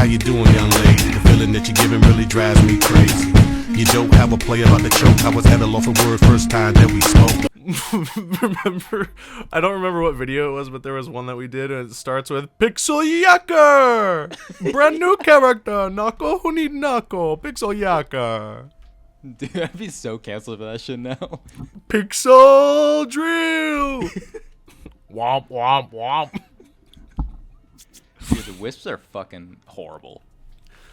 you doing, young lady? The feeling that you're giving really drives me crazy. You don't have a play about the choke. I was at a loss of word first time that we spoke. I don't remember what video it was, but there was one that we did, and it starts with Pixel Yakker! Brand new character, Nako Huni Nako, Pixel Yakker. Dude, I'd be so canceled for that shit now. Pixel Drill! Womp, womp, womp. Dude, the wisps are fucking horrible.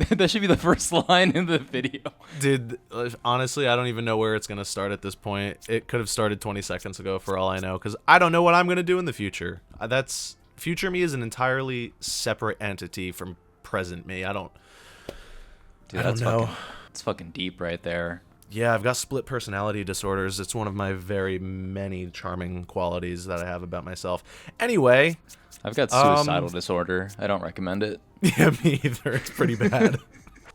That should be the first line in the video. Dude, honestly, I don't even know where it's going to start at this point. It could have started 20 seconds ago for all I know, because I don't know what I'm going to do in the future. Future me is an entirely separate entity from present me. Dude, I don't know. It's fucking deep right there. Yeah, I've got split personality disorders. It's one of my very many charming qualities that I have about myself. Anyway, I've got suicidal disorder. I don't recommend it. Yeah, me either. It's pretty bad.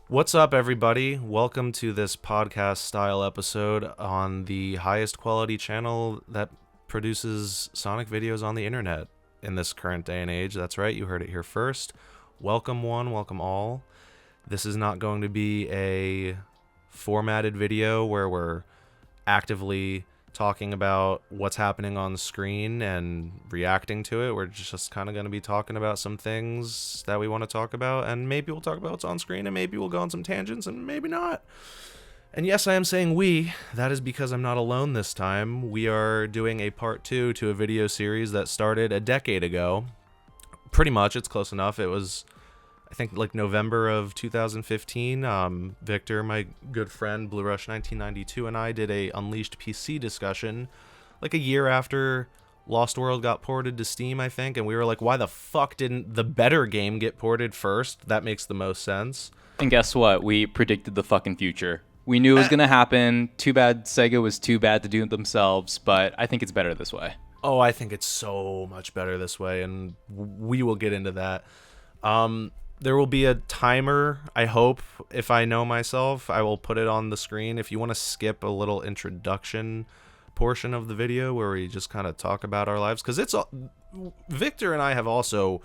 What's up, everybody? Welcome to this podcast-style episode on the highest quality channel that produces Sonic videos on the internet in this current day and age. That's right, you heard it here first. Welcome one, welcome all. This is not going to be a formatted video where we're actively talking about what's happening on the screen and reacting to it. We're just kind of going to be talking about some things that we want to talk about, and maybe we'll talk about what's on screen, and maybe we'll go on some tangents, and maybe not. And yes, I am saying we. That is because I'm not alone this time. We are doing a part 2 to a video series that started a decade ago. Pretty much, it's close enough. It was, I think, like November of 2015. Victor, my good friend, Bluerush1992, and I did a Unleashed PC discussion like a year after Lost World got ported to Steam, I think, and we were like, why the fuck didn't the better game get ported first? That makes the most sense. And guess what? We predicted the fucking future. We knew it was going to happen. Too bad Sega was too bad to do it themselves, but I think it's better this way. Oh, I think it's so much better this way, and we will get into that. There will be a timer, I hope. If I know myself, I will put it on the screen. If you want to skip a little introduction portion of the video where we just kind of talk about our lives, because Victor and I have also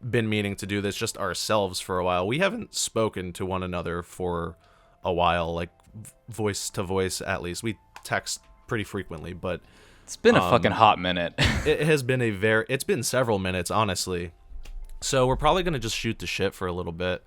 been meaning to do this just ourselves for a while. We haven't spoken to one another for a while, like voice to voice at least. We text pretty frequently, but it's been a fucking hot minute. It's been several minutes, honestly. So we're probably going to just shoot the shit for a little bit.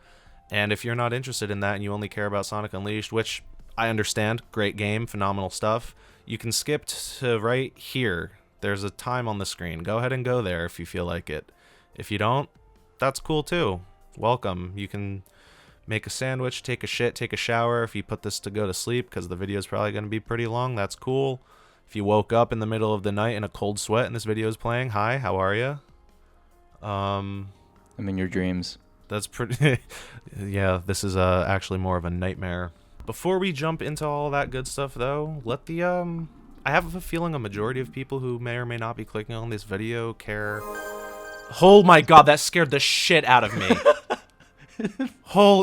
And if you're not interested in that and you only care about Sonic Unleashed, which I understand, great game, phenomenal stuff, you can skip to right here. There's a time on the screen. Go ahead and go there if you feel like it. If you don't, that's cool too. Welcome. You can make a sandwich, take a shit, take a shower. If you put this to go to sleep, because the video is probably going to be pretty long, that's cool. If you woke up in the middle of the night in a cold sweat and this video is playing, hi, how are you? I'm in your dreams. That's pretty... Yeah, this is actually more of a nightmare. Before we jump into all that good stuff, though, I have a feeling a majority of people who may or may not be clicking on this video care... Oh my god, that scared the shit out of me.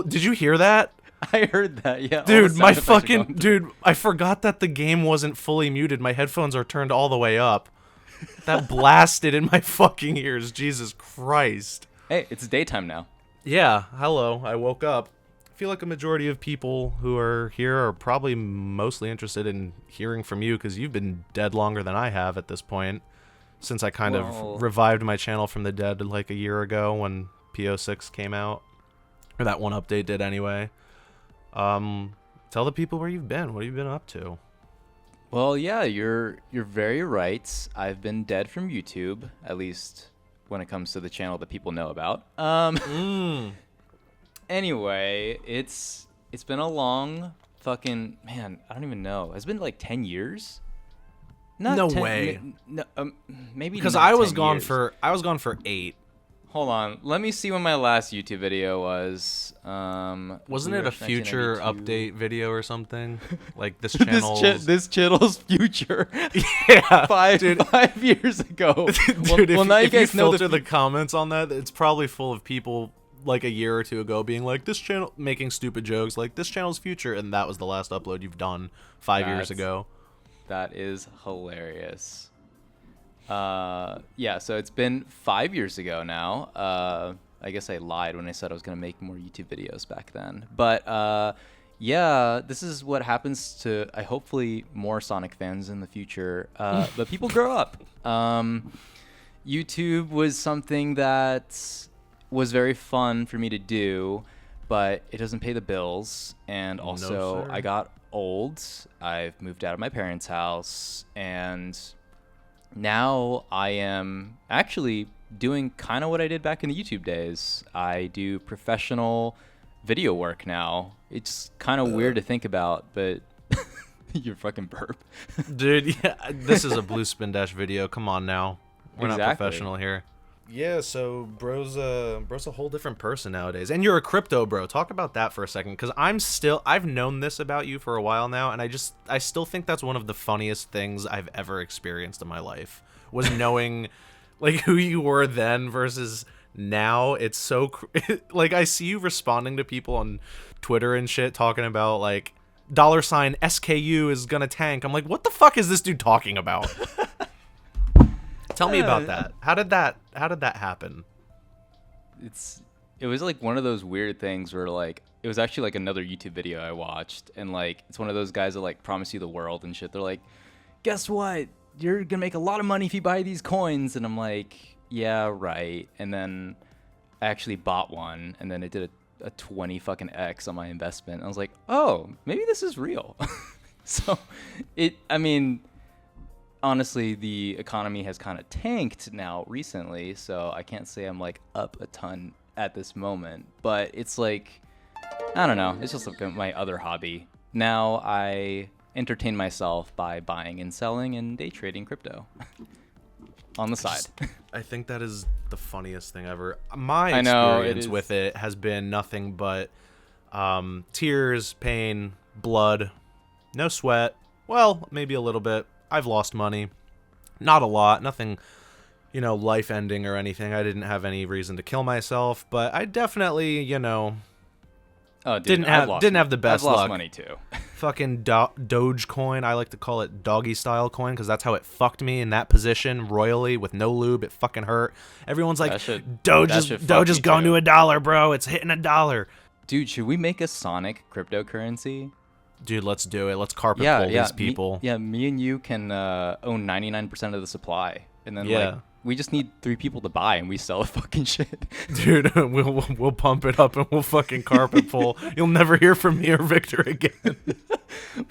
Did you hear that? I heard that, yeah. Dude, I forgot that the game wasn't fully muted. My headphones are turned all the way up. That blasted in my fucking ears. Jesus Christ. Hey, it's daytime now. Yeah, hello. I woke up. I feel like a majority of people who are here are probably mostly interested in hearing from you, because you've been dead longer than I have at this point, since I kind of revived my channel from the dead like a year ago when PO6 came out. Or that one update did anyway. Tell the people where you've been. What have you been up to? Well, yeah, you're very right. I've been dead from YouTube, at least when it comes to the channel that people know about. Anyway, it's been a long fucking, man, I don't even know. It's been like 10 years? No way. Maybe because not I was 10 gone years. I was gone for 8. Hold on. Let me see when my last YouTube video was. Wasn't it a future update video or something? Like this channel's... this channel's future. Yeah. 5 years ago. Dude, now you guys know filter the comments on that, it's probably full of people like a year or two ago being like, this channel, making stupid jokes like, this channel's future, and that was the last upload you've done 5 years ago. That is hilarious. Yeah, so it's been 5 years ago now. I guess I lied when I said I was going to make more YouTube videos back then. But yeah, this is what happens to hopefully more Sonic fans in the future. But people grow up. YouTube was something that was very fun for me to do, but it doesn't pay the bills. And also, I got old. I've moved out of my parents' house, and now I am actually doing kind of what I did back in the YouTube days. I do professional video work now. It's kind of weird to think about, but you're fucking burp. Dude, yeah, this is a BlueSpindash video. Come on now. We're not Exactly. professional here. Yeah, so bro's a whole different person nowadays. And you're a crypto bro. Talk about that for a second, because I've known this about you for a while now, and I still think that's one of the funniest things I've ever experienced in my life, was knowing like who you were then versus now. It's so like, I see you responding to people on Twitter and shit talking about like $SKU is gonna tank. I'm like, what the fuck is this dude talking about? Tell me about that. How did that happen? It was like one of those weird things where like it was actually like another YouTube video I watched, and like it's one of those guys that like promise you the world and shit. They're like, guess what? You're gonna make a lot of money if you buy these coins. And I'm like, yeah, right. And then I actually bought one, and then it did a 20 fucking X on my investment. And I was like, oh, maybe this is real. So I mean, honestly, the economy has kind of tanked now recently, so I can't say I'm like up a ton at this moment, but it's like, I don't know, it's just like my other hobby. Now I entertain myself by buying and selling and day trading crypto on the side. I think that is the funniest thing ever. My I know, experience with it has been nothing but tears, pain, blood, no sweat. Well, maybe a little bit. I've lost money. Not a lot. Nothing, life ending or anything. I didn't have any reason to kill myself, but I definitely, Oh, dude, didn't have the best I've lost luck. money too. Fucking Dogecoin. I like to call it doggy style coin, because that's how it fucked me in that position royally with no lube. It fucking hurt. Everyone's like, Doge is going to $1, bro. It's hitting $1. Dude, should we make a Sonic cryptocurrency? Dude, let's do it. Let's carpet pull these people. Me and you can own 99% of the supply, and then Yeah. like we just need 3 people to buy, and we sell the fucking shit. Dude, we'll pump it up and we'll fucking carpet pull. You'll never hear from me or Victor again.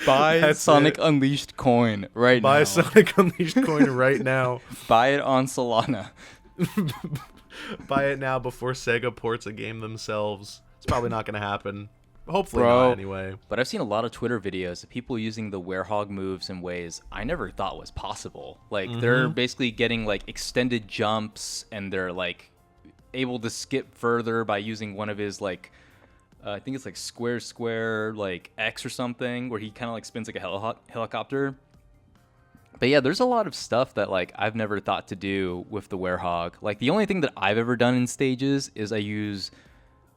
Buy Sonic Unleashed coin right now. Buy Sonic Unleashed coin right now. Buy it on Solana. Buy it now before Sega ports a game themselves. It's probably not going to happen. Hopefully Bro, not anyway. But I've seen a lot of Twitter videos of people using the Werehog moves in ways I never thought was possible. Like they're basically getting like extended jumps, and they're like able to skip further by using one of his like I think it's like square like X or something, where he kind of like spins like a helicopter. But yeah, there's a lot of stuff that like I've never thought to do with the Werehog. Like the only thing that I've ever done in stages is I use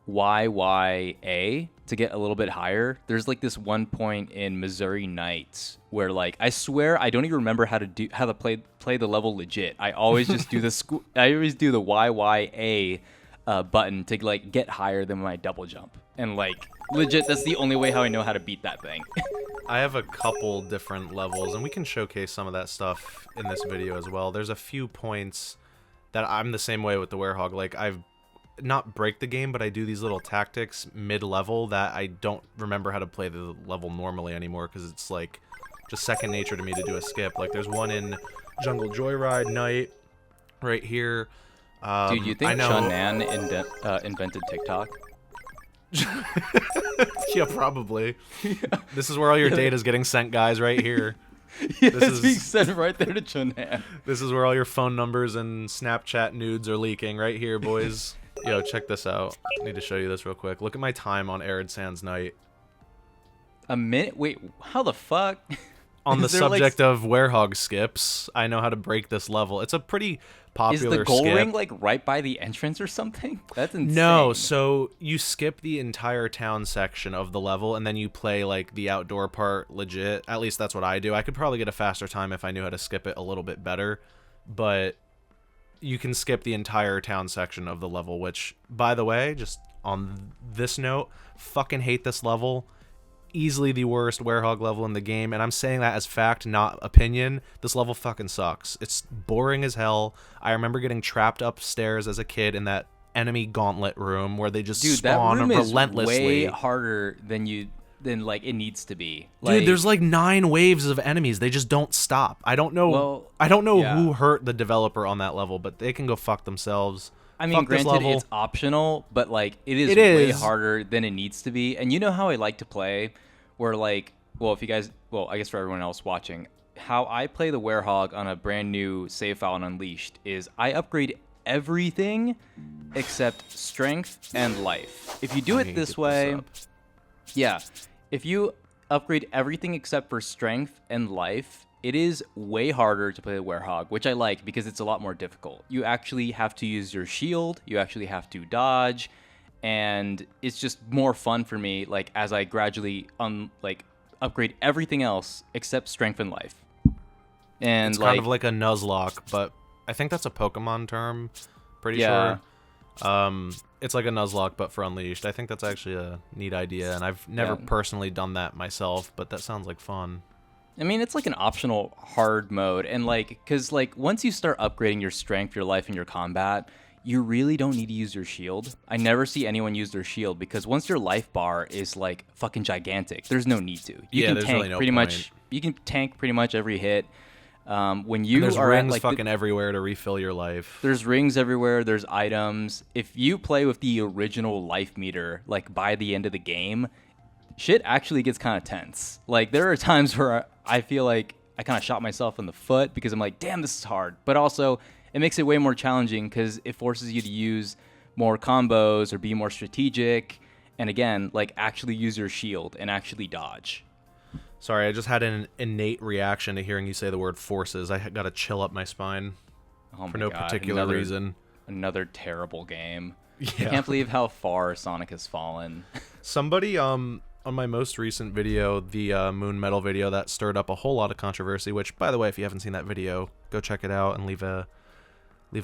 YYA to get a little bit higher. There's like this one point in Missouri Nights where like I swear I don't even remember how to play the level legit. I always just do the I always do the YYA button to like get higher than my double jump, and like legit that's the only way how I know how to beat that thing. I have a couple different levels, and we can showcase some of that stuff in this video as well. There's a few points that I'm the same way with the Werehog. Like I've not break the game, but I do these little tactics mid-level that I don't remember how to play the level normally anymore, because it's like just second nature to me to do a skip. Like there's one in Jungle Joyride Night right here. Dude, you think Chun Nan invented TikTok? Yeah, probably. This is where all your data's getting sent, guys, right here. Yeah, it's being sent right there to Chun Nan. This is where all your phone numbers and Snapchat nudes are leaking right here, boys. Yo, check this out. I need to show you this real quick. Look at my time on Arid Sands Night. A minute? Wait, how the fuck? On the subject of Werehog skips, I know how to break this level. It's a pretty popular skip. Is the goal ring like right by the entrance or something? That's insane. No, so you skip the entire town section of the level, and then you play like the outdoor part legit. At least that's what I do. I could probably get a faster time if I knew how to skip it a little bit better, but you can skip the entire town section of the level, which, by the way, just on this note, fucking hate this level. Easily the worst Werehog level in the game, and I'm saying that as fact, not opinion. This level fucking sucks. It's boring as hell. I remember getting trapped upstairs as a kid in that enemy gauntlet room where they just spawn that room relentlessly. is way harder than like it needs to be. Like, Dude, there's like 9 waves of enemies. They just don't stop. I don't know. Well, I don't know yeah. who hurt the developer on that level, but they can go fuck themselves. I mean, Fuck this granted, level. it's optional, but like it is It way is. harder than it needs to be. And you know how I like to play, where like, well, if you guys, well, I guess for everyone else watching, how I play the Werehog on a brand new save file on Unleashed is I upgrade everything except strength and life. If you do it this way, yeah, if you upgrade everything except for strength and life, it is way harder to play the Werehog, which I like because it's a lot more difficult. You actually have to use your shield, you actually have to dodge, and it's just more fun for me, like, as I gradually upgrade everything else except strength and life. And It's kind of like a Nuzlocke, but I think that's a Pokemon term. Pretty Yeah. sure. It's like a Nuzlocke, but for Unleashed. I think that's actually a neat idea, and I've never Yeah. personally done that myself, but that sounds like fun. I mean, it's like an optional hard mode, and like, because like once you start upgrading your strength, your life, and your combat, you really don't need to use your shield. I never see anyone use their shield because once your life bar is like fucking gigantic, there's no need to. You Yeah, can there's tank really no pretty point. much. You can tank pretty much every hit. When you And there's are rings at like fucking everywhere to refill your life. there's rings everywhere. There's items. If you play with the original life meter, like by the end of the game, shit actually gets kind of tense. Like there are times where I feel like I kind of shot myself in the foot because I'm like, damn, this is hard. But also, it makes it way more challenging because it forces you to use more combos or be more strategic. And again, like actually use your shield and actually dodge. Sorry, I just had an innate reaction to hearing you say the word forces. I got to chill up my spine Oh for my no God, particular reason. Another terrible game. Yeah. I can't believe how far Sonic has fallen. Somebody on my most recent video, the Moon Metal video, that stirred up a whole lot of controversy, which, by the way, if you haven't seen that video, go check it out and leave a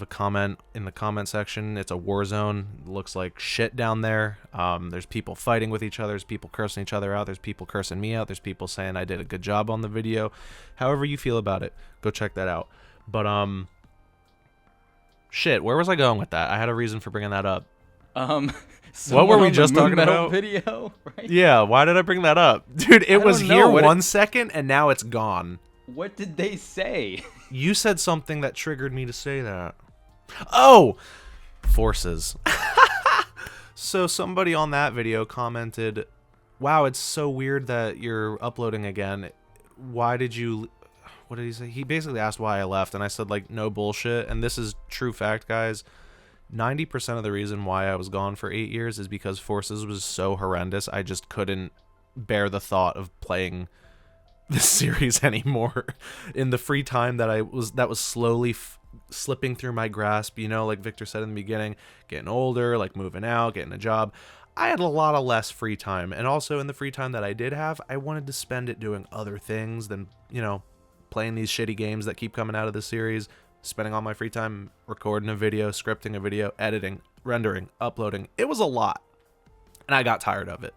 comment in the comment section. It's a war zone. It looks like shit down there. There's people fighting with each other. There's people cursing each other out. There's people cursing me out. There's people saying I did a good job on the video. However you feel about it, go check that out. But shit, where was I going with that? I had a reason for bringing that up. What were we just talking about? Video, right? Yeah, why did I bring that up? Dude, it was don't know. here What 1 second and now it's gone. What did they say? You said something that triggered me to say that. Oh! Forces. So somebody on that video commented, wow, it's so weird that you're uploading again. Why did you... What did he say? He basically asked why I left, and I said, like, no bullshit. And this is true fact, guys. 90% of the reason why I was gone for 8 years is because Forces was so horrendous, I just couldn't bear the thought of playing this series anymore. In the free time that was slowly slipping through my grasp, you know, like Victor said in the beginning, getting older, like moving out, getting a job, I had a lot of less free time. And also in the free time that I did have, I wanted to spend it doing other things than, you know, playing these shitty games that keep coming out of the series. Spending all my free time recording a video, scripting a video, editing, rendering, uploading. It was a lot, and I got tired of it.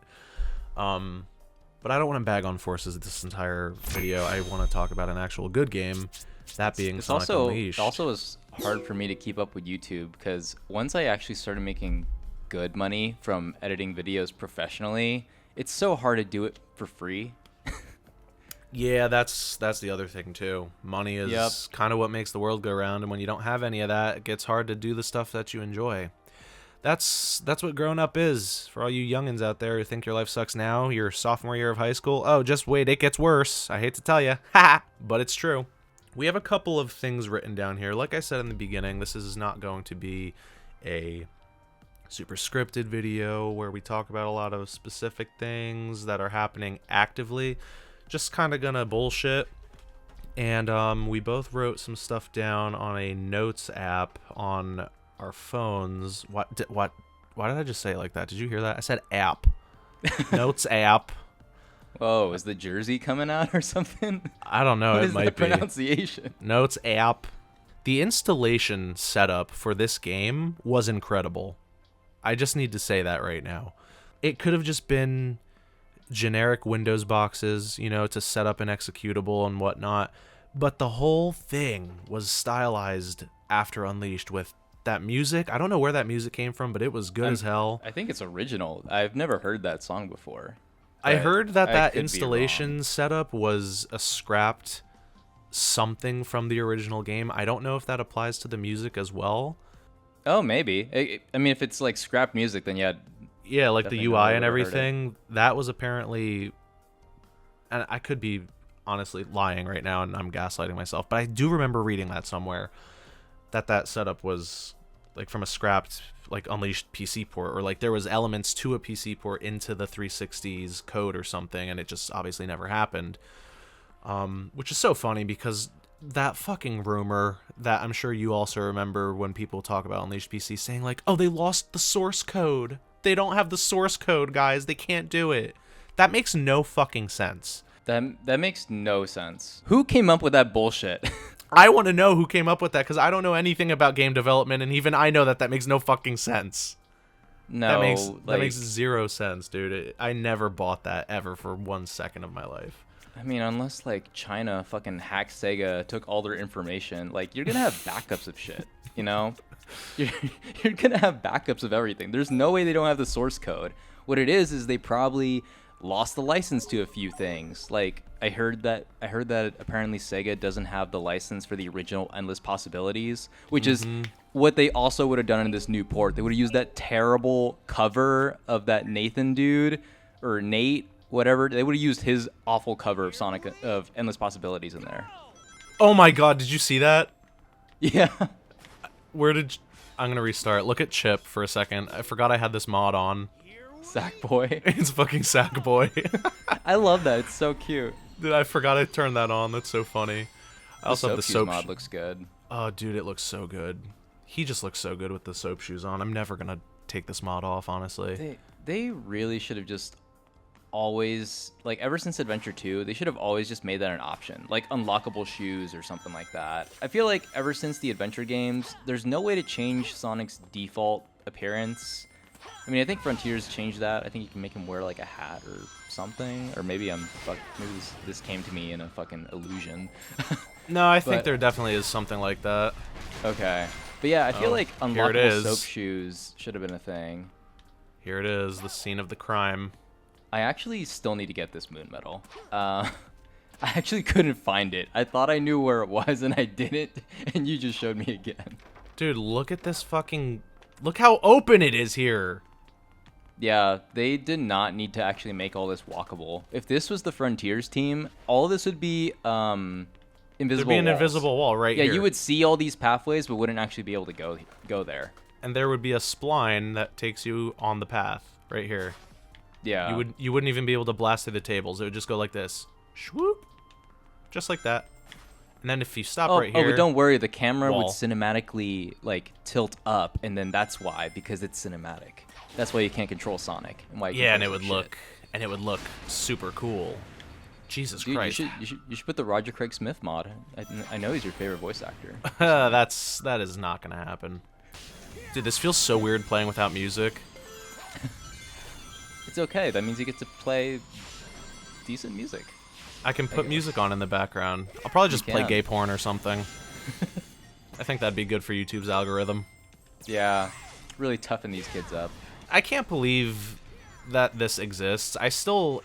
But I don't want to bag on Forces this entire video. I want to talk about an actual good game, that being Sonic Unleashed. It also is hard for me to keep up with YouTube because once I actually started making good money from editing videos professionally, it's so hard to do it for free. Yeah, that's the other thing too. Money is kind of what makes the world go round, and when you don't have any of that, it gets hard to do the stuff that you enjoy. That's what growing up is. For all you youngins out there who think your life sucks now, your sophomore year of high school, oh, just wait, it gets worse. I hate to tell you. But it's true. We have a couple of things written down here. Like I said in the beginning, this is not going to be a super scripted video where we talk about a lot of specific things that are happening actively. Just kind of gonna bullshit. And we both wrote some stuff down on a notes app on our phones. Why did I just say it like that? Did you hear that? I said app. Notes app. Whoa, is the Jersey coming out or something? I don't know. What It is might that be pronunciation? Notes app. The installation setup for this game was incredible. I just need to say that right now. It could have just been generic Windows boxes, to set up an executable and whatnot. But the whole thing was stylized after Unleashed with that music. I don't know where that music came from, but it was good as hell. I think it's original. I've never heard that song before. I heard that I could be installation wrong. setup was a scrapped something from the original game. I don't know if that applies to the music as well. Oh, maybe. I mean, if it's like scrap music, then yeah. Yeah, like the Definitely UI never and heard it. everything. That was apparently, and I could be honestly lying right now and I'm gaslighting myself, but I do remember reading that somewhere that setup was like from a scrapped like Unleashed PC port, or like there was elements to a PC port into the 360's code or something, and it just obviously never happened. Which is so funny because that fucking rumor that I'm sure you also remember when people talk about Unleashed PC saying like, oh, they lost the source code. They don't have the source code, guys. They can't do it. That makes no fucking sense. That makes no sense. Who came up with that bullshit? I want to know who came up with that because I don't know anything about game development, and even I know that makes no fucking sense. No, that makes zero sense, dude. I never bought that ever for 1 second of my life. I mean, unless like China fucking hacked Sega, took all their information, like you're gonna have backups of shit, You're gonna have backups of everything. There's no way they don't have the source code. What it is they probably lost the license to a few things. Like I heard that apparently Sega doesn't have the license for the original Endless Possibilities, which is what they also would have done in this new port. They would have used that terrible cover of that Nathan dude or Nate, whatever. They would have used his awful cover of Endless Possibilities in there. Oh my god, did you see that? Yeah. I'm gonna restart. Look at Chip for a second. I forgot I had this mod on. Sackboy. It's fucking Sackboy. I love that. It's so cute. Dude, I forgot I turned that on. That's so funny. I also have the soap mod looks good. Oh, dude, it looks so good. He just looks so good with the soap shoes on. I'm never gonna take this mod off, honestly. They really should have just always, like, ever since Adventure 2, they should have always just made that an option, like unlockable shoes or something like that. I feel like ever since the Adventure games, there's no way to change Sonic's default appearance. I mean, I think Frontiers changed that. I think you can make him wear like a hat or something, or maybe maybe this came to me in a fucking illusion. No, I think there definitely is something like that. Okay, but yeah, I feel like here it unlockable is. soap shoes should have been a thing. Here it is, the scene of the crime. I actually still need to get this moon medal. I actually couldn't find it. I thought I knew where it was and I didn't, and you just showed me again. Dude, look at this fucking... Look how open it is here. Yeah, they did not need to actually make all this walkable. If this was the Frontiers team, all of this would be invisible There'd be an walls. invisible wall right here. Yeah, you would see all these pathways, but wouldn't actually be able to go there. And there would be a spline that takes you on the path right here. Yeah. You wouldn't even be able to blast through the tables. It would just go like this. Swoop. Just like that. And then if you stop right here... Oh, but don't worry. The camera wall. would cinematically, like, tilt up, and then that's why, because it's cinematic. That's why you can't control Sonic. And why you Yeah, and control it would some look... And it would look super cool. Jesus Dude, Christ. you should put the Roger Craig Smith mod. I know he's your favorite voice actor. That is not going to happen. Dude, this feels so weird playing without music. It's okay. That means you get to play decent music. I can put music on in the background. I'll probably just play can. gay porn or something. I think that'd be good for YouTube's algorithm. Yeah, really toughen these kids up. I can't believe that this exists. I still...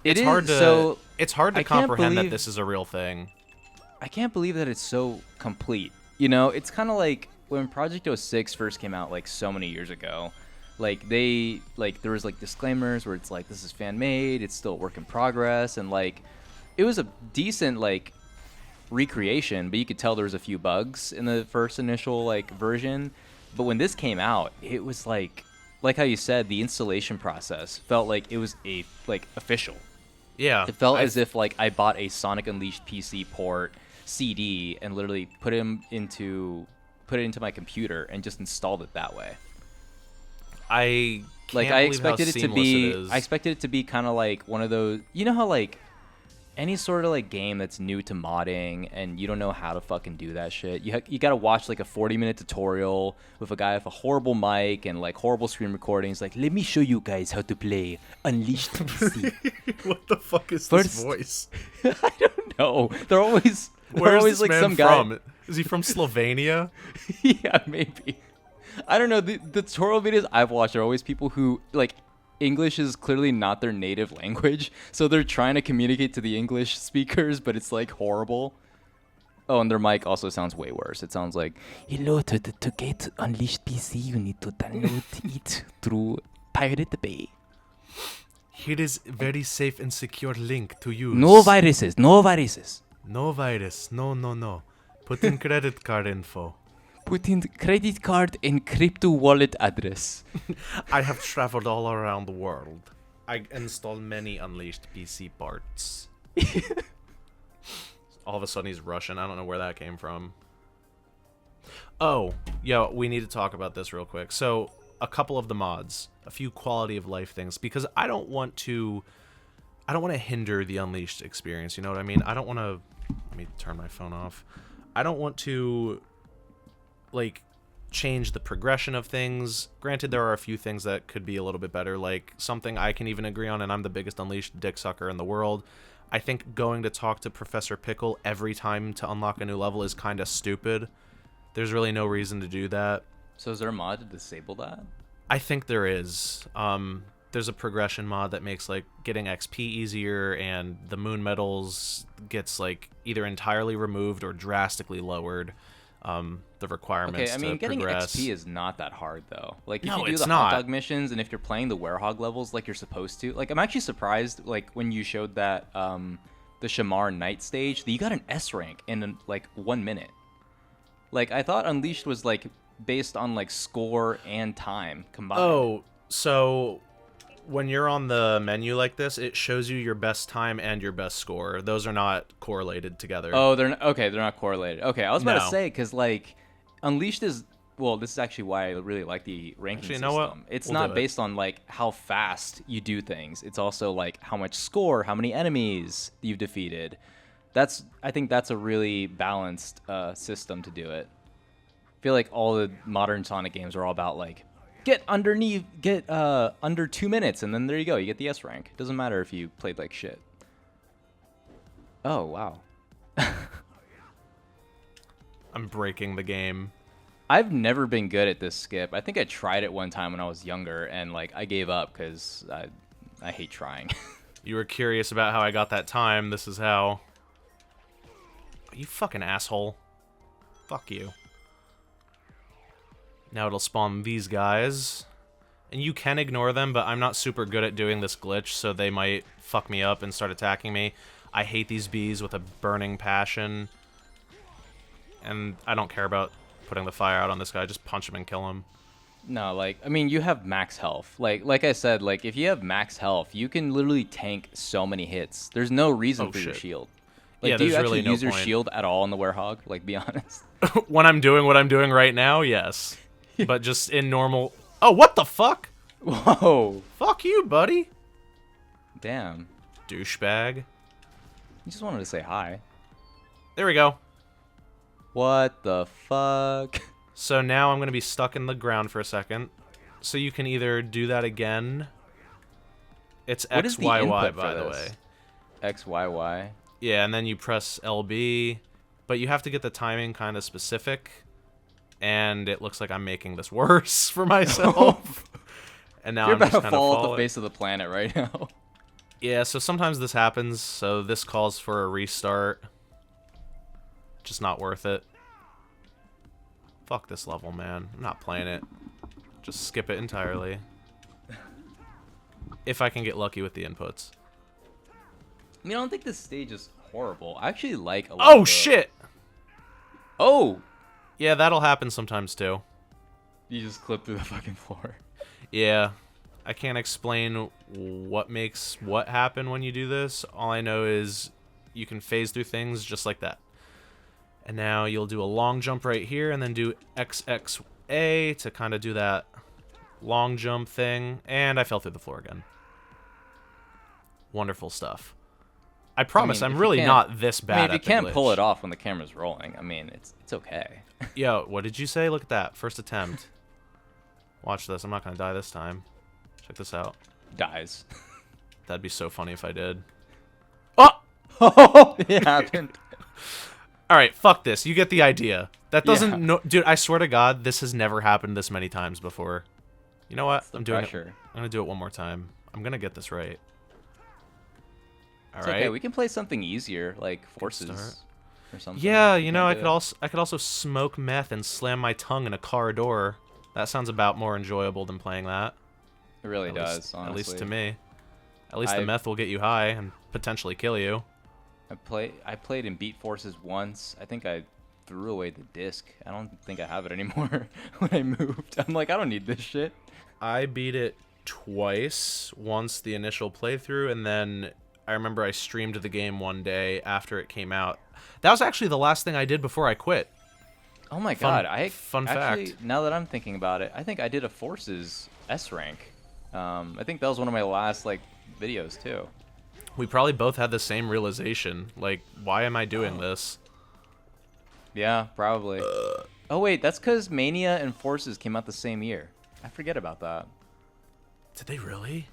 It's hard to I can't comprehend that believe- this is a real thing. I can't believe that it's so complete. You know, it's kind of like when Project 06 first came out, like so many years ago. Like there was like disclaimers where it's like, this is fan made, it's still a work in progress, and like it was a decent like recreation, but you could tell there was a few bugs in the first initial like version. But when this came out, it was like how you said, the installation process felt like it was official. Yeah. It felt as if like I bought a Sonic Unleashed PC port CD and literally put it into my computer and just installed it that way. I can't Like believe how seamless it is. I expected it to be kind of like one of those, you know how like any sort of like game that's new to modding and you don't know how to fucking do that shit, you gotta watch like a 40-minute tutorial with a guy with a horrible mic and like horrible screen recordings. Like, let me show you guys how to play Unleashed PC. What the fuck is First- this voice? I don't know. They're always Where's this like man some guy. from? Is he from Slovenia? Yeah, maybe. I don't know. The tutorial videos I've watched are always people who like. English is clearly not their native language, so they're trying to communicate to the English speakers, but it's like horrible. Oh, and their mic also sounds way worse. It sounds like, hello, to get Unleashed PC, you need to download it through Pirate Bay. Here is very safe and secure link to use. No viruses, no viruses. No virus. No. Put in credit card info. Put in credit card and crypto wallet address. I have traveled all around the world. I installed many Unleashed PC parts. All of a sudden he's Russian. I don't know where that came from. Oh, yo, we need to talk about this real quick. So, a couple of the mods, a few quality of life things, because I don't want to hinder the Unleashed experience, you know what I mean? I don't want to, let me turn my phone off. I don't want to like change the progression of things. Granted, there are a few things that could be a little bit better, like something I can even agree on, and I'm the biggest Unleashed dick sucker in the world. I think going to talk to Professor Pickle every time to unlock a new level is kind of stupid. There's really no reason to do that. So is there a mod to disable that? I think there is. There's a progression mod that makes like getting XP easier, and the moon medals gets like either entirely removed or drastically lowered. The requirements. Okay, I mean, to getting progress. XP is not that hard though. Like, if No, you do it's the not. hot dog missions and if you're playing the Werehog levels like you're supposed to, like, I'm actually surprised. Like when you showed that the Shamar Knight stage, that you got an S rank in like 1 minute. Like, I thought Unleashed was like based on like score and time combined. Oh, so when you're on the menu like this, it shows you your best time and your best score. Those are not correlated together. Oh, they're not, okay. They're not correlated. Okay, I was about No. to say, because like Unleashed is, well, this is actually why I really like the ranking Actually, you system. know what? It's We'll not do it. based on like how fast you do things. It's also like how much score, how many enemies you've defeated. I think that's a really balanced system to do it. I feel like all the modern Sonic games are all about like get under 2 minutes, and then there you go, you get the S rank. Doesn't matter if you played like shit. Oh wow. I'm breaking the game. I've never been good at this skip. I think I tried it one time when I was younger, and like I gave up because I hate trying. You were curious about how I got that time. This is how. You fucking asshole. Fuck you. Now it'll spawn these guys. And you can ignore them, but I'm not super good at doing this glitch, so they might fuck me up and start attacking me. I hate these bees with a burning passion. And I don't care about putting the fire out on this guy. Just punch him and kill him. No, like, I mean, you have max health. Like I said, like, if you have max health, you can literally tank so many hits. There's no reason for your shit. shield. Like, Yeah, do you there's actually really no use your point. shield at all in the Werehog? Like, be honest. When I'm doing what I'm doing right now, yes. But just in normal... Oh, what the fuck? Whoa. Fuck you, buddy. Damn. Douchebag. You just wanted to say hi. There we go. What the fuck? So now I'm going to be stuck in the ground for a second. So you can either do that again. It's What is the XYY, input by for the this? way. XYY. Yeah, and then you press LB. But you have to get the timing kind of specific. And it looks like I'm making this worse for myself. And now You're I'm about just to kind of fall off falling. the face of the planet right now. Yeah, so sometimes this happens. So this calls for a restart. Just not worth it. Fuck this level, man. I'm not playing it. Just skip it entirely. If I can get lucky with the inputs. I mean, I don't think this stage is horrible. I actually like a lot Oh, of the- shit! Oh! Yeah, that'll happen sometimes, too. You just clip through the fucking floor. Yeah. I can't explain what makes what happen when you do this. All I know is you can phase through things just like that. And now you'll do a long jump right here and then do XXA to kind of do that long jump thing. And I fell through the floor again. Wonderful stuff. I promise, I'm really not this bad. I mean, if you at the can't glitch. pull it off when the camera's rolling, I mean, it's okay. Yo, what did you say? Look at that. First attempt. Watch this. I'm not going to die this time. Check this out. Dies. That'd be so funny if I did. Oh! Oh, it happened. All right, fuck this. You get the idea. That doesn't... Yeah. No, dude, I swear to God, this has never happened this many times before. You know what? I'm doing pressure. it. I'm going to do it one more time. I'm going to get this right. All It's right. okay. We can play something easier, like Forces start. or something. Yeah, We you know, can do it. I could also smoke meth and slam my tongue in a car door. That sounds about more enjoyable than playing that. It really At does, least, honestly. At least to me. At least the I- meth will get you high and potentially kill you. I played and beat Forces once. I think I threw away the disc. I don't think I have it anymore when I moved. I'm like, I don't need this shit. I beat it twice. Once the initial playthrough, and then I remember I streamed the game one day after it came out. That was actually the last thing I did before I quit. Oh my Fun- god! fun actually, fact. now that I'm thinking about it, I think I did a Forces S rank. I think that was one of my last like videos too. We probably both had the same realization. Like, why am I doing this? Yeah, probably. Oh wait, that's because Mania and Forces came out the same year. I forget about that. Did they really?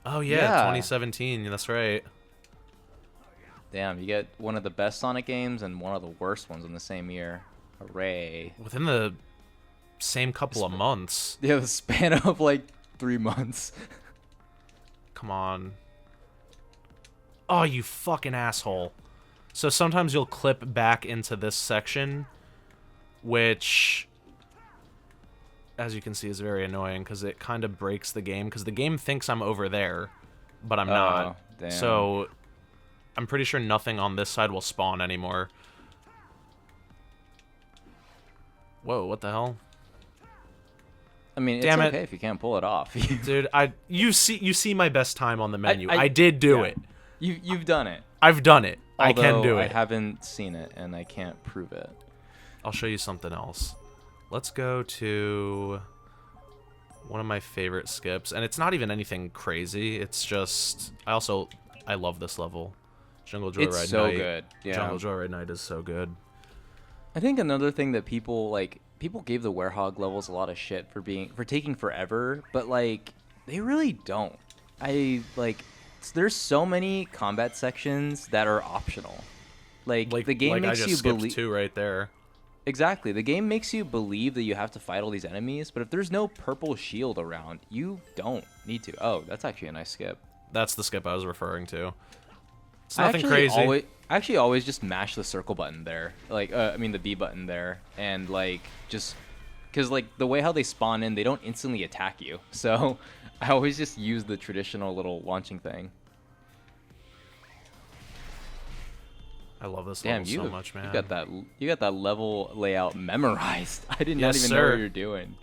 Oh yeah, Yeah. 2017. That's right. Damn, you get one of the best Sonic games and one of the worst ones in the same year. Hooray! Within the same couple of months. Yeah, the span of like 3 months. Come on. Oh, you fucking asshole. So sometimes you'll clip back into this section, which, as you can see, is very annoying because it kind of breaks the game, because the game thinks I'm over there, but I'm not. Damn. So I'm pretty sure nothing on this side will spawn anymore. Whoa, what the hell? I mean, it's Damn it. okay if you can't pull it off. Dude, you see my best time on the menu. I- I did do yeah. it. You've done it. I've done it. I can Although do I it. haven't seen it and I can't prove it. I'll show you something else. Let's go to one of my favorite skips, and it's not even anything crazy. It's just I love this level. Jungle Joyride It's so Night. good. Yeah. Jungle Joyride Night is so good. I think another thing that people gave the Werehog levels a lot of shit for taking forever, but like they really don't. There's so many combat sections that are optional. Like the game makes I just you skipped believe. two right there. Exactly. The game makes you believe that you have to fight all these enemies, but if there's no purple shield around, you don't need to. Oh, that's actually a nice skip. That's the skip I was referring to. It's I nothing actually crazy. I actually always just mash the circle button there. The B button there. And, just... Because, the way how they spawn in, they don't instantly attack you. So, I always just use the traditional little launching thing. I love this Damn, level so much, man. You got that level layout memorized. I did not Yes, even know sir. what you're doing.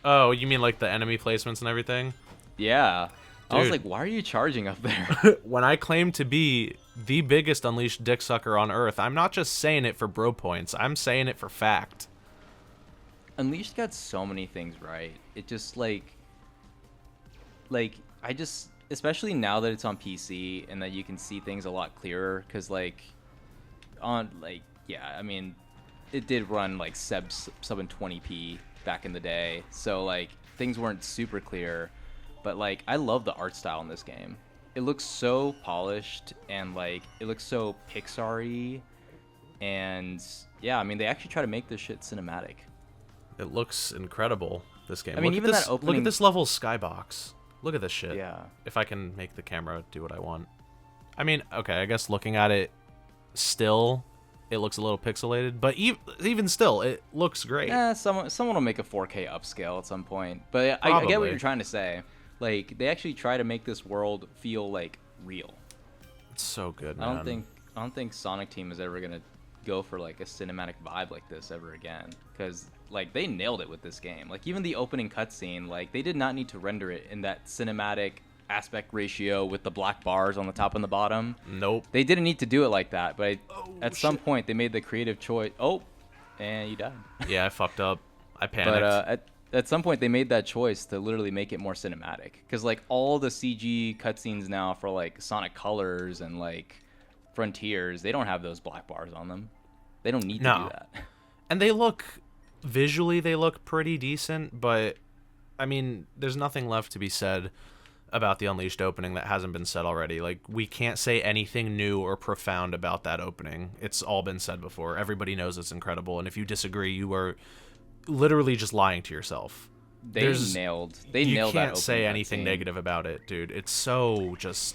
Oh, you mean like the enemy placements and everything? Yeah. I was Dude. like, why are you charging up there? When I claim to be the biggest unleashed dick sucker on Earth, I'm not just saying it for bro points. I'm saying it for fact. Unleashed got so many things right. It just especially now that it's on PC and that you can see things a lot clearer, because it did run sub in 20p back in the day, so things weren't super clear, but I love the art style in this game. It looks so polished and it looks so Pixar-y, and yeah, I mean they actually try to make this shit cinematic. It looks incredible, this game. I mean, look even at this, that Look opening- at this level skybox. Look at this shit. Yeah. If I can make the camera do what I want. I mean, okay, I guess looking at it still, it looks a little pixelated, but even still, it looks great. Yeah, someone will make a 4K upscale at some point. But I get Probably. what you're trying to say. They actually try to make this world feel real. It's so good, I man. don't think Sonic Team is ever gonna go for a cinematic vibe like this ever again, because they nailed it with this game. Even the opening cutscene, they did not need to render it in that cinematic aspect ratio with the black bars on the top and the bottom. Nope. They didn't need to do it like that, but at some shit. point they made the creative choice. Oh, and you died. Yeah, I fucked up. I panicked. But at some point they made that choice to literally make it more cinematic, because all the CG cutscenes now for Sonic Colors and Frontiers, they don't have those black bars on them. They don't need to No. do that. And they look pretty decent, but I mean, there's nothing left to be said about the Unleashed opening that hasn't been said already. Like, we can't say anything new or profound about that opening. It's all been said before. Everybody knows it's incredible, and if you disagree, you are literally just lying to yourself. They nailed that opening. You can't say anything negative about it, dude. It's so just...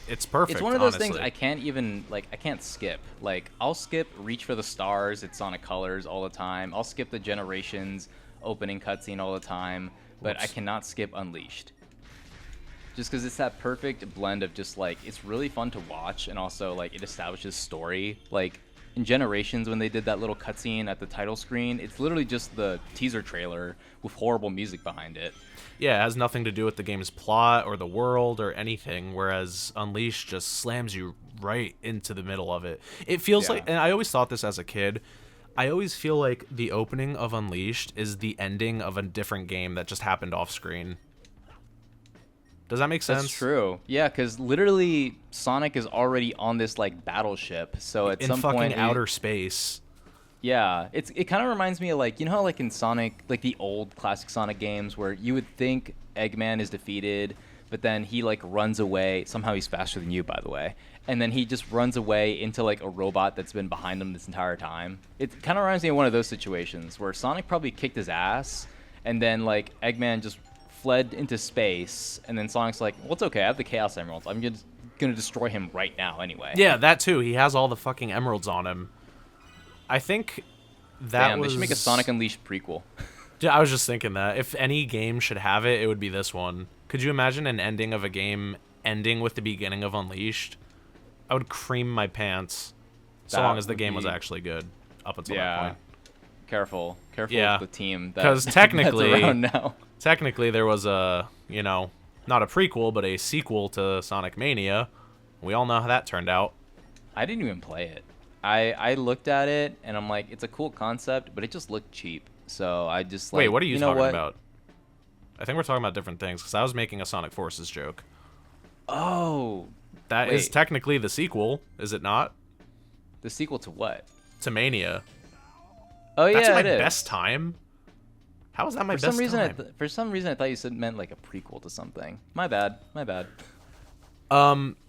It's perfect, It's one of those honestly. things I can't even, like, I can't skip. Like, I'll skip Reach for the Stars, it's Sonic Colors all the time. I'll skip the Generations opening cutscene all the time, but I cannot skip Unleashed. Just because it's that perfect blend of just, like, it's really fun to watch, and also, like, it establishes story. Like, in Generations, when they did that little cutscene at the title screen, it's literally just the teaser trailer with horrible music behind it. Yeah, it has nothing to do with the game's plot or the world or anything, whereas Unleashed just slams you right into the middle of it. It feels like, and I always thought this as a kid, I always feel like the opening of Unleashed is the ending of a different game that just happened off screen. Does that make sense? That's true. Yeah, because literally Sonic is already on this, like, battleship, so at some point... In fucking outer space. Yeah, it kind of reminds me of, like, you know how, like, in Sonic, like the old classic Sonic games where you would think Eggman is defeated, but then he, like, runs away. Somehow he's faster than you, by the way. And then he just runs away into, like, a robot that's been behind him this entire time. It kind of reminds me of one of those situations where Sonic probably kicked his ass, and then, like, Eggman just fled into space, and then Sonic's like, well, it's okay, I have the Chaos Emeralds. I'm just gonna destroy him right now anyway. Yeah, that too. He has all the fucking emeralds on him. I think that They should make a Sonic Unleashed prequel. I was just thinking that. If any game should have it, it would be this one. Could you imagine an ending of a game ending with the beginning of Unleashed? I would cream my pants. So long as the game was actually good up until that point. Careful with the team. Because that's technically, around now. Technically there was a, you know, not a prequel, but a sequel to Sonic Mania. We all know how that turned out. I didn't even play it. I looked at it, and I'm like, it's a cool concept, but it just looked cheap. So I just, like... Wait, what are you talking what? about? I think we're talking about different things, because I was making a Sonic Forces joke. Oh. That is technically the sequel, is it not? The sequel to what? To Mania. Oh, yeah, That's my it is. best time? How is that my best time? For some reason, I thought you said meant, like, a prequel to something. My bad.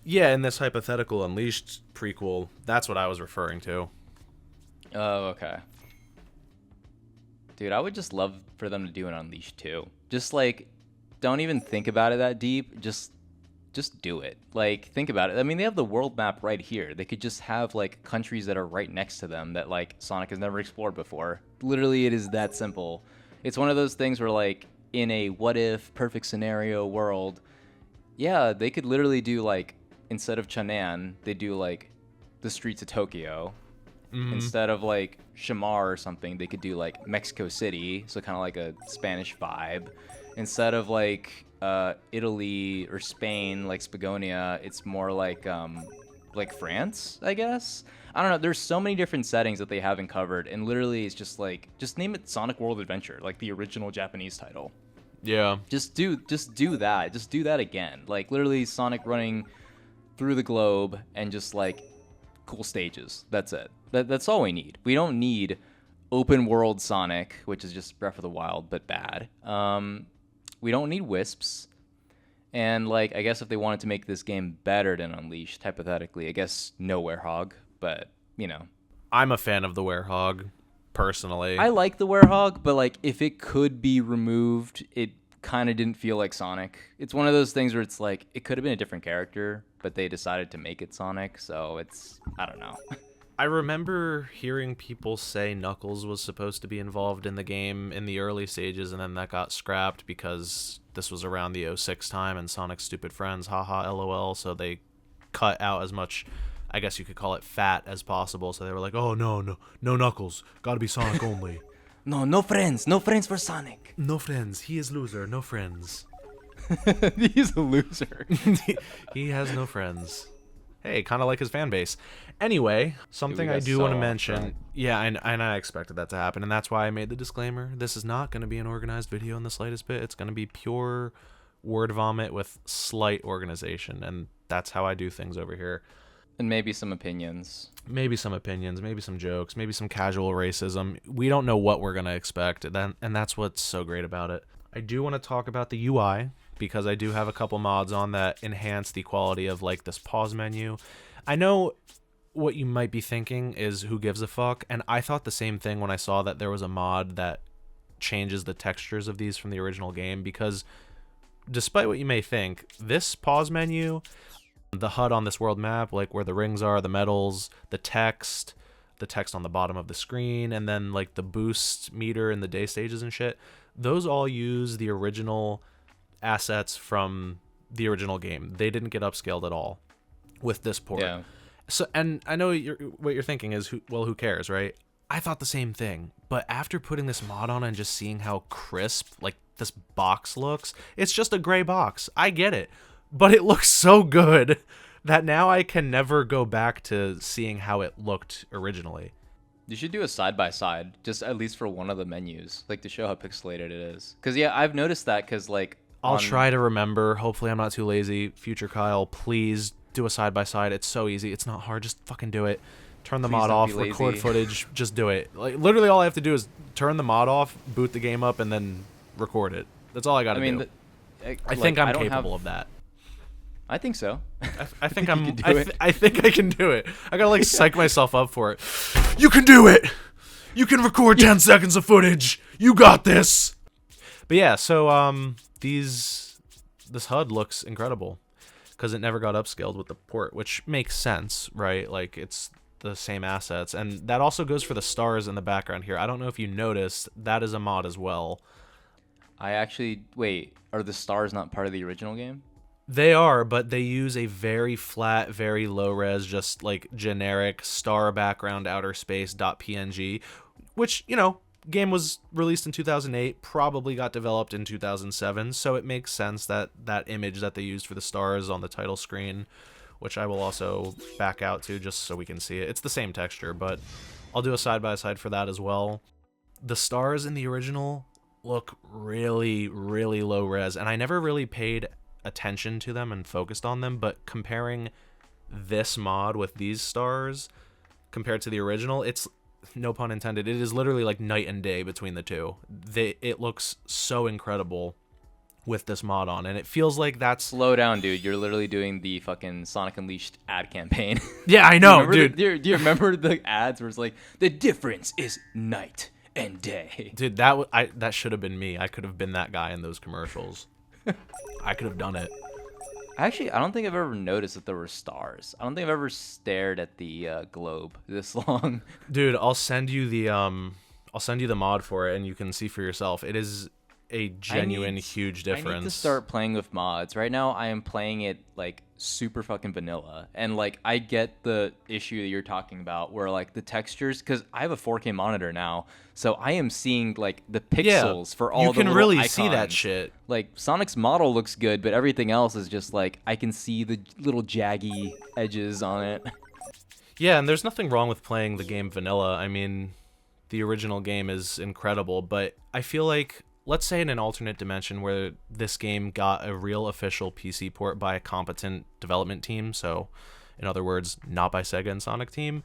Yeah, in this hypothetical Unleashed prequel, that's what I was referring to. Oh, okay. Dude, I would just love for them to do an Unleashed too. Just, like, don't even think about it that deep. Just do it. Like, think about it. I mean, they have the world map right here. They could just have, like, countries that are right next to them that, like, Sonic has never explored before. Literally, it is that simple. It's one of those things where, like, in a what-if perfect scenario world, yeah, they could literally do, like, instead of Chang'an, they do, like, the streets of Tokyo. Mm-hmm. Instead of, like, Shamar or something, they could do, like, Mexico City, so kind of like a Spanish vibe. Instead of, like, Italy or Spain, like Spagonia, it's more like France, I guess? I don't know. There's so many different settings that they haven't covered, and literally it's just, like, just name it Sonic World Adventure, like the original Japanese title. Yeah. Just do that. Just do that again. Like, literally Sonic running through the globe and just, like, cool stages. That's it. That's all we need. We don't need open world Sonic, which is just Breath of the Wild, but bad. We don't need Wisps. And, like, I guess if they wanted to make this game better than Unleashed, hypothetically, I guess no Werehog, but, you know. I'm a fan of the Werehog, personally. I like the Werehog, but, like, if it could be removed, it kind of didn't feel like Sonic. It's one of those things where it's like, it could have been a different character, but they decided to make it Sonic, so it's, I don't know. I remember hearing people say Knuckles was supposed to be involved in the game in the early stages, and then that got scrapped because this was around the 06 time and Sonic's stupid friends, haha, lol, so they cut out as much, I guess you could call it, fat as possible, so they were like, oh, no Knuckles, gotta be Sonic only. No friends for Sonic. No friends, he is loser, no friends. He's a loser. He has no friends. Hey, kind of like his fan base. Anyway, something I do so want to mention. Yeah, and I expected that to happen, and that's why I made the disclaimer. This is not going to be an organized video in the slightest bit. It's going to be pure word vomit with slight organization, and that's how I do things over here. And maybe some opinions. Maybe some opinions, maybe some jokes, maybe some casual racism. We don't know what we're going to expect, and that's what's so great about it. I do want to talk about the UI, because I do have a couple mods on that enhance the quality of like this pause menu. I know what you might be thinking is who gives a fuck, and I thought the same thing when I saw that there was a mod that changes the textures of these from the original game, because despite what you may think, this pause menu, the HUD on this world map, like where the rings are, the medals, the text on the bottom of the screen, and then like the boost meter in the day stages and shit, those all use the original assets from the original game. They didn't get upscaled at all with this port. Yeah. So, and I know what you're thinking is, who cares, right? I thought the same thing, but after putting this mod on and just seeing how crisp like this box looks, it's just a gray box. I get it, but it looks so good that now I can never go back to seeing how it looked originally. You should do a side-by-side, just at least for one of the menus, like to show how pixelated it is. Because, yeah, I've noticed that because, like... I'll try to remember. Hopefully I'm not too lazy. Future Kyle, please do a side-by-side. It's so easy. It's not hard. Just fucking do it. Turn the mod off, record footage, just do it. Like, literally all I have to do is turn the mod off, boot the game up, and then record it. That's all I gotta do. I think I'm capable of that. I think so. I think I think I can do it. I gotta like psych myself up for it. You can do it. You can record 10 seconds of footage. You got this. But yeah, so this HUD looks incredible because it never got upscaled with the port, which makes sense, right? Like it's the same assets, and that also goes for the stars in the background here. I don't know if you noticed, that is a mod as well. Wait, are the stars not part of the original game? They are, but they use a very flat, very low res, just like generic star background outer space .png, which, you know, game was released in 2008, probably got developed in 2007, so it makes sense that that image that they used for the stars on the title screen, which I will also back out to just so we can see it. It's the same texture, but I'll do a side-by-side for that as well. The stars in the original look really, really low res, and I never really paid attention to them and focused on them, but comparing this mod with these stars compared to the original, it's, no pun intended, it is literally like night and day between the two. It looks so incredible with this mod on, and it feels like that's... Slow down, dude. You're literally doing the fucking Sonic Unleashed ad campaign. Yeah, I know, dude. Do you remember the ads where it's like, the difference is night and day? Dude, that should have been me. I could have been that guy in those commercials. I could have done it. Actually, I don't think I've ever noticed that there were stars. I don't think I've ever stared at the globe this long. Dude, I'll send you the mod for it, and you can see for yourself. It is a genuine huge difference. I need to start playing with mods. Right now, I am playing it like super fucking vanilla, and like I get the issue that you're talking about, where like the textures, because I have a 4K monitor now, so I am seeing like the pixels for all the little really icons. See that shit. Like Sonic's model looks good, but everything else is just like I can see the little jaggy edges on it. Yeah, and there's nothing wrong with playing the game vanilla. I mean, the original game is incredible, but I feel like, let's say in an alternate dimension where this game got a real official PC port by a competent development team, so in other words, not by Sega and Sonic Team,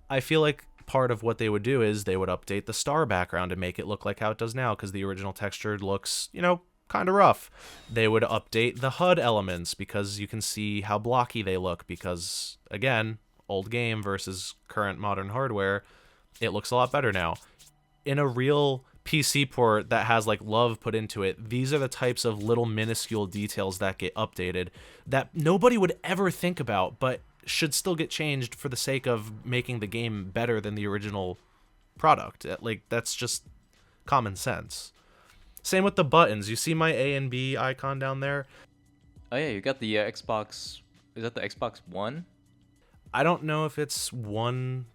I feel like part of what they would do is they would update the star background to make it look like how it does now, because the original texture looks, you know, kind of rough. They would update the HUD elements because you can see how blocky they look, because, again, old game versus current modern hardware, it looks a lot better now. In a real PC port that has like love put into it, these are the types of little minuscule details that get updated that nobody would ever think about, but should still get changed for the sake of making the game better than the original product. Like, that's just common sense. Same with the buttons. You see my A and B icon down there? Oh yeah, you got the Xbox. Is that the Xbox One? I don't know if it's the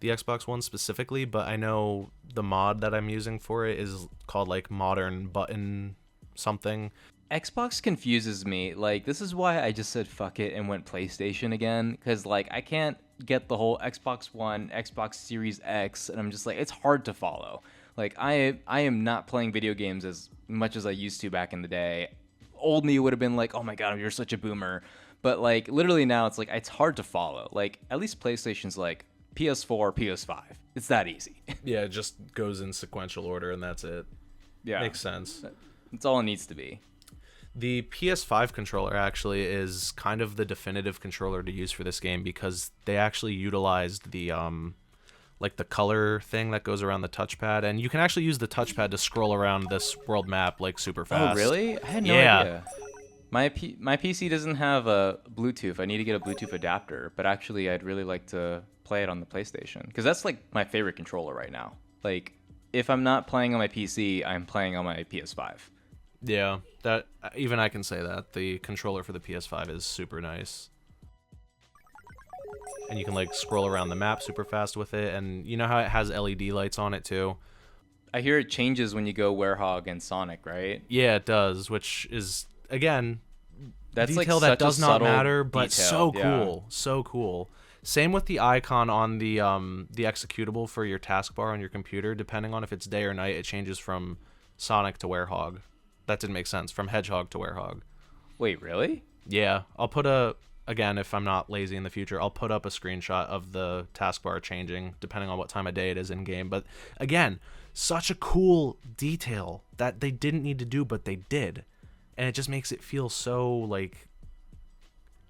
Xbox One specifically, but I know the mod that I'm using for it is called like Modern Button something. Xbox confuses me. Like, this is why I just said fuck it and went PlayStation again, because like I can't get the whole Xbox One, Xbox Series X, and I'm just like, it's hard to follow. Like, I am not playing video games as much as I used to back in the day. Old me would have been like, oh my god, you're such a boomer. But like literally now it's like it's hard to follow. Like at least PlayStation's like PS4, PS5. It's that easy. Yeah, it just goes in sequential order and that's it. Yeah. Makes sense. That's all it needs to be. The PS5 controller actually is kind of the definitive controller to use for this game because they actually utilized the like the color thing that goes around the touchpad, and you can actually use the touchpad to scroll around this world map like super fast. Oh, really? I had no idea. My PC doesn't have a Bluetooth. I need to get a Bluetooth adapter, but actually I'd really like to play it on the PlayStation because that's like my favorite controller right now. Like if I'm not playing on my PC, I'm playing on my PS5. Yeah, that even I can say that. The controller for the PS5 is super nice. And you can like scroll around the map super fast with it, and you know how it has LED lights on it too? I hear it changes when you go Werehog and Sonic, right? Yeah, it does, which is again that's detail like that does not matter, but detail. so cool, so cool. Same with the icon on the executable for your taskbar on your computer. Depending on if it's day or night, it changes from Sonic to Werehog. That didn't make sense. From Hedgehog to Werehog. Wait, really? Yeah, I'll put again, if I'm not lazy in the future, I'll put up a screenshot of the taskbar changing depending on what time of day it is in game. But again, such a cool detail that they didn't need to do, but they did. And it just makes it feel so, like,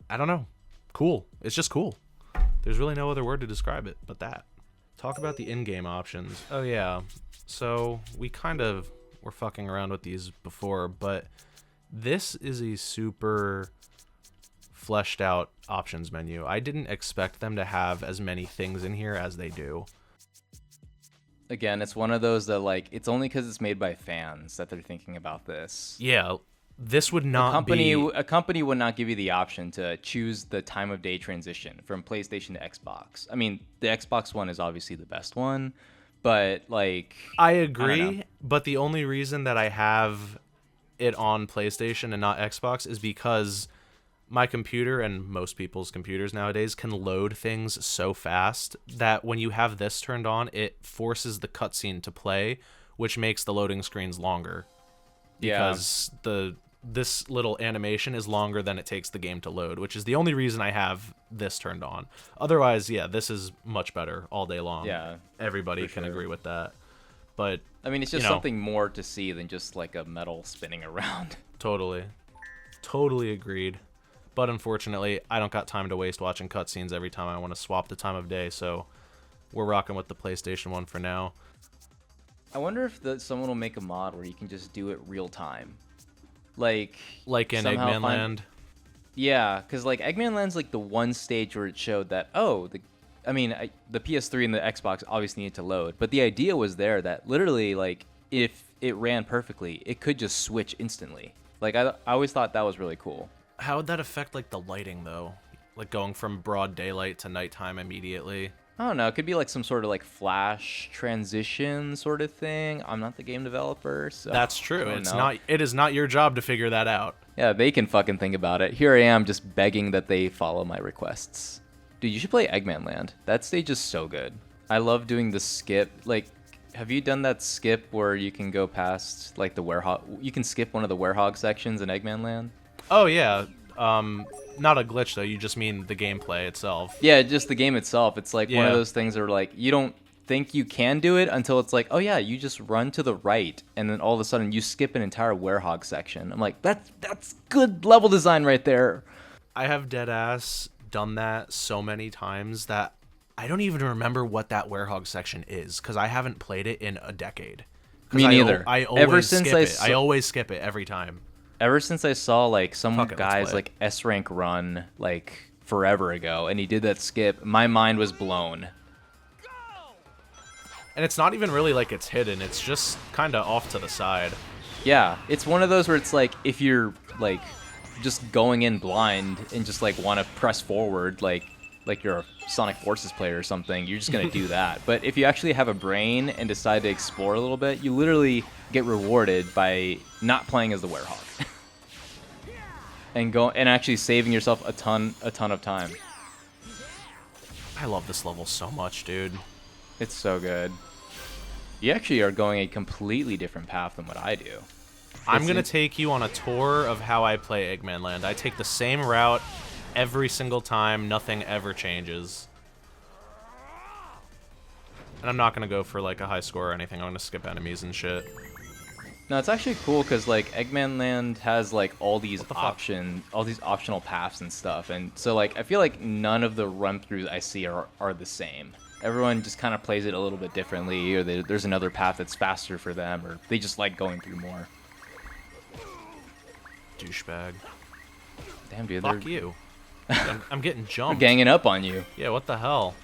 I don't know, cool. It's just cool. There's really no other word to describe it but that. Talk about the in-game options. Oh yeah, so we kind of were fucking around with these before, but this is a super fleshed out options menu. I didn't expect them to have as many things in here as they do. Again, it's one of those that like it's only because it's made by fans that they're thinking about this. Yeah, this would not be... A company would not give you the option to choose the time of day transition from PlayStation to Xbox. I mean, the Xbox One is obviously the best one, but like... I agree, but the only reason that I have it on PlayStation and not Xbox is because my computer and most people's computers nowadays can load things so fast that when you have this turned on, it forces the cutscene to play, which makes the loading screens longer. Because this little animation is longer than it takes the game to load, which is the only reason I have this turned on. Otherwise, yeah, this is much better all day long. Yeah, everybody can agree with that. But I mean, it's just something more to see than just like a metal spinning around. Totally agreed. But unfortunately, I don't got time to waste watching cutscenes every time I want to swap the time of day, so we're rocking with the PlayStation 1 for now. I wonder if someone will make a mod where you can just do it real time. Like in Eggman Land? Yeah, because like Eggman Land's like the one stage where it showed that, the PS3 and the Xbox obviously need to load, but the idea was there that literally like if it ran perfectly, it could just switch instantly. Like I always thought that was really cool. How would that affect like the lighting though? Like going from broad daylight to nighttime immediately? I don't know. It could be like some sort of like flash transition sort of thing. I'm not the game developer, so that's true. It is not your job to figure that out. Yeah, they can fucking think about it. Here I am just begging that they follow my requests. Dude, you should play Eggman Land. That stage is so good. I love doing the skip. Like, have you done that skip where you can go past like the Werehog? You can skip one of the Werehog sections in Eggman Land. Oh yeah. Not a glitch though. You just mean the gameplay itself. Yeah, just the game itself. It's like one of those things where like you don't think you can do it until it's like, oh yeah, you just run to the right, and then all of a sudden you skip an entire Werehog section. I'm like, that's good level design right there. I have deadass done that so many times that I don't even remember what that Werehog section is because I haven't played it in a decade. Me neither. I always skip it. I always skip it every time. Ever since I saw like some guy's like S rank run like forever ago, and he did that skip, my mind was blown. And it's not even really like it's hidden; it's just kind of off to the side. Yeah, it's one of those where it's like if you're like just going in blind and just like want to press forward, like you're a Sonic Forces player or something, you're just gonna do that. But if you actually have a brain and decide to explore a little bit, you literally get rewarded by not playing as the Werehog. and actually saving yourself a ton of time. I love this level so much, dude. It's so good. You actually are going a completely different path than what I do. I'm going to take you on a tour of how I play Eggman Land. I take the same route every single time. Nothing ever changes. And I'm not going to go for, like, a high score or anything. I'm going to skip enemies and shit. No, it's actually cool because like Eggman Land has like all these optional paths and stuff, and so like I feel like none of the run-throughs I see are the same. Everyone just kind of plays it a little bit differently, or there's another path that's faster for them, or they just like going through more. Douchebag. Damn, dude. Fuck you. I'm getting They're jumped. ganging up on you. Yeah, what the hell?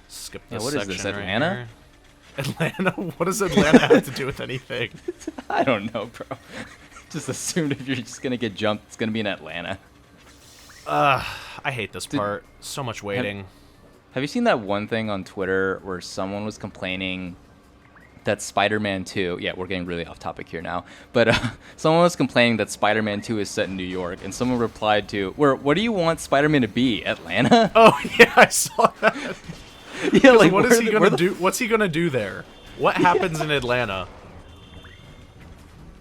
Skip this Yeah, what is section this, right Atlanta? here. Atlanta? What does Atlanta have to do with anything? I don't know, bro. Just assumed if you're just gonna get jumped, it's gonna be in Atlanta. I hate this part. So much waiting. Have you seen that one thing on Twitter where someone was complaining that Spider-Man 2... Yeah, we're getting really off topic here now. But someone was complaining that Spider-Man 2 is set in New York, and someone replied to, what do you want Spider-Man to be, Atlanta? Oh, yeah, I saw that. Yeah, like, what is he gonna do? What's he gonna do there? What happens in Atlanta?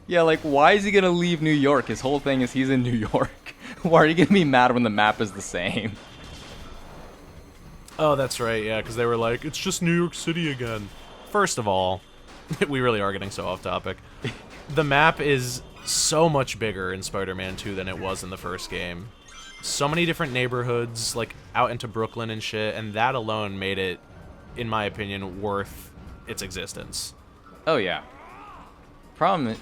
Yeah, like, why is he gonna leave New York? His whole thing is he's in New York. Why are you gonna be mad when the map is the same? Oh, that's right, yeah, because they were like, it's just New York City again. First of all, we really are getting so off topic. The map is so much bigger in Spider-Man 2 than it was in the first game. So many different neighborhoods, like, out into Brooklyn and shit, and that alone made it, in my opinion, worth its existence. Oh, yeah. Problem,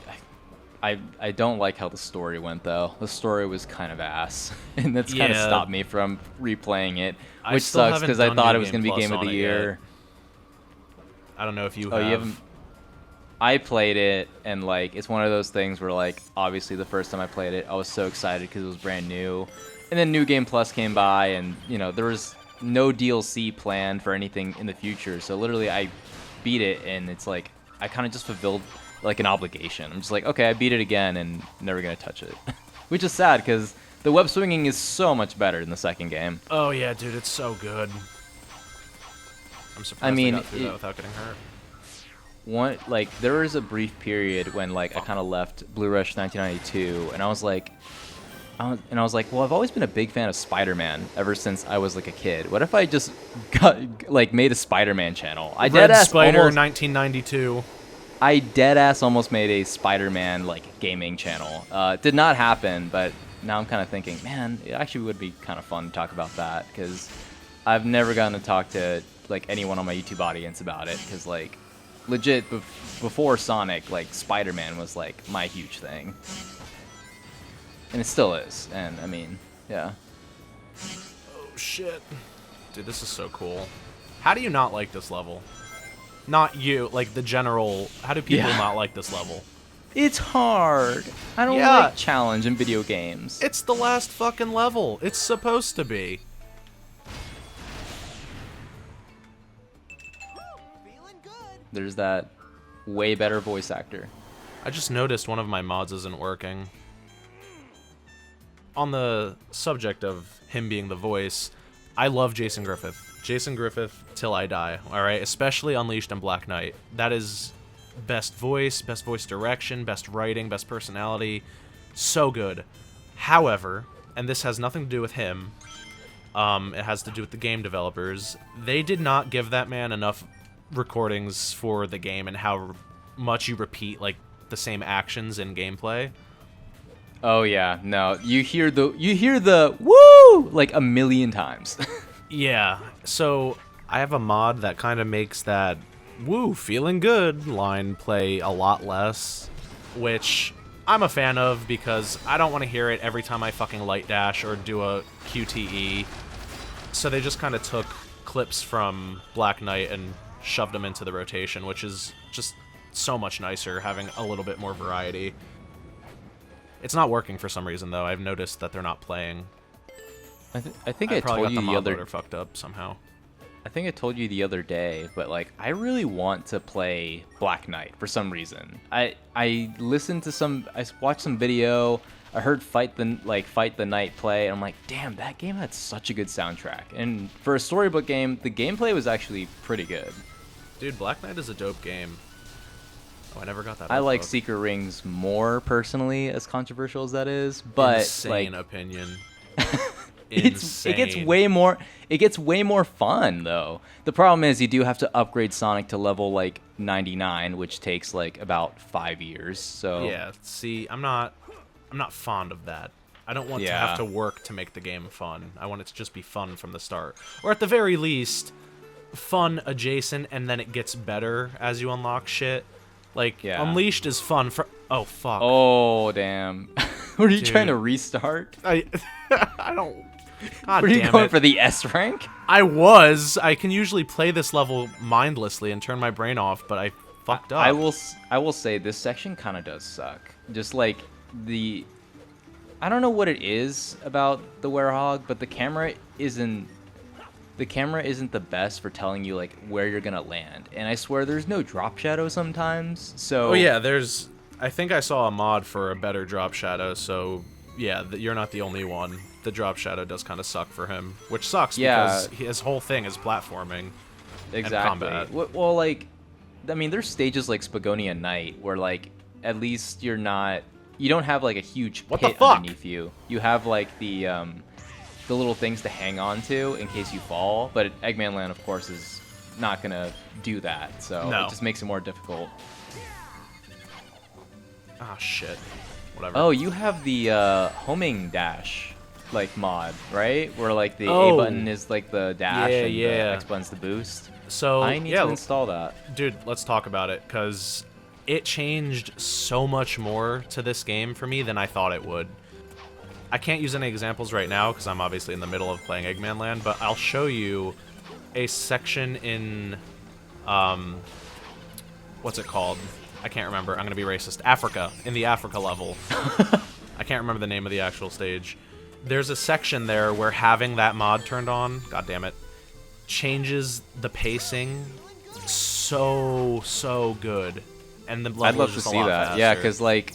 I don't like how the story went, though. The story was kind of ass, and that's kind of stopped me from replaying it, which sucks, because I thought it was going to be Game of the Year. I don't know if you have. You haven't? I played it, and, like, it's one of those things where, like, obviously the first time I played it, I was so excited because it was brand new. And then New Game Plus came by, and, you know, there was no DLC planned for anything in the future. So literally I beat it, and it's like, I kind of just fulfilled, like, an obligation. I'm just like, okay, I beat it again, and never going to touch it. Which is sad, because the web swinging is so much better in the second game. Oh, yeah, dude, it's so good. I'm surprised I got through that without getting hurt. There was a brief period when, like, I kind of left Bluerush1992, and I was like, well, I've always been a big fan of Spider-Man ever since I was, like, a kid. What if I just made a Spider-Man channel? Red Spider 1992. I deadass almost made a Spider-Man, like, gaming channel. It did not happen, but now I'm kind of thinking, man, it actually would be kind of fun to talk about that, because I've never gotten to talk to, like, anyone on my YouTube audience about it, because, like, legit, before Sonic, like, Spider-Man was, like, my huge thing. And it still is, and, I mean, yeah. Oh, shit. Dude, this is so cool. How do you not like this level? Not you, like, the general... How do people not like this level? It's hard. I don't like challenge in video games. It's the last fucking level. It's supposed to be. There's that way better voice actor. I just noticed one of my mods isn't working. On the subject of him being the voice, I love Jason Griffith. Jason Griffith till I die, alright? Especially Unleashed and Black Knight. That is best voice direction, best writing, best personality. So good. However, and this has nothing to do with him, it has to do with the game developers, they did not give that man enough recordings for the game and how much you repeat, like, the same actions in gameplay. Oh yeah, no. You hear the woo like a million times. Yeah. So I have a mod that kind of makes that woo feeling good line play a lot less, which I'm a fan of because I don't want to hear it every time I fucking light dash or do a QTE. So they just kind of took clips from Black Knight and shoved them into the rotation, which is just so much nicer having a little bit more variety. It's not working for some reason, though. I've noticed that they're not playing. I think I told you the other... fucked up somehow. I think I told you the other day, but, like, I really want to play Black Knight for some reason. I listened to some... I watched some video. I heard Fight the Night play, and I'm like, damn, that game had such a good soundtrack. And for a storybook game, the gameplay was actually pretty good. Dude, Black Knight is a dope game. Oh, I never got that. I like Secret Rings more personally, as controversial as that is, but insane opinion. It gets way more. It gets way more fun though. The problem is you do have to upgrade Sonic to level like 99, which takes like about 5 years. So Yeah, see, I'm not fond of that. I don't want to have to work to make the game fun. I want it to just be fun from the start. Or at the very least, fun adjacent, and then it gets better as you unlock shit. Like, Unleashed is fun for... Oh, fuck. Oh, damn. Were you trying to restart? I don't... God Were you damn going it. for the S rank? I was. I can usually play this level mindlessly and turn my brain off, but I fucked up. I will say this section kind of does suck. Just like the... I don't know what it is about the Werehog, but the camera isn't the best for telling you like where you're gonna land. And I swear there's no drop shadow sometimes. So Oh yeah, there's... I think I saw a mod for a better drop shadow, so yeah, you're not the only one. The drop shadow does kind of suck for him, which sucks because his whole thing is platforming and combat. Well, like, I mean, there's stages like Spagonia Night where like at least you don't have like a huge pit underneath you. You have like the little things to hang on to in case you fall. But Eggman Land, of course, is not gonna do that, so it just makes it more difficult. Ah, shit. Whatever. Oh, you have the homing dash like mod, right? Where like the A button is like the dash and the X button's the boost. So I need to install that. Dude, let's talk about it, because it changed so much more to this game for me than I thought it would. I can't use any examples right now because I'm obviously in the middle of playing Eggman Land, but I'll show you a section in, what's it called? I can't remember. I'm going to be racist. Africa, in the Africa level. I can't remember the name of the actual stage. There's a section there where having that mod turned on, god damn it, changes the pacing so good. And the level I'd love is to just see a lot that. faster. Yeah, because like,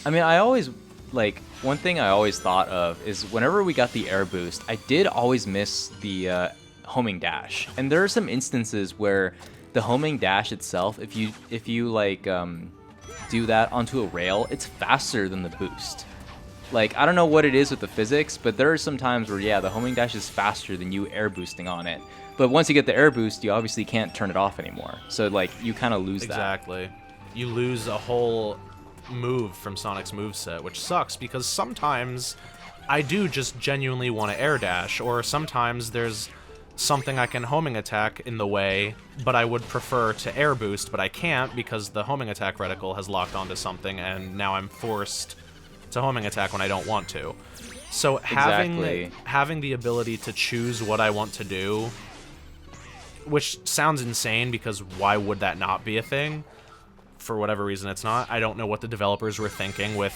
I mean, I always like one thing I always thought of is whenever we got the air boost, I did always miss the homing dash. And there are some instances where the homing dash itself, if you like do that onto a rail, it's faster than the boost. Like, I don't know what it is with the physics, but there are some times where, yeah, the homing dash is faster than you air boosting on it. But once you get the air boost, you obviously can't turn it off anymore. So, like, you kind of lose that. Exactly. You lose a whole move from Sonic's moveset, which sucks because sometimes I do just genuinely want to air dash, or sometimes there's something I can homing attack in the way, but I would prefer to air boost, but I can't because the homing attack reticle has locked onto something, and now I'm forced to homing attack when I don't want to. So having the ability to choose what I want to do, which sounds insane because why would that not be a thing? For whatever reason it's not. I don't know what the developers were thinking with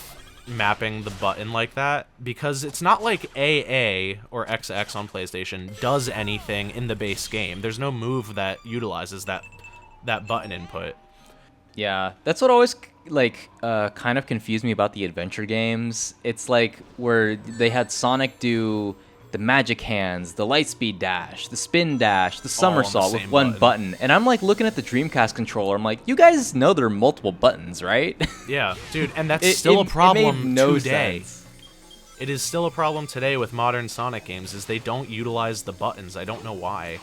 mapping the button like that, because it's not like AA or XX on PlayStation does anything in the base game. There's no move that utilizes that button input. Yeah, that's what always like kind of confused me about the adventure games. It's like where they had Sonic do the magic hands, the lightspeed dash, the spin dash, the somersault with one button. And I'm like looking at the Dreamcast controller, I'm like, you guys know there are multiple buttons, right? Yeah, dude, and that's still a problem today. Sense. It is still a problem today with modern Sonic games, is they don't utilize the buttons. I don't know why.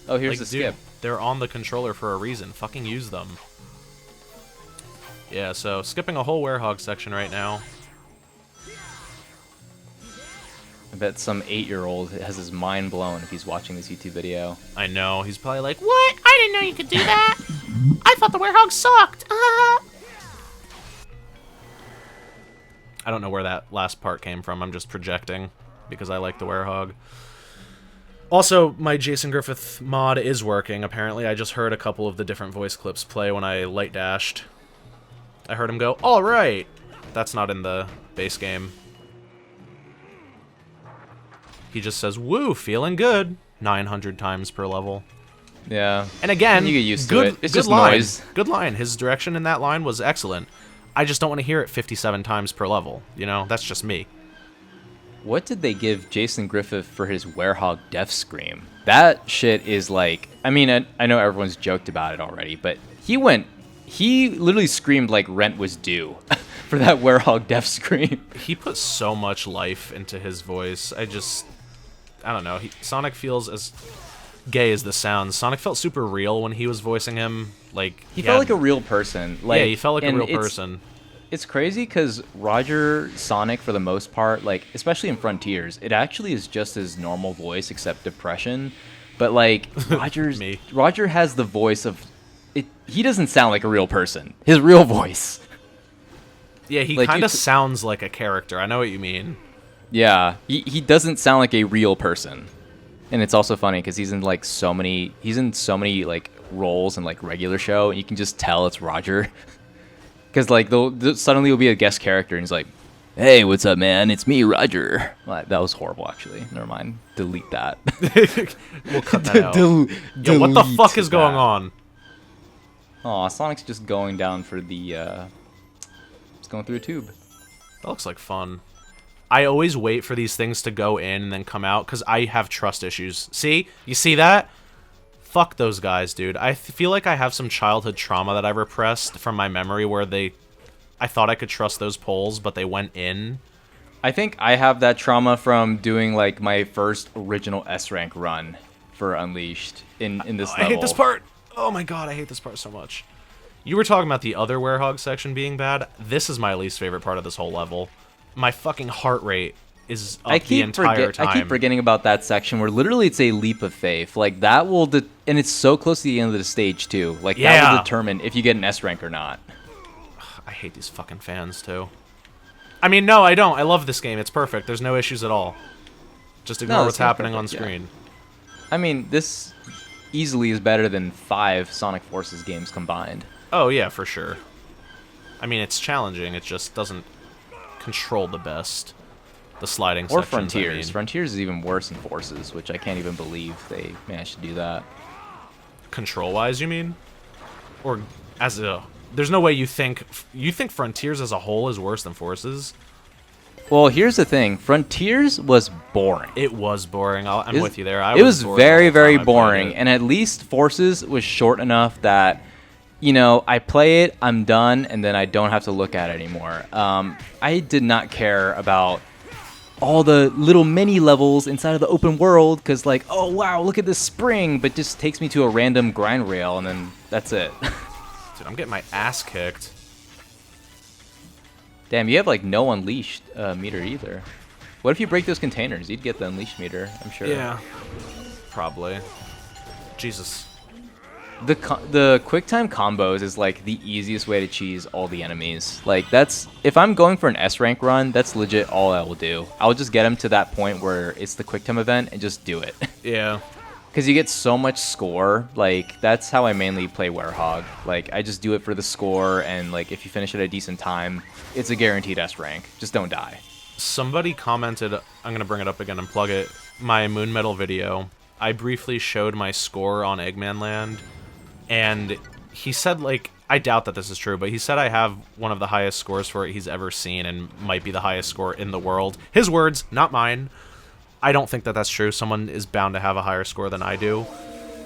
Oh, here's like, the skip. Dude, they're on the controller for a reason. Fucking use them. Yeah, so skipping a whole Werehog section right now. I bet some 8-year-old has his mind blown if he's watching this YouTube video. I know. He's probably like, what? I didn't know you could do that. I thought the Werehog sucked. I don't know where that last part came from. I'm just projecting because I like the Werehog. Also, my Jason Griffith mod is working, apparently. I just heard a couple of the different voice clips play when I light dashed. I heard him go, all right. That's not in the base game. He just says, woo, feeling good, 900 times per level. Yeah. And again, you get used to it. It's good just line. noise. Good line. His direction in that line was excellent. I just don't want to hear it 57 times per level. You know, that's just me. What did they give Jason Griffith for his Werehog death scream? That shit is like, I mean, I know everyone's joked about it already, but he literally screamed like rent was due. for that Werehog death scream. He put so much life into his voice. I don't know. Sonic feels as gay as the sounds. Sonic felt super real when he was voicing him. Like he felt like a real person. Like, yeah, he felt like a real person. It's crazy because Roger Sonic, for the most part, like especially in Frontiers, it actually is just his normal voice except depression. But like Roger has the voice of it. He doesn't sound like a real person. His real voice. Yeah, he like, kind of sounds like a character. I know what you mean. Yeah, he doesn't sound like a real person. And it's also funny because he's in so many like roles in like regular show, and you can just tell it's Roger. Because like suddenly he'll be a guest character, and he's like, "Hey, what's up, man? It's me, Roger." That was horrible, actually. Never mind. Delete that. We'll cut that out. Yo, what the fuck is going on? Aw, Sonic's just going down for the. It's going through a tube. That looks like fun. I always wait for these things to go in and then come out because I have trust issues. See? You see that? Fuck those guys, dude. I feel like I have some childhood trauma that I repressed from my memory where I thought I could trust those poles, but they went in. I think I have that trauma from doing like my first original S rank run for Unleashed in this level. I hate this part. Oh my god, I hate this part so much. You were talking about the other Werehog section being bad. This is my least favorite part of this whole level. My fucking heart rate is up the entire time. I keep forgetting about that section where literally it's a leap of faith. Like that will, and it's so close to the end of the stage too. Like that will determine if you get an S rank or not. I hate these fucking fans too. I mean, no, I don't. I love this game. It's perfect. There's no issues at all. Just ignore what's happening on screen. Yeah. I mean, this easily is better than 5 Sonic Forces games combined. Oh yeah, for sure. I mean, it's challenging. It just doesn't control the best. The sliding sections, Frontiers. I mean. Frontiers is even worse than Forces, which I can't even believe they managed to do that. Control-wise, you mean? Or as a... There's no way you think Frontiers as a whole is worse than Forces? Well, here's the thing. Frontiers was boring. It was boring. I'm with you there. It was very, very boring. And at least Forces was short enough that, you know, I play it, I'm done, and then I don't have to look at it anymore. I did not care about all the little mini levels inside of the open world because, like, oh, wow, look at this spring, but just takes me to a random grind rail, and then that's it. Dude, I'm getting my ass kicked. Damn, you have, like, no Unleashed meter either. What if you break those containers? You'd get the Unleashed meter, I'm sure. Yeah, probably. Jesus. The QuickTime combos is, like, the easiest way to cheese all the enemies. Like, that's... If I'm going for an S-rank run, that's legit all I will do. I'll just get them to that point where it's the QuickTime event and just do it. Yeah. Because you get so much score. Like, that's how I mainly play Werehog. Like, I just do it for the score, and, like, if you finish at a decent time, it's a guaranteed S-rank. Just don't die. Somebody commented, I'm going to bring it up again and plug it, my Moonmetal video. I briefly showed my score on Eggman Land, and he said, like, I doubt that this is true, but he said I have one of the highest scores for it he's ever seen and might be the highest score in the world. His words, not mine. I don't think that that's true. Someone is bound to have a higher score than I do.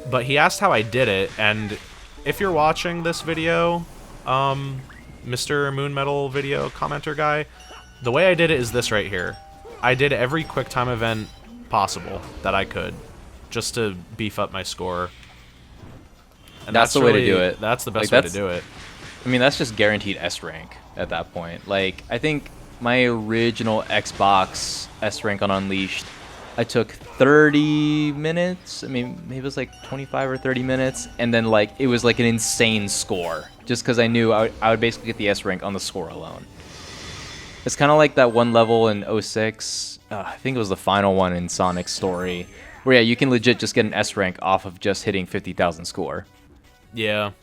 But he asked how I did it, and if you're watching this video, Mr. Moonmetal video commenter guy, the way I did it is this right here. I did every QuickTime event possible that I could, just to beef up my score. And that's the way to do it. That's the best way to do it. I mean, that's just guaranteed S rank at that point. Like, I think my original Xbox S rank on Unleashed, I took 30 minutes. I mean, maybe it was like 25 or 30 minutes, and then like it was like an insane score, just because I knew I would basically get the S rank on the score alone. It's kind of like that one level in 06. I think it was the final one in Sonic's story, where yeah, you can legit just get an S rank off of just hitting 50,000 score. Yeah.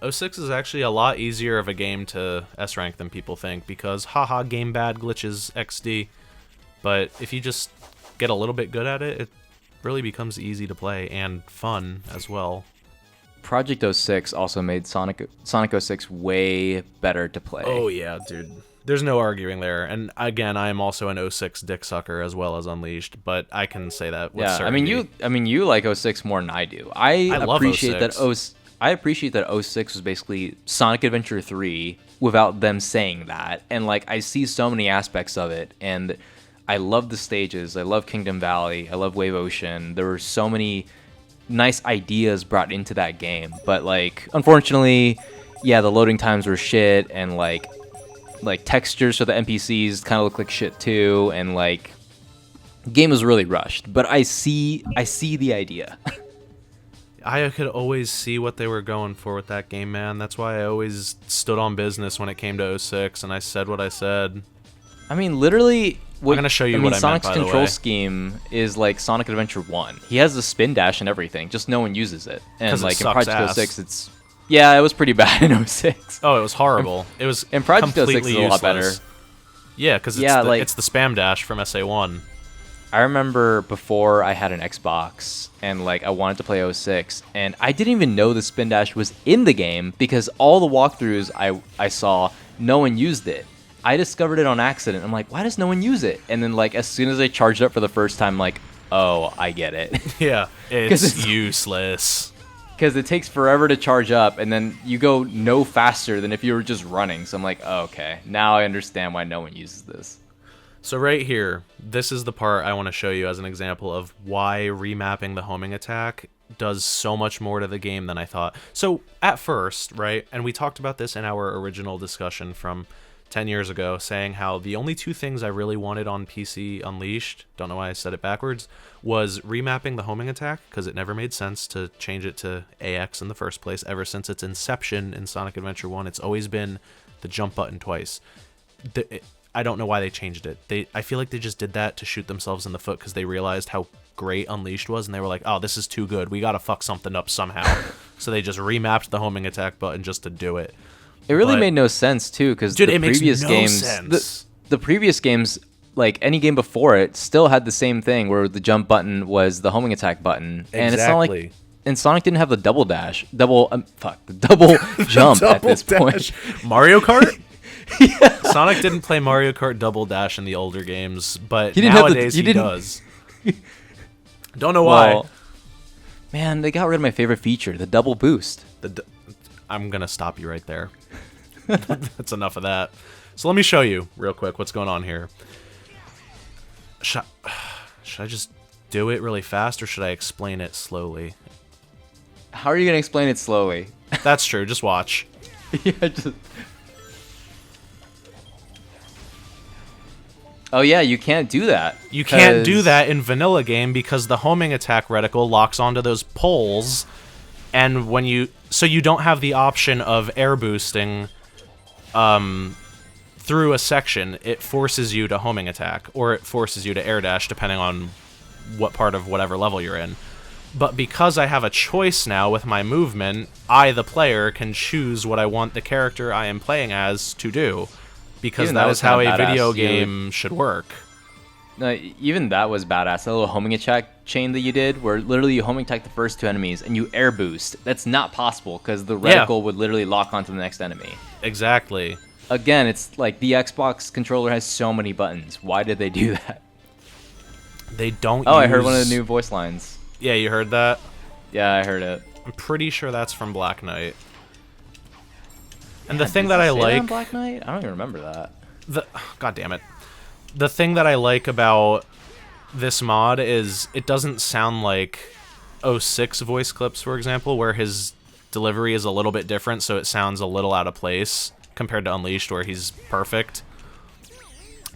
06 is actually a lot easier of a game to S-rank than people think, because haha, game bad, glitches, XD. But if you just get a little bit good at it, it really becomes easy to play and fun as well. Project 06 also made Sonic 06 way better to play. Oh yeah, dude. There's no arguing there. And again, I am also an 06 dick sucker as well as Unleashed, but I can say that with certainty. I mean you like 06 more than I do. I love appreciate 06. that I appreciate that 06 was basically Sonic Adventure 3 without them saying that. And like I see so many aspects of it, and I love the stages. I love Kingdom Valley. I love Wave Ocean. There were so many nice ideas brought into that game, but like unfortunately, yeah, the loading times were shit, and like textures for the NPCs kind of look like shit too, and like game was really rushed. But I see the idea. I could always see what they were going for with that game, man. That's why I always stood on business when it came to 06, and I said what I said. I mean, literally, I'm gonna show you what I meant, Sonic's by the control way. scheme is like Sonic Adventure 1. He has the spin dash and everything, just no one uses it. And 'Cause it like in sucks Project ass. 06, it's it was pretty bad in 06. Oh, it was horrible. It was And Project 06 completely is a lot better. useless. Yeah, because it's the spam dash from SA1. I remember before I had an Xbox and like I wanted to play 06, and I didn't even know the spin dash was in the game because all the walkthroughs I saw, no one used it. I discovered it on accident. I'm like, why does no one use it? And then like as soon as I charged it up for the first time, like, oh, I get it. Yeah, it's useless. Because it takes forever to charge up, and then you go no faster than if you were just running. So I'm like, oh, okay, now I understand why no one uses this. So right here, this is the part I want to show you as an example of why remapping the homing attack does so much more to the game than I thought. So at first, right, and we talked about this in our original discussion from 10 years ago, saying how the only two things I really wanted on PC Unleashed, don't know why I said it backwards, was remapping the homing attack, because it never made sense to change it to AX in the first place. Ever since its inception in Sonic Adventure 1, it's always been the jump button twice. I don't know why they changed it. I feel like they just did that to shoot themselves in the foot because they realized how great Unleashed was, and they were like, oh, this is too good. We gotta fuck something up somehow. So they just remapped the homing attack button just to do it. It really made no sense too, because the previous games, the previous games, like any game before it, still had the same thing where the jump button was the homing attack button, and it's not like. And Sonic didn't have the double dash, the double jump at this point. Mario Kart. Yeah. Sonic didn't play Mario Kart Double Dash in the older games, but nowadays he does. Don't know why. Man, they got rid of my favorite feature, the double boost. I'm going to stop you right there. That's enough of that. So let me show you real quick what's going on here. Should I just do it really fast, or should I explain it slowly? How are you going to explain it slowly? That's true. Just watch. Oh yeah, you can't do that. You can't do that in vanilla game because the homing attack reticle locks onto those poles, and so you don't have the option of air boosting through a section. It forces you to homing attack, or it forces you to air dash, depending on what part of whatever level you're in. But because I have a choice now with my movement, I, the player, can choose what I want the character I am playing as to do. Because that is how a video game should work. No, even that was badass. That little homing attack chain that you did, where literally you homing attack the first two enemies and you air boost. That's not possible because the reticle would literally lock onto the next enemy. Exactly. Again, it's like the Xbox controller has so many buttons. Why did they do that? They don't. I heard one of the new voice lines. Yeah, you heard that? Yeah, I heard it. I'm pretty sure that's from Black Knight. And the thing that I like, Black Knight? I don't even remember that. God damn it. The thing that I like about this mod is it doesn't sound like 06 voice clips, for example, where his delivery is a little bit different, so it sounds a little out of place compared to Unleashed, where he's perfect.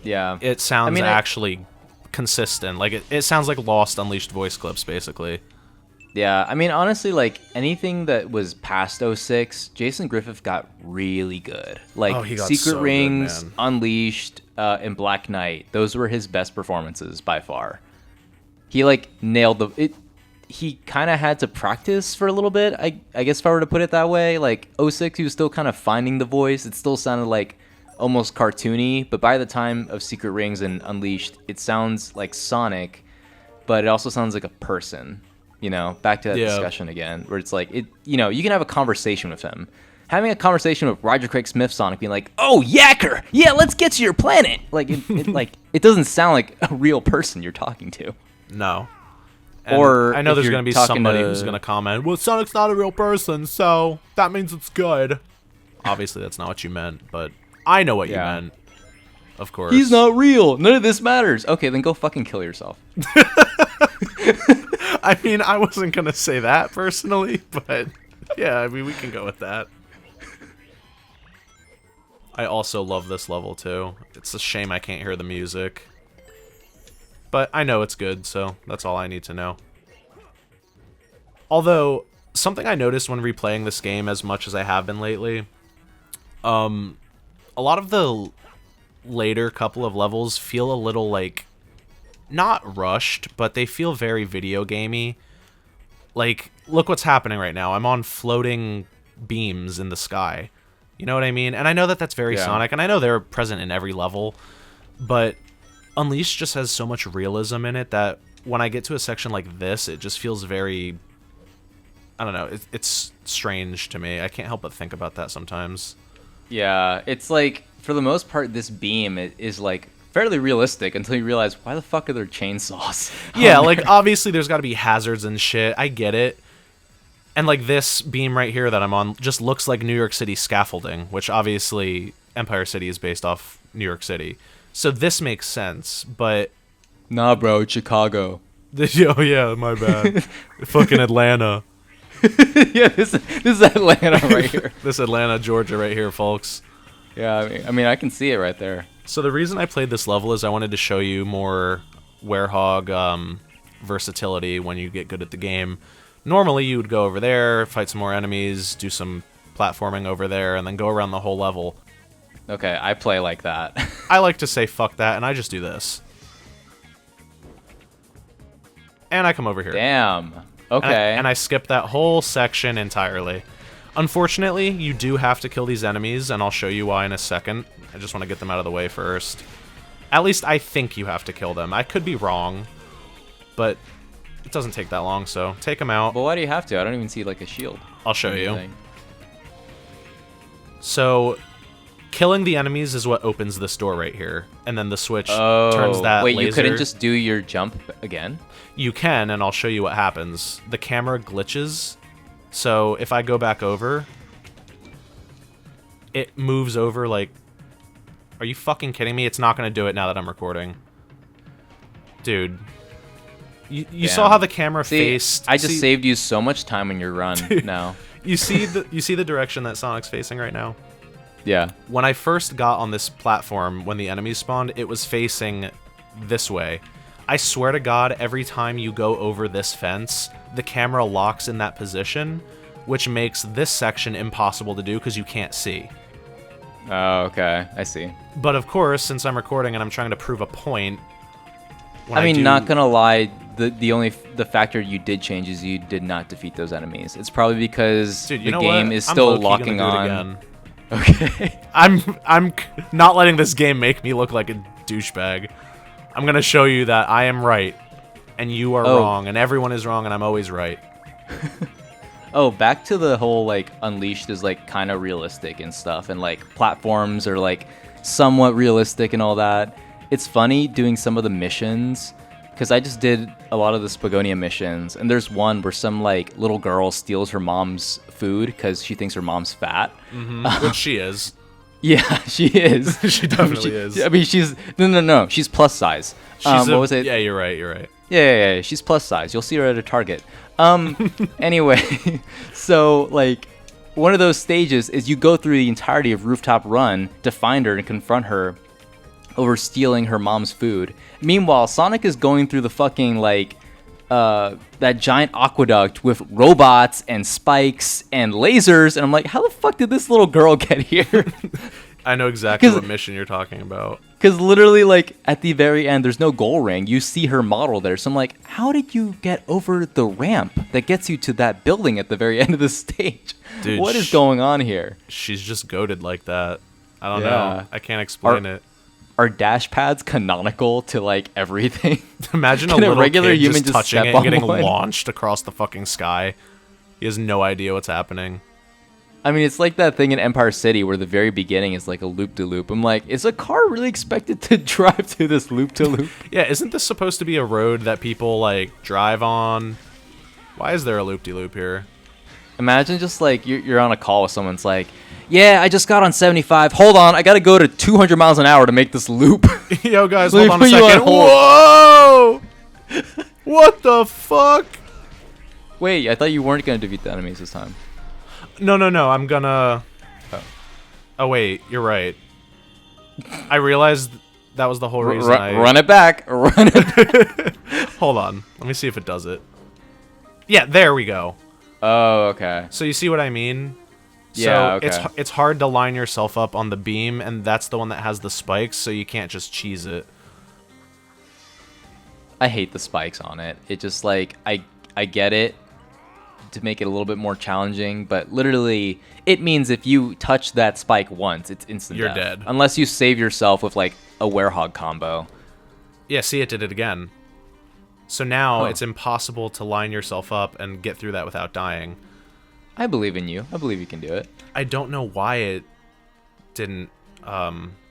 Yeah. It sounds actually consistent. Like it sounds like Lost Unleashed voice clips, basically. Yeah, I mean, honestly, like, anything that was past 06, Jason Griffith got really good. Like, he got Secret so Rings, good, man. Unleashed, and Black Knight. Those were his best performances by far. He, like, nailed it. He kind of had to practice for a little bit, I guess if I were to put it that way. Like, 06, he was still kind of finding the voice. It still sounded, like, almost cartoony. But by the time of Secret Rings and Unleashed, it sounds like Sonic, but it also sounds like a person. You know, back to that discussion again, where it's like, you can have a conversation with him. Having a conversation with Roger Craig Smith Sonic being like, oh, Yacker, yeah, let's get to your planet. Like, it doesn't sound like a real person you're talking to. No. And or I know if there's you're going to be talking somebody to- who's going to comment, well, Sonic's not a real person, so that means it's good. Obviously, that's not what you meant, but I know what you meant. Of course. He's not real. None of this matters. Okay, then go fucking kill yourself. I mean, I wasn't going to say that personally, but yeah, I mean, we can go with that. I also love this level, too. It's a shame I can't hear the music. But I know it's good, so that's all I need to know. Although, something I noticed when replaying this game as much as I have been lately, a lot of the later couple of levels feel a little, like, not rushed, but they feel very video gamey. Like, look what's happening right now. I'm on floating beams in the sky. You know what I mean? And I know that that's very Sonic, and I know they're present in every level, but Unleashed just has so much realism in it that when I get to a section like this, it just feels very... I don't know. It's strange to me. I can't help but think about that sometimes. Yeah, it's like, for the most part, this beam is like fairly realistic until you realize, why the fuck are there chainsaws? Yeah, like, obviously there's got to be hazards and shit. I get it. And, like, this beam right here that I'm on just looks like New York City scaffolding, which obviously Empire City is based off New York City. So this makes sense, but... Nah, bro, it's Chicago. Oh, yeah, my bad. Fucking Atlanta. Yeah, this is Atlanta right here. This Atlanta, Georgia right here, folks. Yeah, I mean, I can see it right there. So the reason I played this level is I wanted to show you more Werehog versatility when you get good at the game. Normally, you would go over there, fight some more enemies, do some platforming over there, and then go around the whole level. Okay, I play like that. I like to say fuck that, and I just do this. And I come over here. Damn. Okay. And I skip that whole section entirely. Unfortunately, you do have to kill these enemies, and I'll show you why in a second. I just want to get them out of the way first. At least I think you have to kill them. I could be wrong, but it doesn't take that long, so take them out. But why do you have to? I don't even see, like, a shield. I'll show you. So, killing the enemies is what opens this door right here, and then the switch turns that wait, laser. you couldn't just do your jump again? You can, and I'll show you what happens. The camera glitches, so if I go back over, it moves over like... Are you fucking kidding me? It's not going to do it now that I'm recording. Dude. You saw how the camera faced... I just saved you so much time on your run now. You see the direction that Sonic's facing right now? Yeah. When I first got on this platform, when the enemies spawned, it was facing this way. I swear to God, every time you go over this fence, the camera locks in that position, which makes this section impossible to do because you can't see. Oh, okay. I see. But of course, since I'm recording and I'm trying to prove a point... I mean, not gonna lie, the factor you did change is you did not defeat those enemies. It's probably because the game is still locking on. Okay. I'm not letting this game make me look like a douchebag. I'm gonna show you that I am right, and you are wrong, and everyone is wrong, and I'm always right. Oh, back to the whole, like, Unleashed is, like, kind of realistic and stuff, and, like, platforms are, like, somewhat realistic and all that. It's funny doing some of the missions, because I just did a lot of the Spagonia missions, and there's one where some, like, little girl steals her mom's food because she thinks her mom's fat. Mm-hmm. Which she is. Yeah, she is. She definitely is. I mean, she's... No. She's plus size. What was it? Yeah, you're right. Yeah. She's plus size. You'll see her at a Target. Anyway, so, like, one of those stages is you go through the entirety of Rooftop Run to find her and confront her over stealing her mom's food. Meanwhile, Sonic is going through the fucking, like, that giant aqueduct with robots and spikes and lasers, and I'm like, how the fuck did this little girl get here? I know exactly what mission you're talking about. Because literally, like, at the very end, there's no goal ring. You see her model there. So I'm like, how did you get over the ramp that gets you to that building at the very end of the stage? Dude, what is going on here? She's just goated like that. I don't know. I can't explain it. Are dash pads canonical to, like, everything? Imagine a regular kid just touching it and getting launched across the fucking sky. He has no idea what's happening. I mean, it's like that thing in Empire City where the very beginning is like a loop-de-loop. I'm like, is a car really expected to drive through this loop-de-loop? Yeah, isn't this supposed to be a road that people, like, drive on? Why is there a loop-de-loop here? Imagine just like you're on a call with someone. It's like, yeah, I just got on 75. Hold on, I got to go to 200 miles an hour to make this loop. Yo, guys, Let hold me on a put you second. on hold. Whoa! What the fuck? Wait, I thought you weren't going to defeat the enemies this time. No, I'm gonna... Oh, wait, you're right. I realized that was the whole reason Run it back. Run it back. Hold on. Let me see if it does it. Yeah, there we go. Oh, okay. So you see what I mean? Yeah, so okay. it's hard to line yourself up on the beam, and that's the one that has the spikes, so you can't just cheese it. I hate the spikes on it. It just like, I get it to make it a little bit more challenging, but literally it means if you touch that spike once, it's instant You're death. dead. Unless you save yourself with like a Werehog combo. Yeah, see, it did it again. So now Huh. it's impossible to line yourself up and get through that without dying. I believe in you. I believe you can do it. I don't know why it didn't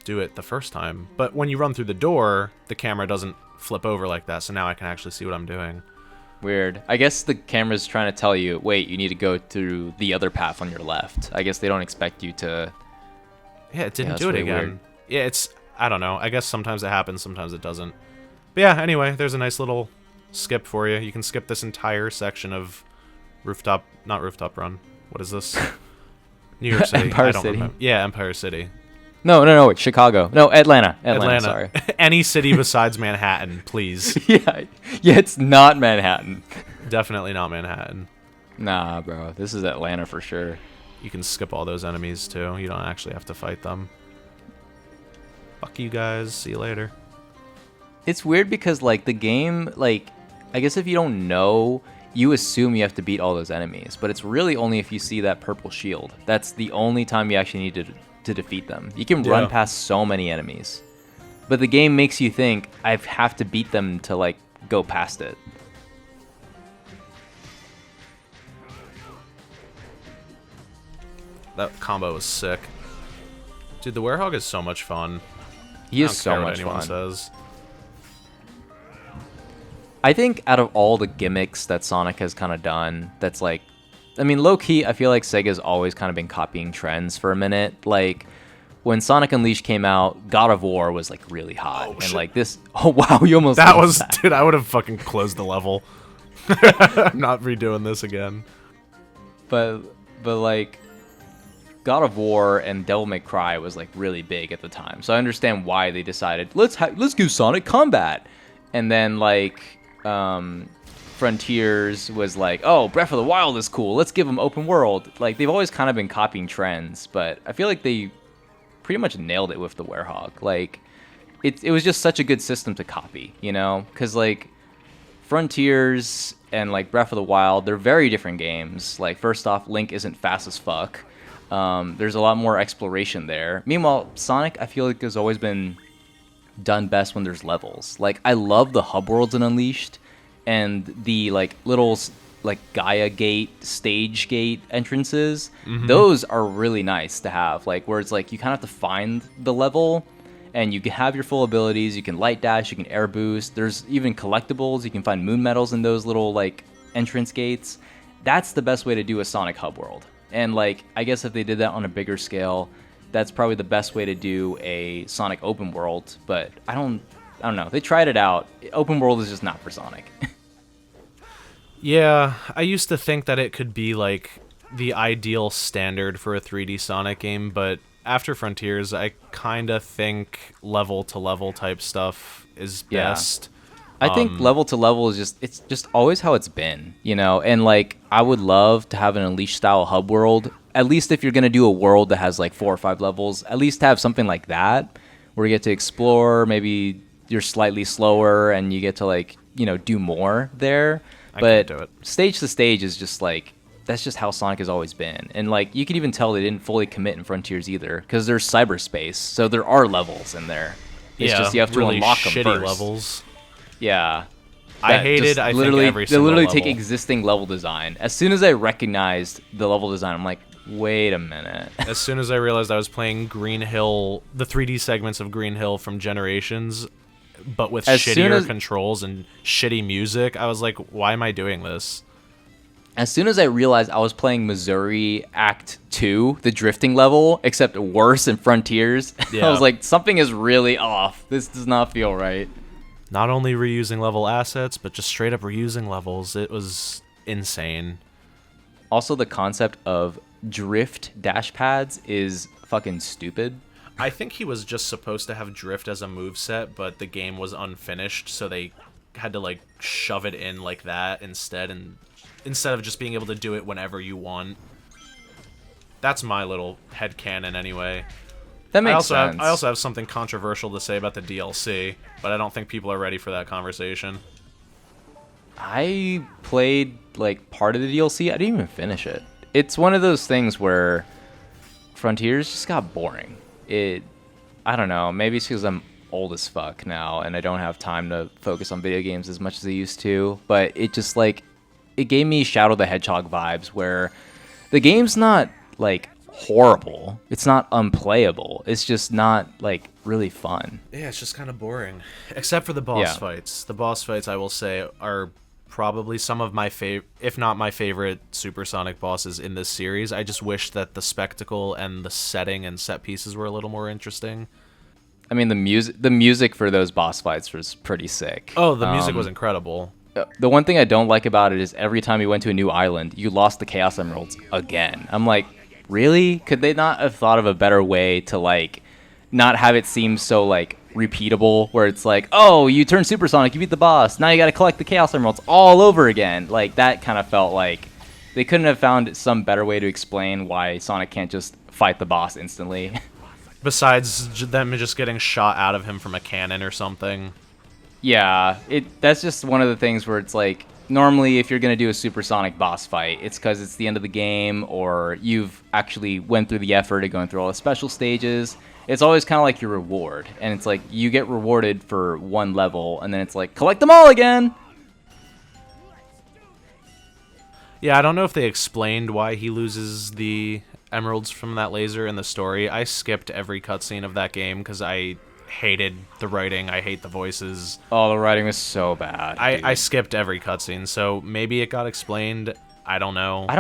do it the first time, but when you run through the door, the camera doesn't flip over like that, so now I can actually see what I'm doing. Weird. I guess the camera's trying to tell you, wait, you need to go through the other path on your left. I guess they don't expect you to... Yeah, it didn't Yeah, do it that's really again. weird. Yeah, it's... I don't know. I guess sometimes it happens, sometimes it doesn't. But yeah, anyway, there's a nice little skip for you. You can skip this entire section of Rooftop... Not Rooftop Run. What is this? New York City. Empire I don't City. remember. Yeah, Empire City. No, wait, Chicago. No, Atlanta, sorry. Any city besides Manhattan, please. yeah, it's not Manhattan. Definitely not Manhattan. Nah, bro, this is Atlanta for sure. You can skip all those enemies, too. You don't actually have to fight them. Fuck you guys. See you later. It's weird because, like, the game, like, I guess if you don't know, you assume you have to beat all those enemies, but it's really only if you see that purple shield. That's the only time you actually need to defeat them. You can run past so many enemies, but the game makes you think I have to beat them to, like, go past it. That combo was sick. Dude, the Werehog is so much fun. He I is don't so care what much anyone fun. says. I think out of all the gimmicks that Sonic has kind of done, that's like, I mean, low-key, I feel like Sega's always kind of been copying trends for a minute. Like, when Sonic Unleashed came out, God of War was, like, really hot. And, shit. like, this... Oh, wow, you almost... That lost was... Dude, I would have fucking closed the level. I'm not redoing this again. But, like, God of War and Devil May Cry was, like, really big at the time. So I understand why they decided, let's do Sonic Combat. And then, like... Frontiers was like, oh, Breath of the Wild is cool. Let's give them open world. Like, they've always kind of been copying trends, but I feel like they pretty much nailed it with the Werehog. Like, it was just such a good system to copy, you know? Because, like, Frontiers and, like, Breath of the Wild, they're very different games. Like, first off, Link isn't fast as fuck. There's a lot more exploration there. Meanwhile, Sonic, I feel like, has always been done best when there's levels. Like, I love the hub worlds in Unleashed and the like little like Gaia gate, stage gate entrances. Those are really nice to have, like, where it's like you kind of have to find the level and you can have your full abilities. You can light dash, you can air boost. There's even collectibles. You can find moon medals in those little like entrance gates. That's the best way to do a Sonic hub world. And like, I guess if they did that on a bigger scale, that's probably the best way to do a Sonic open world, but I don't know. They tried it out. Open world is just not for Sonic. Yeah, I used to think that it could be, like, the ideal standard for a 3D Sonic game, but after Frontiers, I kind of think level-to-level type stuff is Yeah. best. I think level to level is it's just always how it's been, you know? And, like, I would love to have an Unleashed-style hub world. At least if you're going to do a world that has, like, 4 or 5 levels, at least have something like that, where you get to explore, maybe you're slightly slower, and you get to, like, you know, do more there. Can't But do it. stage to stage is just, like, that's just how Sonic has always been. And, like, you can even tell they didn't fully commit in Frontiers either, because there's cyberspace, so there are levels in there. It's just you have to really unlock them shitty first. levels. Yeah. I That hated, just think, every they single literally level. take existing level design. As soon as I recognized the level design, I'm like, wait a minute. As soon as I realized I was playing Green Hill, the 3D segments of Green Hill from Generations, but with shittier controls and shitty music, I was like, why am I doing this? As soon as I realized I was playing Missouri Act 2, the drifting level, except worse in Frontiers, Yeah. I was like, something is really off. This does not feel right. Not only reusing level assets, but just straight up reusing levels. It was insane. Also, the concept of drift dash pads is fucking stupid. I think he was just supposed to have drift as a moveset, but the game was unfinished, so they had to like shove it in like that instead, and instead of just being able to do it whenever you want. That's my little headcanon anyway. That makes sense. I also have something controversial to say about the DLC, but I don't think people are ready for that conversation. I played like part of the DLC. I didn't even finish it. It's one of those things where Frontiers just got boring. I don't know. Maybe it's because I'm old as fuck now and I don't have time to focus on video games as much as I used to. But it just like, it gave me Shadow the Hedgehog vibes where the game's not like horrible. It's not unplayable. It's just not like really fun. Yeah, it's just kind of boring. Except for the boss fights. The boss fights, I will say, are probably some of my favorite, if not my favorite, supersonic bosses in this series. I just wish that the spectacle and the setting and set pieces were a little more interesting. I mean, the music for those boss fights was pretty sick. Oh, the music was incredible. The one thing I don't like about it is every time you went to a new island, you lost the Chaos Emeralds again. I'm like, really? Could they not have thought of a better way to like not have it seem so like repeatable, where it's like, oh, you turn supersonic, you beat the boss, now you got to collect the Chaos Emeralds all over again. Like, that kind of felt like they couldn't have found some better way to explain why Sonic can't just fight the boss instantly. Besides them just getting shot out of him from a cannon or something. Yeah, that's just one of the things where it's like, normally if you're going to do a supersonic boss fight, it's because it's the end of the game or you've actually went through the effort of going through all the special stages. It's always kind of like your reward, and it's like you get rewarded for one level, and then it's like, collect them all again! Yeah, I don't know if they explained why he loses the emeralds from that laser in the story. I skipped every cutscene of that game because I hated the writing. I hate the voices. Oh, the writing was so bad. I skipped every cutscene, so maybe it got explained. I don't know. I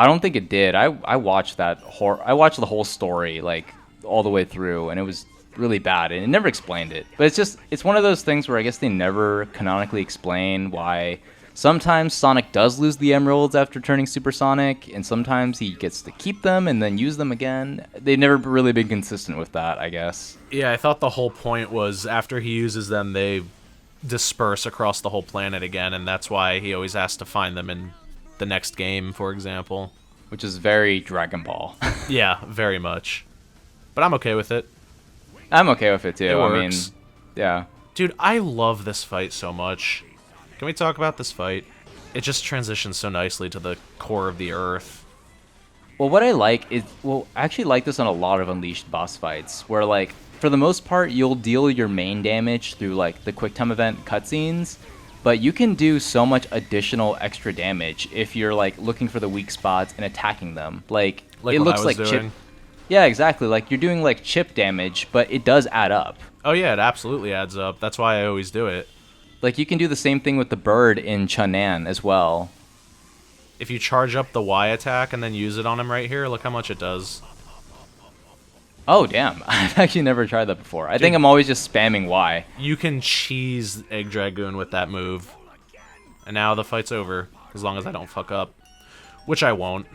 don't think it did. I watched the whole story like all the way through, and it was really bad, and it never explained it. But it's one of those things where I guess they never canonically explain why sometimes Sonic does lose the emeralds after turning supersonic, and sometimes he gets to keep them and then use them again. They've never really been consistent with that, I guess. Yeah, I thought the whole point was after he uses them, they disperse across the whole planet again, and that's why he always has to find them in the next game, for example. Which is very Dragon Ball. Yeah, very much. But I'm okay with it. I'm okay with it, too. It I mean, works. yeah. Dude, I love this fight so much. Can we talk about this fight? It just transitions so nicely to the core of the Earth. Well, what I like is, I actually like this on a lot of Unleashed boss fights, where, like, for the most part, you'll deal your main damage through, like, the quick time event cutscenes, but you can do so much additional extra damage if you're, like, looking for the weak spots and attacking them. Like it looks like chip. Yeah, exactly. Like, you're doing, like, chip damage, but it does add up. Oh, yeah, it absolutely adds up. That's why I always do it. Like, you can do the same thing with the bird in Chun'an as well. If you charge up the Y attack and then use it on him right here, look how much it does. Oh, damn. I've actually never tried that before. I think I'm always just spamming Y. You can cheese Egg Dragoon with that move. And now the fight's over, as long as I don't fuck up. Which I won't.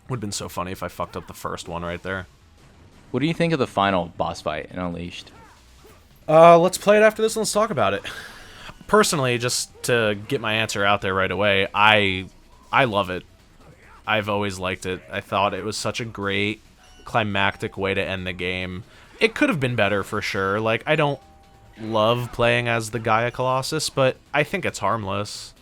Would have been so funny if I fucked up the first one right there. What do you think of the final boss fight in Unleashed? Let's play it after this and let's talk about it. Personally, just to get my answer out there right away, I love it. I've always liked it. I thought it was such a great climactic way to end the game. It could have been better for sure. Like, I don't love playing as the Gaia Colossus, but I think it's harmless.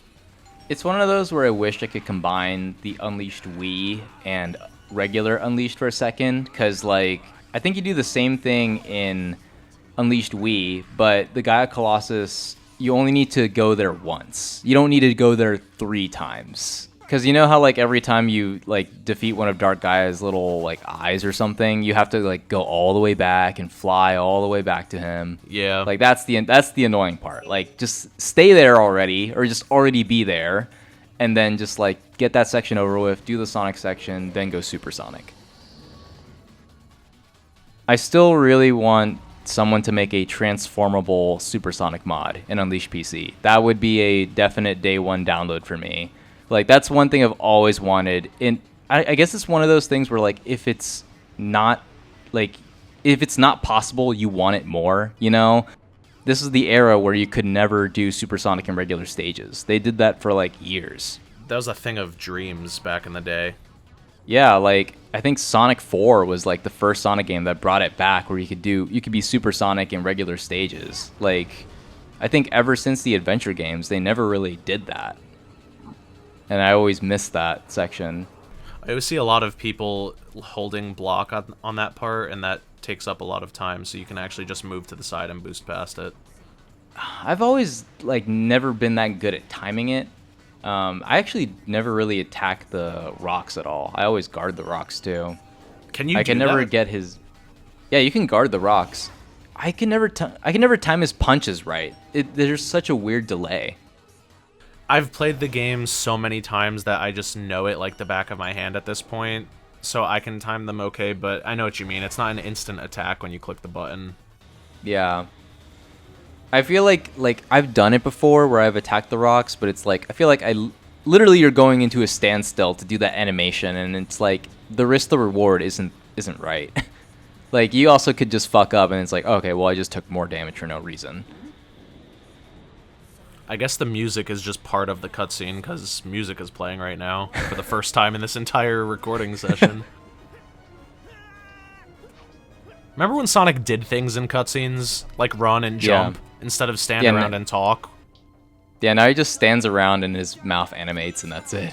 It's one of those where I wish I could combine the Unleashed Wii and regular Unleashed for a second, because, like, I think you do the same thing in Unleashed Wii, but the Gaia Colossus, you only need to go there once. You don't need to go there 3 times. Because you know how like every time you like defeat one of Dark Gaia's little like eyes or something, you have to like go all the way back and fly all the way back to him. Yeah. Like that's the annoying part. Like just stay there already, or just already be there, and then just like get that section over with, do the Sonic section, then go Supersonic. I still really want someone to make a transformable Supersonic mod in Unleashed PC. That would be a definite day one download for me. Like that's one thing I've always wanted. And I guess it's one of those things where like if it's not possible, you want it more, you know? This is the era where you could never do Supersonic in regular stages. They did that for like years. That was a thing of dreams back in the day. Yeah, like I think Sonic 4 was like the first Sonic game that brought it back where you could be Supersonic in regular stages. Like I think ever since the adventure games, they never really did that. And I always miss that section. I always see a lot of people holding block on that part, and that takes up a lot of time, so you can actually just move to the side and boost past it. I've always like never been that good at timing it. I actually never really attack the rocks at all. I always guard the rocks too. Can you? I can never get his. Yeah, you can guard the rocks. I can never time his punches right. There's such a weird delay. I've played the game so many times that I just know it like the back of my hand at this point, so I can time them okay, but I know what you mean. It's not an instant attack when you click the button. Yeah. I feel like I've done it before where I've attacked the rocks, but it's like I feel like literally you're going into a standstill to do that animation, and it's like the risk to reward isn't right. Like you also could just fuck up and it's like, okay, well I just took more damage for no reason. I guess the music is just part of the cutscene because music is playing right now for the first time in this entire recording session. Remember when Sonic did things in cutscenes, like run and jump, instead of stand around and talk? Yeah, now he just stands around and his mouth animates and that's it.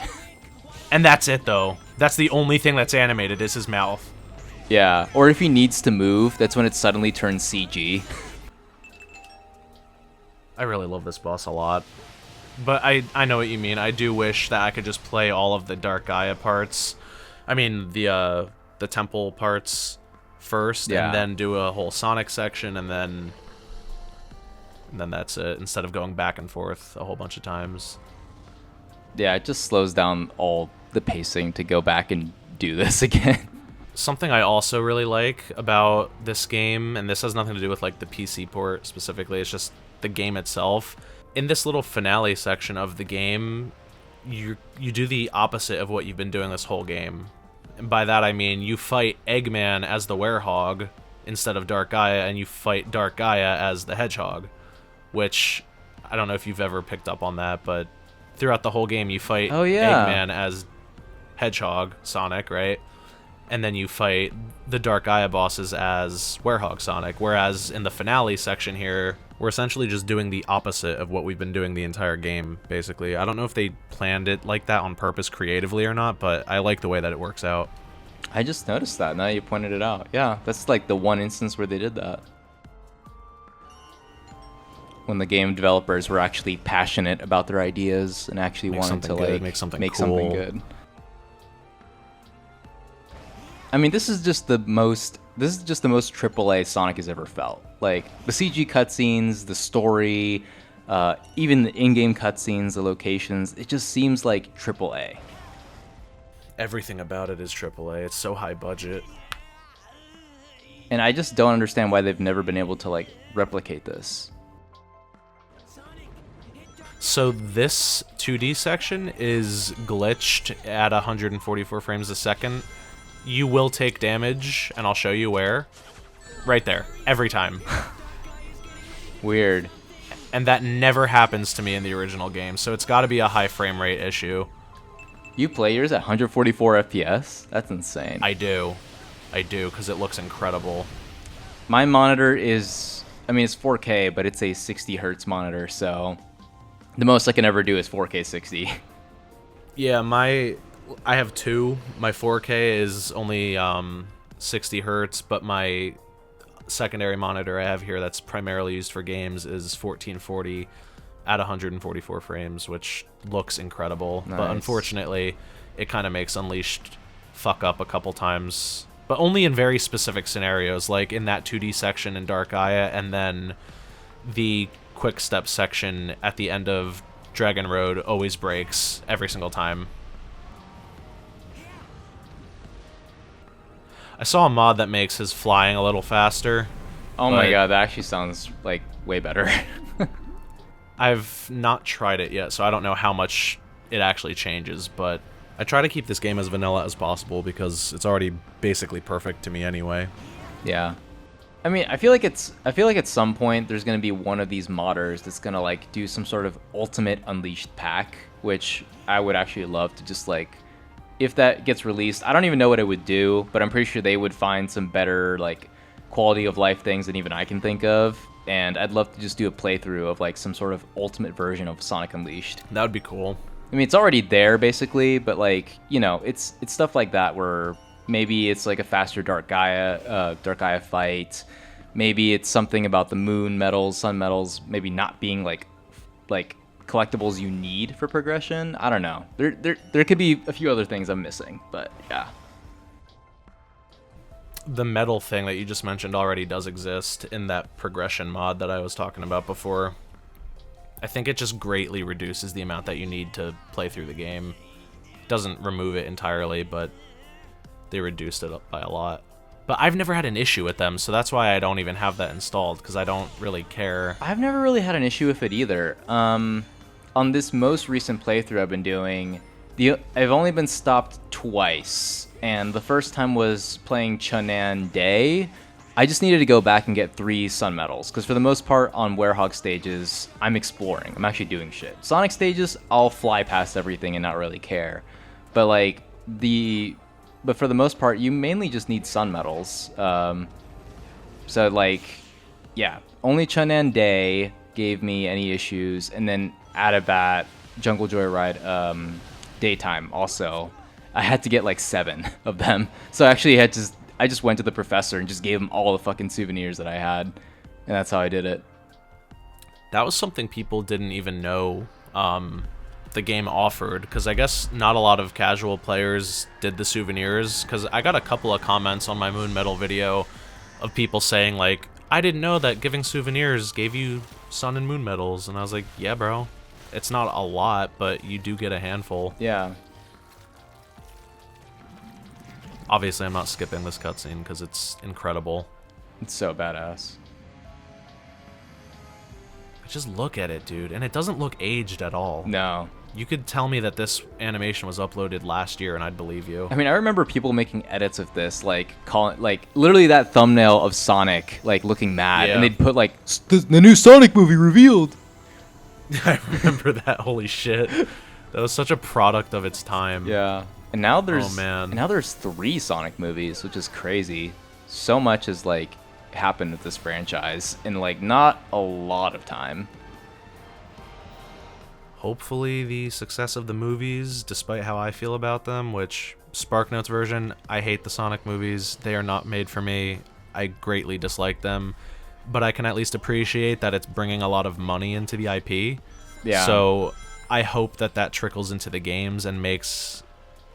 And that's it, though. That's the only thing that's animated is his mouth. Yeah, or if he needs to move, that's when it suddenly turns CG. I really love this boss a lot. But I know what you mean. I do wish that I could just play all of the Dark Gaia parts. I mean, the temple parts first, and then do a whole Sonic section, and then that's it, instead of going back and forth a whole bunch of times. Yeah, it just slows down all the pacing to go back and do this again. Something I also really like about this game, and this has nothing to do with like the PC port specifically, it's just the game itself. In this little finale section of the game, you do the opposite of what you've been doing this whole game. And by that I mean you fight Eggman as the Werehog instead of Dark Gaia, and you fight Dark Gaia as the Hedgehog, which I don't know if you've ever picked up on that, but throughout the whole game you fight Eggman as Hedgehog Sonic, right? And then you fight the Dark Gaia bosses as Werehog Sonic, whereas in the finale section here, we're essentially just doing the opposite of what we've been doing the entire game, basically. I don't know if they planned it like that on purpose creatively or not, but I like the way that it works out. I just noticed that, now you pointed it out. Yeah, that's like the one instance where they did that. When the game developers were actually passionate about their ideas and actually wanted to like make something good. I mean, this is just the most AAA Sonic has ever felt. Like the CG cutscenes, the story, even the in-game cutscenes, the locations, it just seems like AAA. Everything about it is AAA. It's so high budget. And I just don't understand why they've never been able to like replicate this. So this 2D section is glitched at 144 frames a second. You will take damage, and I'll show you where. Right there. Every time. Weird. And that never happens to me in the original game, so it's got to be a high frame rate issue. You play yours at 144 FPS? That's insane. I do, because it looks incredible. My monitor is, I mean, it's 4K, but it's a 60 hertz monitor, so the most I can ever do is 4K 60. Yeah, I have two. My 4K is only 60 hertz, but my secondary monitor I have here that's primarily used for games is 1440 at 144 frames, which looks incredible. Nice. But unfortunately, it kind of makes Unleashed fuck up a couple times, but only in very specific scenarios, like in that 2D section in Dark Gaia, and then the quick step section at the end of Dragon Road always breaks every single time. I saw a mod that makes his flying a little faster. Oh my god, that actually sounds like way better. I've not tried it yet, so I don't know how much it actually changes, but I try to keep this game as vanilla as possible because it's already basically perfect to me anyway. Yeah. I mean, I feel like at some point there's going to be one of these modders that's going to like do some sort of ultimate Unleashed pack, which I would actually love to just like, if that gets released, I don't even know what it would do, but I'm pretty sure they would find some better like quality of life things than even I can think of. And I'd love to just do a playthrough of like some sort of ultimate version of Sonic Unleashed. That would be cool. I mean, it's already there basically, but like, you know, it's stuff like that where maybe it's like a faster Dark Gaia fight. Maybe it's something about the moon medals, sun medals, maybe not being like collectibles you need for progression. I don't know. There could be a few other things I'm missing, but yeah. The medal thing that you just mentioned already does exist in that progression mod that I was talking about before. I think it just greatly reduces the amount that you need to play through the game. Doesn't remove it entirely, but they reduced it by a lot. But I've never had an issue with them, so that's why I don't even have that installed, because I don't really care. I've never really had an issue with it either. On this most recent playthrough I've been doing, I've only been stopped twice, and the first time was playing Chunan Day. I just needed to go back and get 3 sun medals, because for the most part on Werehog stages, I'm exploring. I'm actually doing shit. Sonic stages, I'll fly past everything and not really care. But like but for the most part, you mainly just need sun medals. So like, yeah, only Chunan Day gave me any issues, and then Adabat, Jungle Joyride, Daytime also. I had to get like 7 of them. So actually I just went to the professor and just gave him all the fucking souvenirs that I had, and that's how I did it. That was something people didn't even know the game offered, because I guess not a lot of casual players did the souvenirs, because I got a couple of comments on my Moon Medal video of people saying like, I didn't know that giving souvenirs gave you sun and moon medals, and I was like, yeah bro, it's not a lot, but you do get a handful. Yeah. Obviously I'm not skipping this cutscene because it's incredible. It's so badass. Just look at it, dude, and it doesn't look aged at all. No. You could tell me that this animation was uploaded last year and I'd believe you. I mean, I remember people making edits of this, like literally that thumbnail of Sonic, like looking mad, Yeah. and they'd put like, the new Sonic movie revealed. I remember that. Holy shit. That was such a product of its time. Yeah. And now there's, Oh, man. and now there's 3 Sonic movies, which is crazy. So much has like happened with this franchise in like not a lot of time. Hopefully the success of the movies, despite how I feel about them, which SparkNote's version, I hate the Sonic movies. They are not made for me. I greatly dislike them, but I can at least appreciate that it's bringing a lot of money into the IP. Yeah. So I hope that that trickles into the games and makes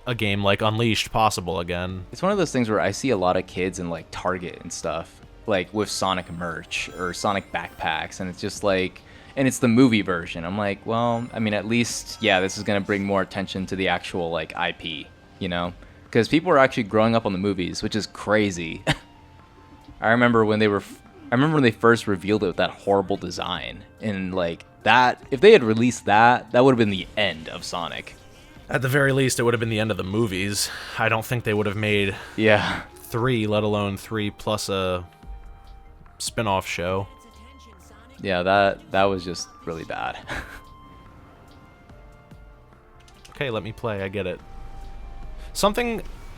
a game like Unleashed possible again. It's one of those things where I see a lot of kids in like Target and stuff, like with Sonic merch or Sonic backpacks, and it's just like, and it's the movie version. I'm like, well, I mean, at least, yeah, this is going to bring more attention to the actual like IP, you know? Because people are actually growing up on the movies, which is crazy. I remember when they first revealed it with that horrible design, and like that, if they had released that, that would have been the end of Sonic. At the very least, it would have been the end of the movies. I don't think they would have made Yeah. 3, let alone 3 plus a spin-off show. Yeah, that was just really bad. Okay, let me play. I get it.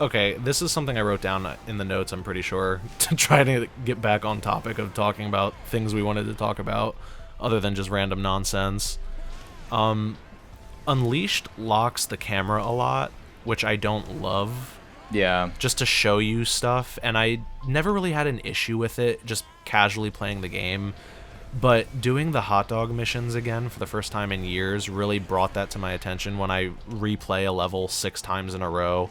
Okay, this is something I wrote down in the notes, I'm pretty sure, to try to get back on topic of talking about things we wanted to talk about, other than just random nonsense. Unleashed locks the camera a lot, which I don't love, Yeah. just to show you stuff, and I never really had an issue with it, just casually playing the game. But doing the hot dog missions again for the first time in years really brought that to my attention when I replay a level 6 times in a row.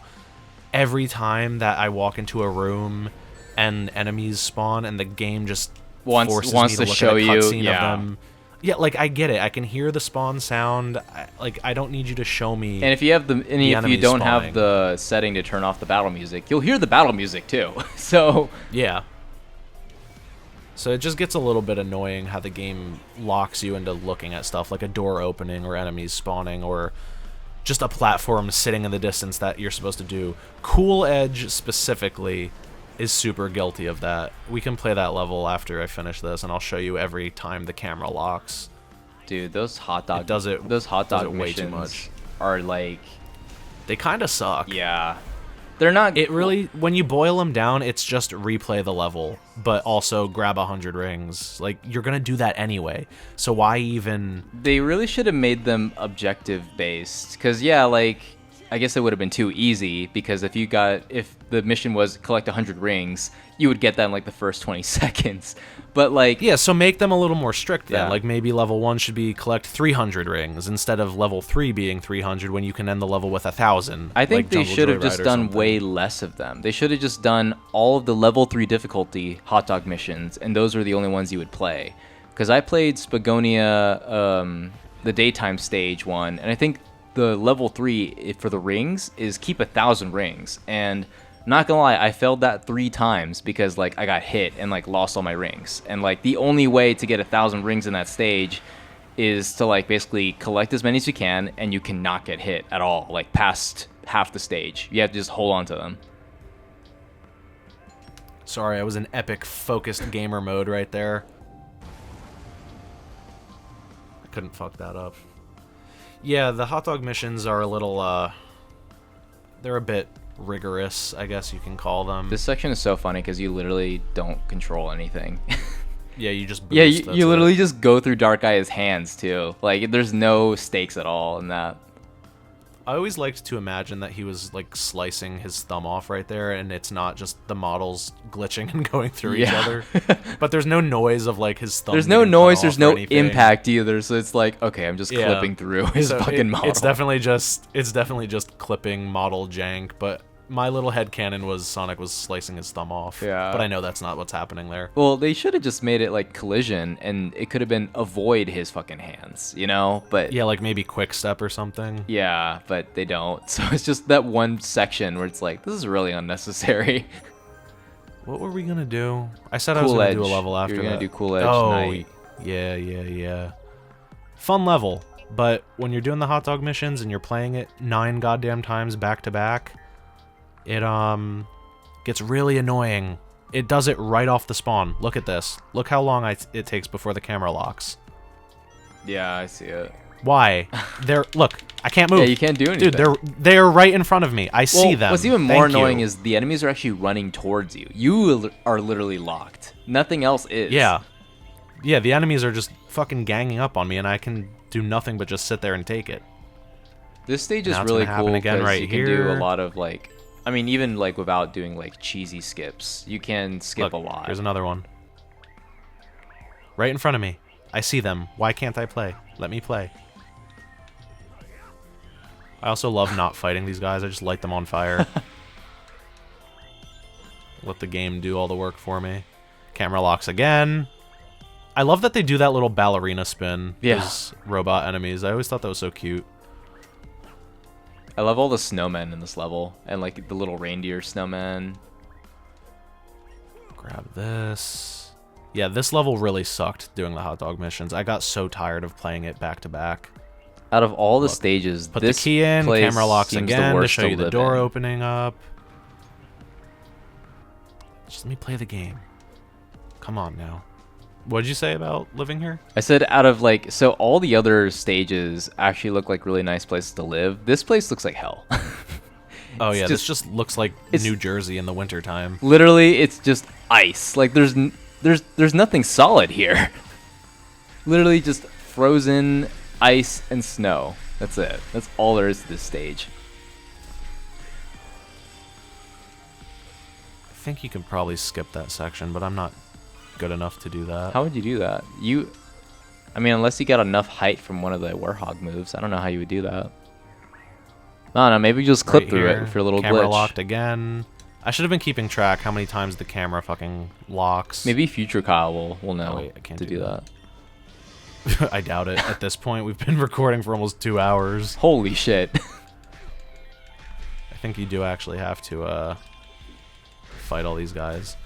Every time that I walk into a room and enemies spawn and the game just forces me to look show at a you, cutscene yeah. of them. Yeah, like I get it. I can hear the spawn sound. I don't need you to show me. And if you have if you enemies don't spawning. have the setting to turn off the battle music, you'll hear the battle music too. So Yeah. So it just gets a little bit annoying how the game locks you into looking at stuff like a door opening or enemies spawning or just a platform sitting in the distance that you're supposed to do. Cool Edge specifically is super guilty of that. We can play that level after I finish this, and I'll show you every time the camera locks. dude, those hot dog Those hot dog dog way missions too much. are like, They kind of suck. yeah, they're not. It really, when you boil them down, it's just replay the level, but also grab 100 rings. Like, you're gonna do that anyway, so why even... They really should have made them objective based, because yeah, like, I guess it would have been too easy, because if the mission was collect 100 rings, you would get that in like the first 20 seconds. But like, Yeah, so make them a little more strict then. Yeah. Like, maybe level 1 should be collect 300 rings, instead of level 3 being 300 when you can end the level with 1,000. I think like they Jungle should have Joyride just or done something. way less of them. They should have just done all of the level 3 difficulty hot dog missions, and those are the only ones you would play. Because I played Spagonia, the daytime stage one, and I think the level 3 for the rings is keep 1,000 rings. And not gonna lie, I failed that 3 times because like I got hit and like lost all my rings. And like the only way to get 1,000 rings in that stage is to like basically collect as many as you can, and you cannot get hit at all, like past half the stage. You have to just hold on to them. Sorry, I was in epic focused gamer mode right there. I couldn't fuck that up. Yeah, the hot dog missions are a little, they're a bit rigorous, I guess you can call them. This section is so funny because you literally don't control anything. Yeah, you just boost, Yeah, that's you it. literally just go through Dark Eye's hands too. Like, there's no stakes at all in that. I always liked to imagine that he was, like, slicing his thumb off right there, and it's not just the models glitching and going through each Yeah. other. But there's no noise of, like, his thumb There's no getting cut noise, off there's or no anything. impact either. So it's like, okay, I'm just Yeah. clipping through his So fucking model. It's definitely just clipping model jank, but my little headcanon was Sonic was slicing his thumb off. Yeah. But I know that's not what's happening there. Well, they should have just made it like collision, and it could have been avoid his fucking hands, you know? But Yeah, like maybe quick step or something. yeah, but they don't. So it's just that one section where it's like, this is really unnecessary. What were we gonna do? I said I was Cool gonna Edge. do a level after You're that. gonna do Cool Edge Oh, Night. yeah. Fun level, but when you're doing the hot dog missions and you're playing it 9 goddamn times back to back, it gets really annoying. It does it right off the spawn. Look at this. Look how long it takes before the camera locks. Yeah, I see it. Why? Look, I can't move. Yeah, you can't do anything. Dude, they're right in front of me. I see them. What's even more Thank you. annoying is the enemies are actually running towards you. You are literally locked. Nothing else is. Yeah, the enemies are just fucking ganging up on me, and I can do nothing but just sit there and take it. This stage is Now it's really gonna happen cool again because right you can do here. a lot of like, I mean, even like without doing like cheesy skips, you can skip Look, a lot. Here's another one. Right in front of me. I see them. Why can't I play? Let me play. I also love not fighting these guys. I just light them on fire. Let the game do all the work for me. Camera locks again. I love that they do that little ballerina spin. Yeah. Those robot enemies. I always thought that was so cute. I love all the snowmen in this level and like the little reindeer snowmen. Grab this. Yeah, this level really sucked doing the hot dog missions. I got so tired of playing it back to back. Out of all the Look, stages, Put this the key in, place camera locks seems the again to worst show you the live door in. opening up. Just let me play the game. Come on now. What did you say about living here? I said out of like, so all the other stages actually look like really nice places to live. This place looks like hell. Oh yeah, this just- just looks like it's- New Jersey in the wintertime. Literally, it's just ice. Like there's nothing solid here. Literally just frozen ice and snow. That's it. That's all there is to this stage. I think you can probably skip that section, but I'm not good enough to do that. How would you do that? I mean, unless you got enough height from one of the Werehog moves, I don't know how you would do that. I don't know, maybe just clip Right through here, it for a little camera glitch. locked again. I should have been keeping track how many times the camera fucking locks. Maybe future Kyle will know wait, I can't to do do that. I doubt it. At this point, we've been recording for almost 2 hours. Holy shit. I think you do actually have to fight all these guys.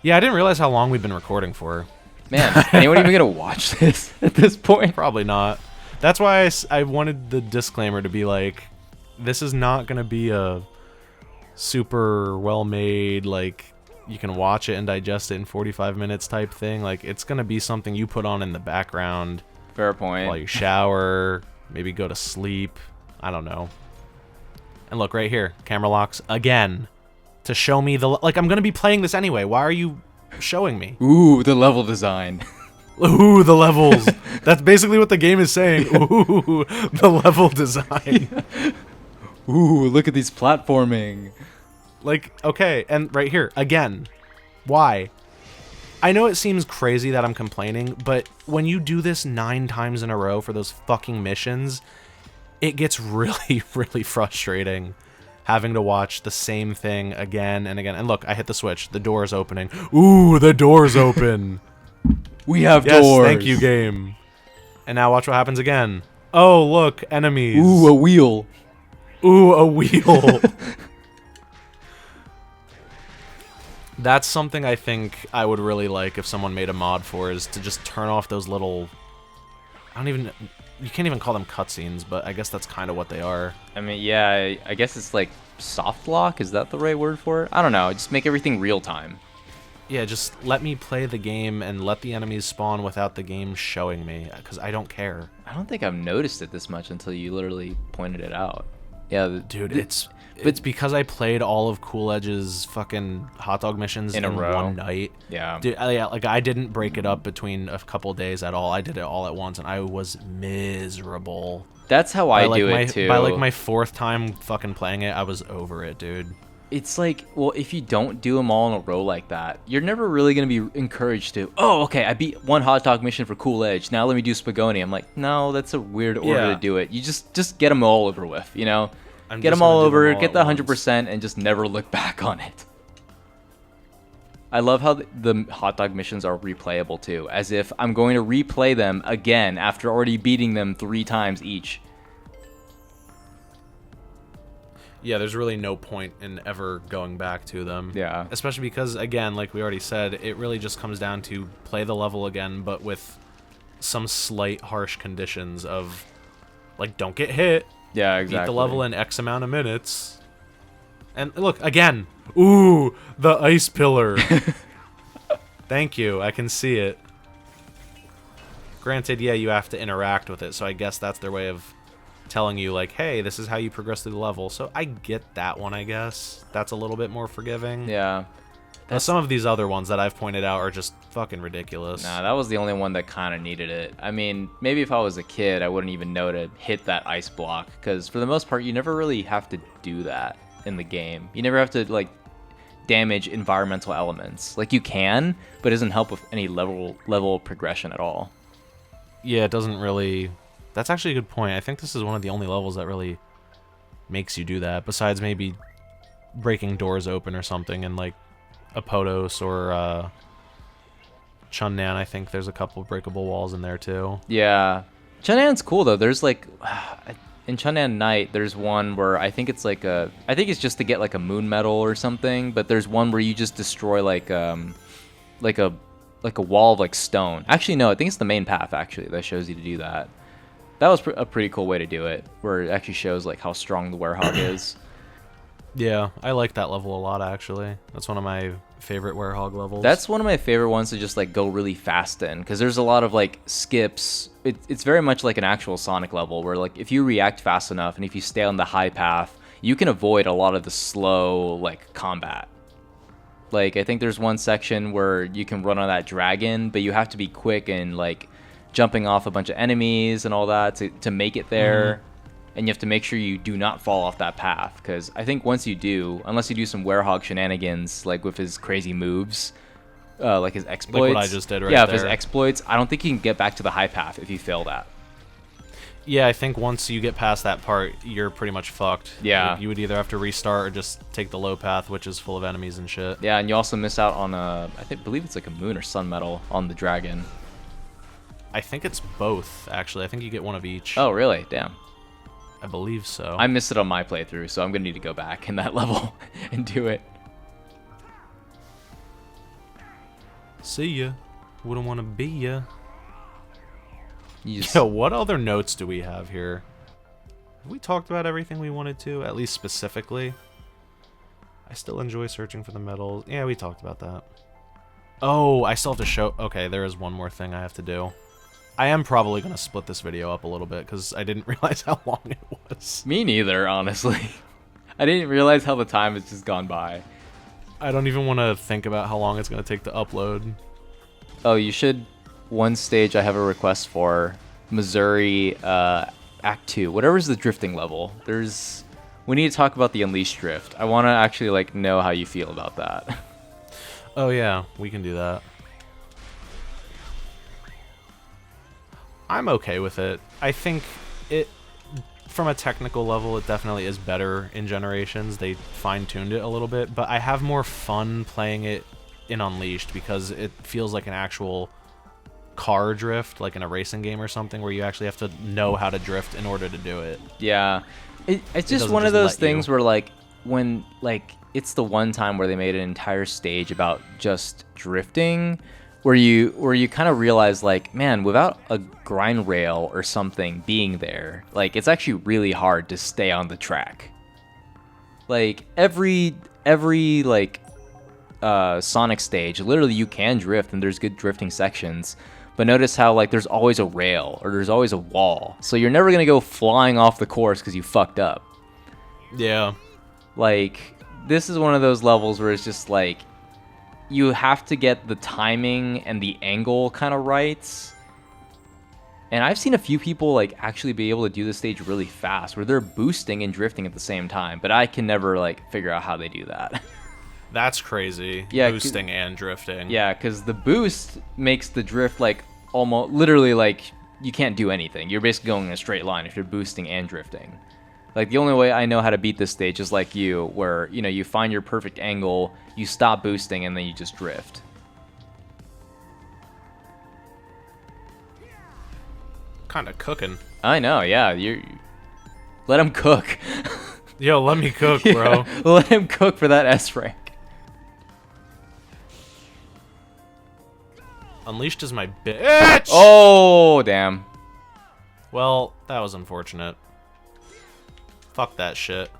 Yeah, I didn't realize how long we've been recording for. Man, anyone even gonna watch this at this point? Probably not. That's why I wanted the disclaimer to be like, this is not going to be a super well-made, like, you can watch it and digest it in 45 minutes type thing. Like, it's going to be something you put on in the background. Fair point. While you shower, maybe go to sleep. I don't know. And look, right here, camera locks again. To show me the... Like, I'm going to be playing this anyway. Why are you showing me? Ooh, the level design. Ooh, the levels. That's basically what the game is saying. Ooh, the level design. Ooh, look at these platforming. Like, okay, and right here, again. Why? I know it seems crazy that I'm complaining, but when you do this 9 times in a row for those fucking missions, it gets really, really frustrating having to watch the same thing again and again. And look, I hit the switch. The door is opening. Ooh, the door's open. We have yes, doors. Thank you, game. And now watch what happens again. Oh, look, enemies. Ooh, a wheel. Ooh, a wheel. That's something I think I would really like if someone made a mod for, is to just turn off those little... You can't even call them cutscenes, but I guess that's kind of what they are. I mean, yeah, I guess it's like soft lock. Is that the right word for it? I don't know. Just make everything real time. Yeah, just let me play the game and let the enemies spawn without the game showing me, because I don't care. I don't think I've noticed it this much until you literally pointed it out. Yeah, dude, it's because I played all of Cool Edge's fucking hot dog missions in one night. Yeah. Dude, like, I didn't break it up between a couple days at all. I did it all at once, and I was miserable. That's how I do it, too. By, like, my 4th time fucking playing it, I was over it, dude. It's like, well, if you don't do them all in a row like that, you're never really going to be encouraged to, oh, okay, I beat one hot dog mission for Cool Edge. Now let me do Spagoni. I'm like, no, that's a weird order to do it. You just get them all over with, you know? Get them all over, get the 100%, and just never look back on it. I love how the hot dog missions are replayable, too. As if I'm going to replay them again after already beating them 3 times each. Yeah, there's really no point in ever going back to them. Yeah. Especially because, again, like we already said, it really just comes down to play the level again, but with some slight harsh conditions of, like, don't get hit. Yeah, exactly. Beat the level in X amount of minutes. And look, again. Ooh, the ice pillar. Thank you, I can see it. Granted, yeah, you have to interact with it, so I guess that's their way of telling you, like, hey, this is how you progress through the level. So I get that one, I guess. That's a little bit more forgiving. Yeah. But some of these other ones that I've pointed out are just fucking ridiculous. Nah, that was the only one that kind of needed it. I mean, maybe if I was a kid, I wouldn't even know to hit that ice block, because for the most part, you never really have to do that in the game. You never have to, like, damage environmental elements. Like, you can, but it doesn't help with any level of progression at all. Yeah, it doesn't really... That's actually a good point. I think this is one of the only levels that really makes you do that, besides maybe breaking doors open or something in, like, Apodos or Chunnan. I think there's a couple of breakable walls in there, too. Yeah. Chunnan's cool, though. There's, like... In Chunnan Night, there's one where I think it's like a... I think it's just to get, like, a moon medal or something, but there's one where you just destroy, like a wall of, like, stone. Actually, no, I think it's the main path, actually, that shows you to do that. That was a pretty cool way to do it, where it actually shows, like, how strong the Werehog is. Yeah, I like that level a lot, actually. That's one of my favorite Werehog levels. That's one of my favorite ones to just, like, go really fast in, because there's a lot of, like, skips. It's very much like an actual Sonic level, where, like, if you react fast enough and if you stay on the high path, you can avoid a lot of the slow, like, combat. Like, I think there's one section where you can run on that dragon, but you have to be quick and, like, jumping off a bunch of enemies and all that to make it there. And you have to make sure you do not fall off that path, because I think once you do, unless you do some Werehog shenanigans, like with his crazy moves, like his exploits. Like what I just did right Yeah, there. if his exploits, I don't think you can get back to the high path if you fail that. Yeah, I think once you get past that part, you're pretty much fucked. Yeah. You would either have to restart or just take the low path, which is full of enemies and shit. Yeah, and you also miss out on believe it's like a moon or sun medal on the dragon. I think it's both, actually. I think you get one of each. Oh, really? Damn. I believe so. I missed it on my playthrough, so I'm gonna need to go back in that level and do it. See ya. Wouldn't want to be ya. You just, Yo, what other notes do we have here? Have we talked about everything we wanted to, at least specifically? I still enjoy searching for the medals. Yeah, we talked about that. Oh, I still have to show... Okay, there is one more thing I have to do. I am probably going to split this video up a little bit, because I didn't realize how long it was. me neither, honestly. I didn't realize how the time has just gone by. I don't even want to think about how long it's going to take to upload. Oh, you should... One stage I have a request for. Missouri, Act 2. Whatever's the drifting level. We need to talk about the Unleashed Drift. I want to actually, like, know how you feel about that. Oh, yeah. We can do that. I'm okay with it. I think it... From a technical level, it definitely is better in Generations. They fine-tuned it a little bit. But I have more fun playing it in Unleashed because it feels like an actual... car drift, like in a racing game or something, where you actually have to know how to drift in order to do it. Yeah, it's just doesn't one of just those let things you. where like when like it's the one time where they made an entire stage about just drifting, where you kind of realize like, man, without a grind rail or something being there, like it's actually really hard to stay on the track. Like every like Sonic stage, literally you can drift and there's good drifting sections. But notice how, like, there's always a rail, or there's always a wall. So you're never going to go flying off the course because you fucked up. Yeah. Like, this is one of those levels where it's just, like, you have to get the timing and the angle kind of right. And I've seen a few people, like, actually be able to do this stage really fast, where they're boosting and drifting at the same time. But I can never, like, figure out how they do that. That's crazy. Yeah, boosting and drifting. Yeah, because the boost makes the drift, like, almost literally like you can't do anything. You're basically going in a straight line if you're boosting and drifting. Like the only way I know how to beat this stage is like you, where you know you find your perfect angle, you stop boosting, and then you just drift. Kind of cooking. I know, yeah. Let him cook. Yo, let me cook, Yeah, bro. let him cook for that S rank. Unleashed is my bitch. Oh, damn. Well, that was unfortunate. Fuck that shit.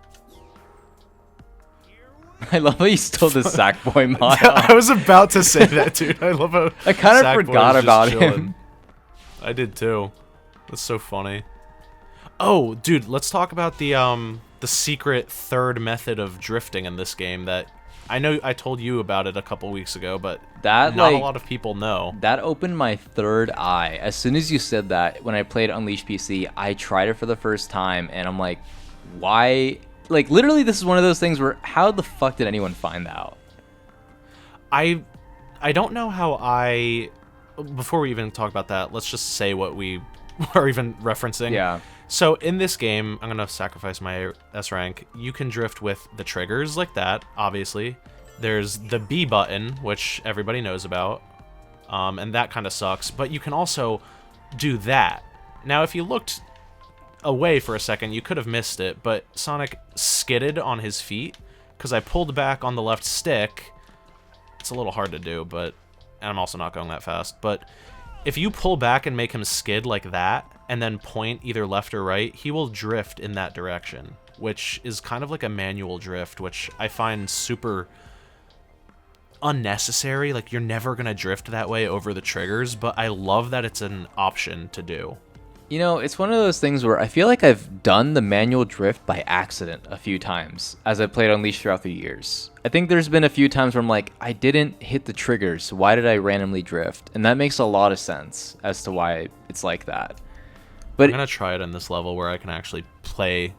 I love how you stole the Sackboy mod. I was about to say that, dude. I love how I kind of Sackboy forgot is just about chilling. him. I did too. That's so funny. Oh, dude, let's talk about the secret third method of drifting in this game that I know I told you about it a couple weeks ago, but That, not like, a lot of people know. That opened my third eye. As soon as you said that, when I played Unleashed PC, I tried it for the first time, and I'm like, why? Like, literally, this is one of those things where, how the fuck did anyone find out? I don't know how I... Before we even talk about that, let's just say what we are even referencing. Yeah. So in this game, I'm going to sacrifice my S rank. You can drift with the triggers like that, obviously. There's the B button, which everybody knows about, and that kind of sucks. But you can also do that. Now, if you looked away for a second, you could have missed it, but Sonic skidded on his feet because I pulled back on the left stick. It's a little hard to do, but and I'm also not going that fast. But if you pull back and make him skid like that, and then point either left or right, he will drift in that direction, which is kind of like a manual drift, which I find super unnecessary. Like, you're never going to drift that way over the triggers, but I love that it's an option to do. You know, it's one of those things where I feel like I've done the manual drift by accident a few times as I played Unleashed throughout the years. I think there's been a few times where I'm like, I didn't hit the triggers. Why did I randomly drift? And that makes a lot of sense as to why it's like that. But I'm going to try it in this level where I can actually play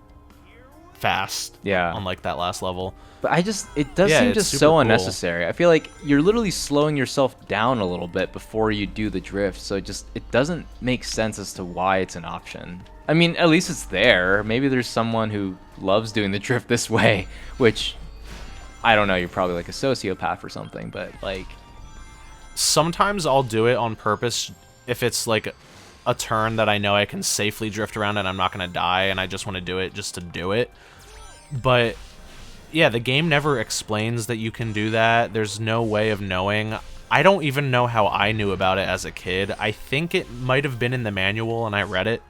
fast. Yeah. On like that last level. But it does seem it's just super so cool. unnecessary. I feel like you're literally slowing yourself down a little bit before you do the drift. So it doesn't make sense as to why it's an option. I mean, at least it's there. Maybe there's someone who loves doing the drift this way, which I don't know. You're probably like a sociopath or something, but like. Sometimes I'll do it on purpose if it's like a turn that I know I can safely drift around and I'm not going to die and I just want to do it just to do it. But yeah, the game never explains that you can do that. There's no way of knowing. I don't even know how I knew about it as a kid. I think it might have been in the manual and I read it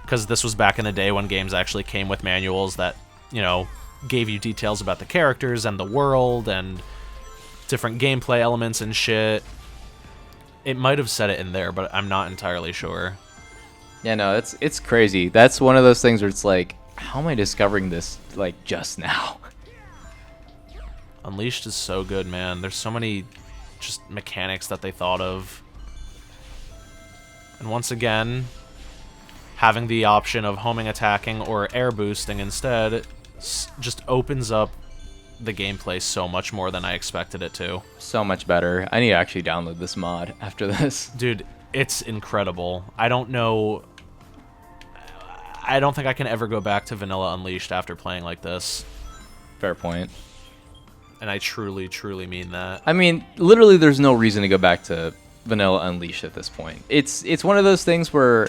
because this was back in the day when games actually came with manuals that, you know, gave you details about the characters and the world and different gameplay elements and shit. It might have said it in there, but I'm not entirely sure. Yeah, no, it's crazy. That's one of those things where it's like, how am I discovering this like just now? Unleashed is so good, man. There's so many just mechanics that they thought of. And once again, having the option of homing attacking or air boosting instead just opens up the gameplay so much more than I expected it to. So much better. I need to actually download this mod after this. Dude, it's incredible. I don't think I can ever go back to Vanilla Unleashed after playing like this. Fair point. And I truly, truly mean that. I mean, literally there's no reason to go back to Vanilla Unleashed at this point. It's one of those things where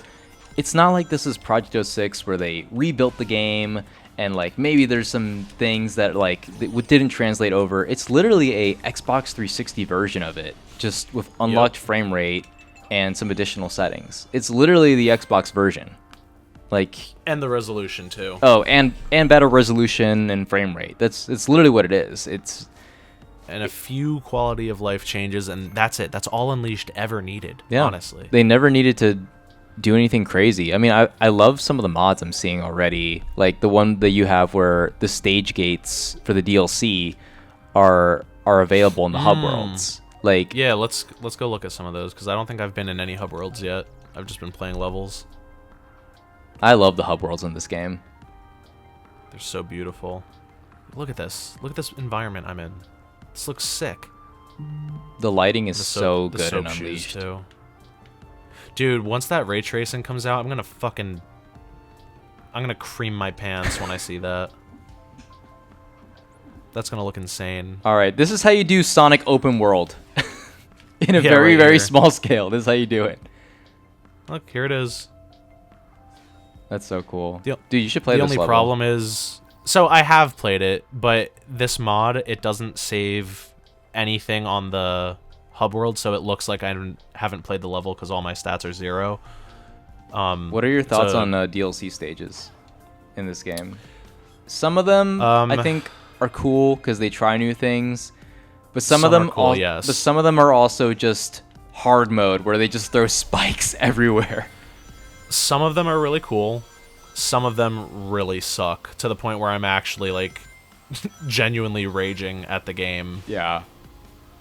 it's not like this is Project 06 where they rebuilt the game and like maybe there's some things that like didn't translate over. It's literally a Xbox 360 version of it, just with unlocked frame rate and some additional settings. It's literally the Xbox version. Like, and the resolution too. Oh, and better resolution and frame rate. It's literally what it is. And a few quality of life changes, and that's it. That's all Unleashed ever needed, yeah, honestly. They never needed to do anything crazy. I mean, I love some of the mods I'm seeing already. Like the one that you have where the stage gates for the DLC are available in the hub worlds. Like, yeah, let's go look at some of those because I don't think I've been in any hub worlds yet. I've just been playing levels. I love the hub worlds in this game. They're so beautiful. Look at this. Look at this environment I'm in. This looks sick. The lighting is so good in shoes Unleashed. Too. Dude, once that ray tracing comes out, I'm gonna cream my pants when I see that. That's gonna look insane. All right, this is how you do Sonic open world. In a Yeah, very, right very here. small scale. This is how you do it. Look, here it is. That's so cool. The- Dude, you should play The this only level. problem is, so I have played it, but this mod, it doesn't save anything on the hub world, so it looks like I haven't played the level because all my stats are 0. What are your thoughts on DLC stages in this game? Some of them I think are cool because they try new things, but some of them are cool, yes. but some of them are also just hard mode where they just throw spikes everywhere. Some of them are really cool. Some of them really suck to the point where I'm actually like genuinely raging at the game. Yeah.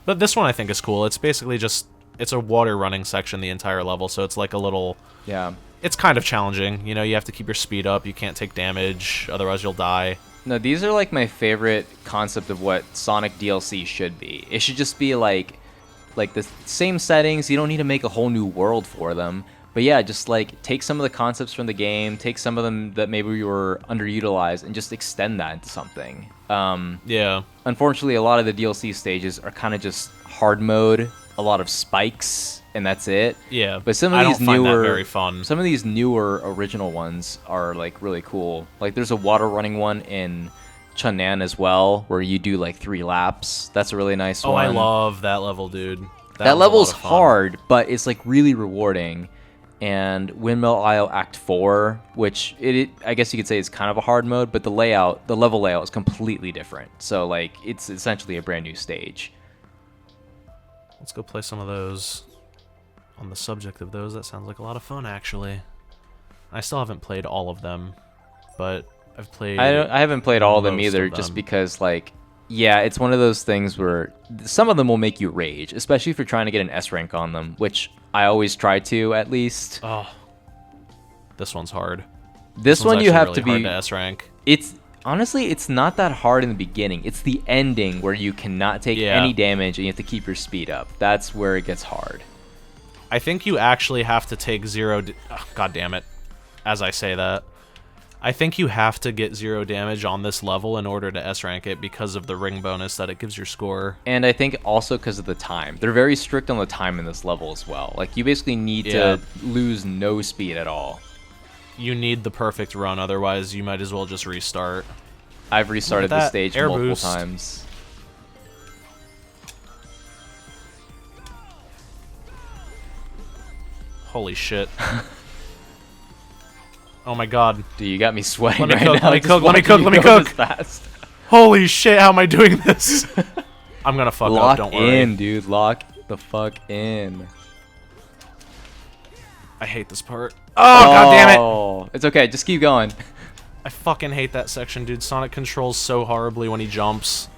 But this one I think is cool. It's basically just, it's a water running section the entire level, so it's like a little, Yeah. it's kind of challenging. You know, you have to keep your speed up. You can't take damage, otherwise you'll die. No, these are like my favorite concept of what Sonic DLC should be. It should just be like the same settings. You don't need to make a whole new world for them. But yeah, just like take some of the concepts from the game, take some of them that maybe were underutilized, and just extend that into something. Yeah. Unfortunately, a lot of the DLC stages are kind of just hard mode, a lot of spikes, and that's it. Yeah. But some of I these don't find newer, that very fun. some of these newer original ones are like really cool. Like there's a water running one in Chunnan as well, where you do like 3 laps. That's a really nice Oh, one. I love that level, dude. That was a level's lot of fun. hard, but it's like really rewarding. And Windmill Isle Act 4, which I guess you could say is kind of a hard mode, but the level layout is completely different. So like it's essentially a brand new stage. Let's go play some of those. On the subject of those, that sounds like a lot of fun, actually. I still haven't played all of them, but I've played. I haven't played all of them most either, of just them. because like, yeah, it's one of those things where some of them will make you rage, especially if you're trying to get an S rank on them, which I always try to at least. Oh, this one's hard. This one one's you actually have really to hard be. to S rank. It's Honestly, it's not that hard in the beginning. It's the ending where you cannot take any damage and you have to keep your speed up. That's where it gets hard. I think you actually have to take God damn it. As I say that. I think you have to get 0 damage on this level in order to S-rank it because of the ring bonus that it gives your score. And I think also because of the time. They're very strict on the time in this level as well. Like, you basically need to lose no speed at all. You need the perfect run, otherwise you might as well just restart. I've restarted the stage multiple boost. times. Holy shit. Oh my god. Dude, you got me sweating Let me right cook, now. let me just cook, let me watching cook, you let me go cook. this fast. Holy shit, how am I doing this? I'm gonna fuck up, don't worry. Lock in, dude. Lock the fuck in. I hate this part. Oh, god damn it! Oh, it's okay. Just keep going. I fucking hate that section, dude. Sonic controls so horribly when he jumps.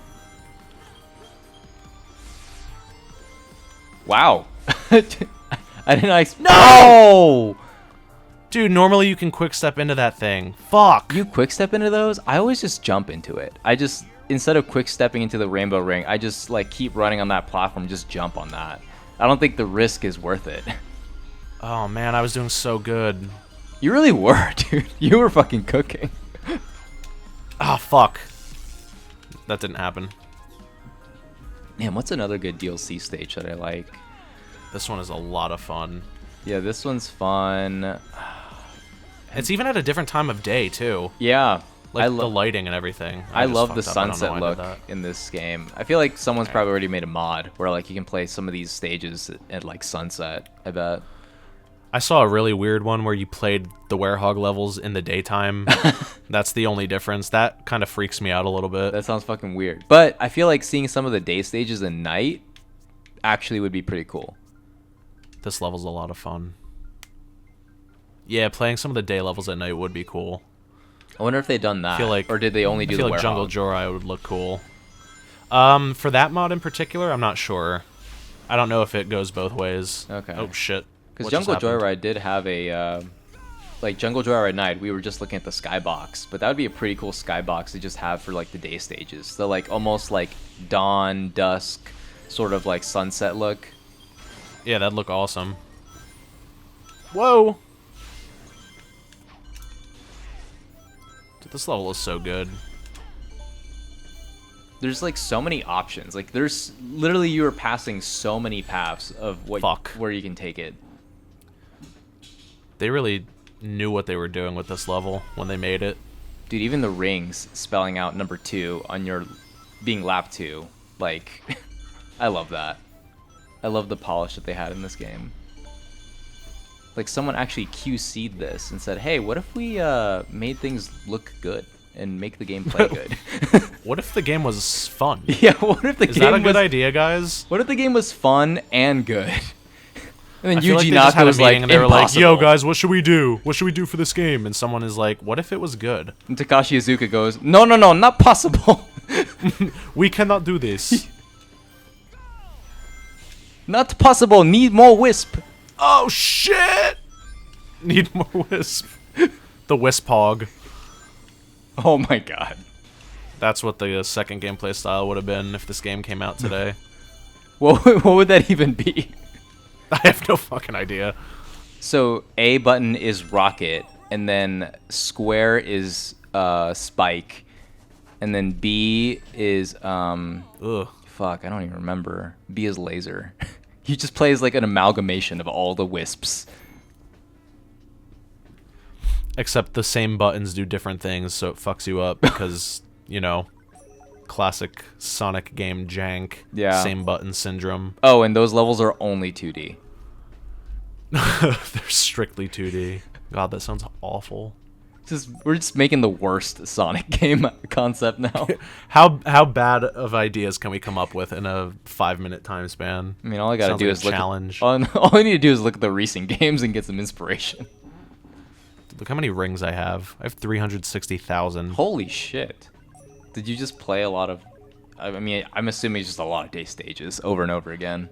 Wow. I didn't No! Dude, normally you can quick step into that thing. Fuck! You quick step into those? I always just jump into it. Instead of quick stepping into the rainbow ring, I just like keep running on that platform, just jump on that. I don't think the risk is worth it. Oh man, I was doing so good. You really were, dude. You were fucking cooking. Ah, fuck. That didn't happen. Man, what's another good DLC stage that I like? This one is a lot of fun. Yeah, this one's fun. It's even at a different time of day, too. Yeah. Like the lighting and everything. I just love the fucked up. I don't know sunset why I look did that. in this game. I feel like someone's probably already made a mod where like you can play some of these stages at like sunset, I bet. I saw a really weird one where you played the Werehog levels in the daytime. That's the only difference. That kind of freaks me out a little bit. That sounds fucking weird. But I feel like seeing some of the day stages at night actually would be pretty cool. This level's a lot of fun. Yeah, playing some of the day levels at night would be cool. I wonder if they've done that. I feel like, or did they only do I feel the like Werehog? Jungle Joyride would look cool. For that mod in particular, I'm not sure. I don't know if it goes both ways. Okay. Oh, shit. Because What just Jungle happened? Joyride did have a, like Jungle Joyride Night, we were just looking at the skybox, but that would be a pretty cool skybox to just have for like the day stages. So like almost like dawn, dusk, sort of like sunset look. Yeah, that'd look awesome. Whoa! Dude, this level is so good. There's like so many options. Like there's literally you are passing so many paths of where you can take it. They really knew what they were doing with this level when they made it. Dude, even the rings spelling out number 2 on your being lap 2, like I love that. I love the polish that they had in this game. Like someone actually QC'd this and said, "Hey, what if we made things look good and make the game play good?" What if the game was fun? Yeah, what if the Is game that a good was idea, guys? What if the game was fun and good? And then I feel like Yuji they just had Naka a was meeting like, and they were like, "Impossible." "Yo, guys, what should we do? What should we do for this game?" And someone is like, "What if it was good? And Takashi Iizuka goes, "No, no, no, not possible. We cannot do this." Not possible. Need more wisp." Oh shit! Need more wisp. The wisp hog. Oh my god. That's what the second gameplay style would have been if this game came out today. What would that even be? I have no fucking idea. So A button is rocket, and then square is spike, and then B is Ugh. fuck, I don't even remember. B is laser. He just plays like an amalgamation of all the wisps. Except the same buttons do different things, so it fucks you up because, you know, classic Sonic game jank. Yeah. Same button syndrome. Oh, and those levels are only 2D. They're strictly 2D. God, that sounds awful. We're just making the worst Sonic game concept now. How bad of ideas can we come up with in a 5-minute time span? I mean, all I gotta Sounds do like is a look. challenge. All I need to do is look at the recent games and get some inspiration. Look how many rings I have. I have 360,000. Holy shit! Did you just play a lot of? I mean, I'm assuming it's just a lot of day stages over and over again.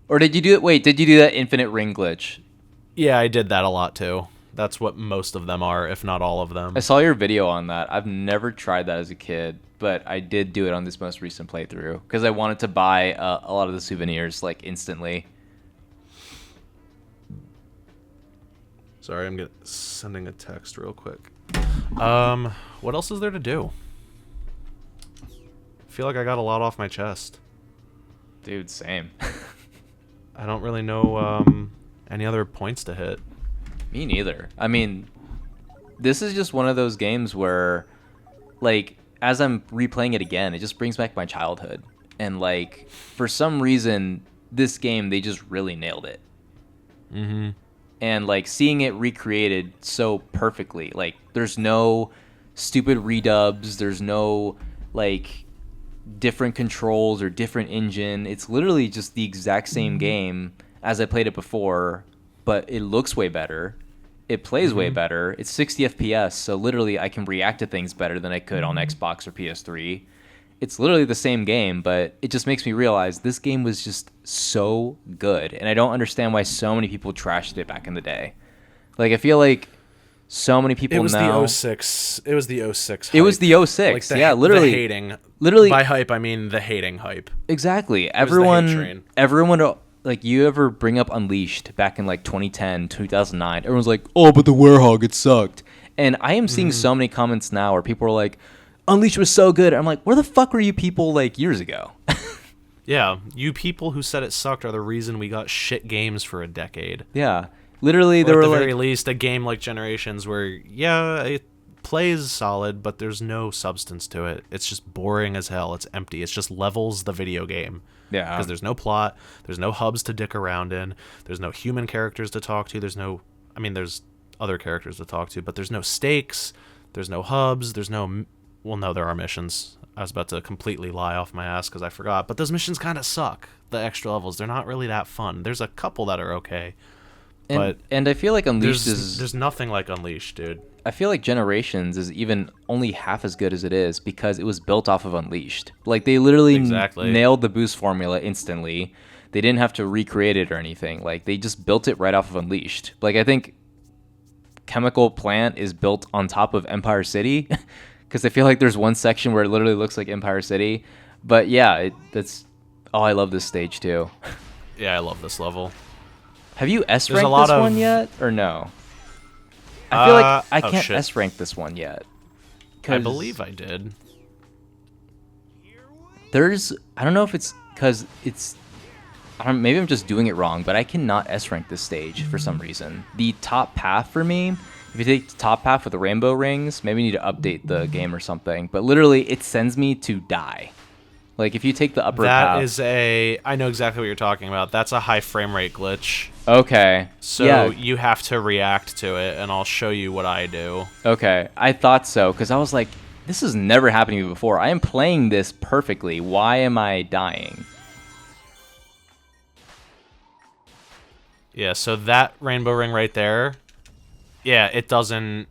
Or did you do it? Wait, did you do that infinite ring glitch? Yeah, I did that a lot too. That's what most of them are, if not all of them. I saw your video on that. I've never tried that as a kid, but I did do it on this most recent playthrough because I wanted to buy a lot of the souvenirs like instantly. Sorry, I'm sending a text real quick. What else is there to do? I feel like I got a lot off my chest. Dude, same. I don't really know any other points to hit. Me neither. I mean, this is just one of those games where, like, as I'm replaying it again, it just brings back my childhood. And, like, for some reason, this game, they just really nailed it. Mm-hmm. And, like, seeing it recreated so perfectly. Like, there's no stupid redubs. There's no, like, different controls or different engine. It's literally just the exact same game as I played it before, but it looks way better. It plays way better. It's 60 FPS, so literally I can react to things better than I could on Xbox or PS3. It's literally the same game, but it just makes me realize this game was just so good, and I don't understand why so many people trashed it back in the day. Like, I feel like so many people now... the 06. It was the 06 hype. It was the 06. Like yeah, literally. The hating. Literally. By hype, I mean the hating hype. Exactly. was the hate train. Everyone, like, you ever bring up Unleashed back in, like, 2010, 2009, everyone's like, oh, but the Werehog, it sucked. And I am seeing so many comments now where people are like, Unleashed was so good. I'm like, where the fuck were you people, like, years ago? Yeah, you people who said it sucked are the reason we got shit games for a decade. Yeah. Literally, there Or were, at the like... very least, a game like Generations where, yeah, it plays solid, but there's no substance to it. It's just boring as hell. It's empty. It's just levels the video game. Yeah. Because there's no plot. There's no hubs to dick around in. There's no human characters to talk to. There's other characters to talk to, but there's no stakes. There's no hubs. There's no... Well, no, there are missions. I was about to completely lie off my ass because I forgot. But those missions kind of suck. The extra levels, they're not really that fun. There's a couple that are okay. And I feel like Unleashed there's nothing like Unleashed, dude. I feel like Generations is even only half as good as it is because it was built off of Unleashed. Like, they literally nailed the boost formula instantly. They didn't have to recreate it or anything. Like, they just built it right off of Unleashed. Like, I think Chemical Plant is built on top of Empire City because I feel like there's one section where it literally looks like Empire City. But yeah, I love this stage too. Yeah, I love this level. Have you S-ranked this one yet, or no? I feel like I can't S-rank this one yet. I believe I did. I don't know if it's because maybe I'm just doing it wrong, but I cannot S-rank this stage for some reason. The top path for me, if you take the top path with the rainbow rings, maybe you need to update the game or something, but literally it sends me to die. Like, if you take the upper path... I know exactly what you're talking about. That's a high frame rate glitch. Okay. So you have to react to it, and I'll show you what I do. Okay. I thought so, because I was like, this has never happened to me before. I am playing this perfectly. Why am I dying? Yeah, so that rainbow ring right there, yeah, it doesn't...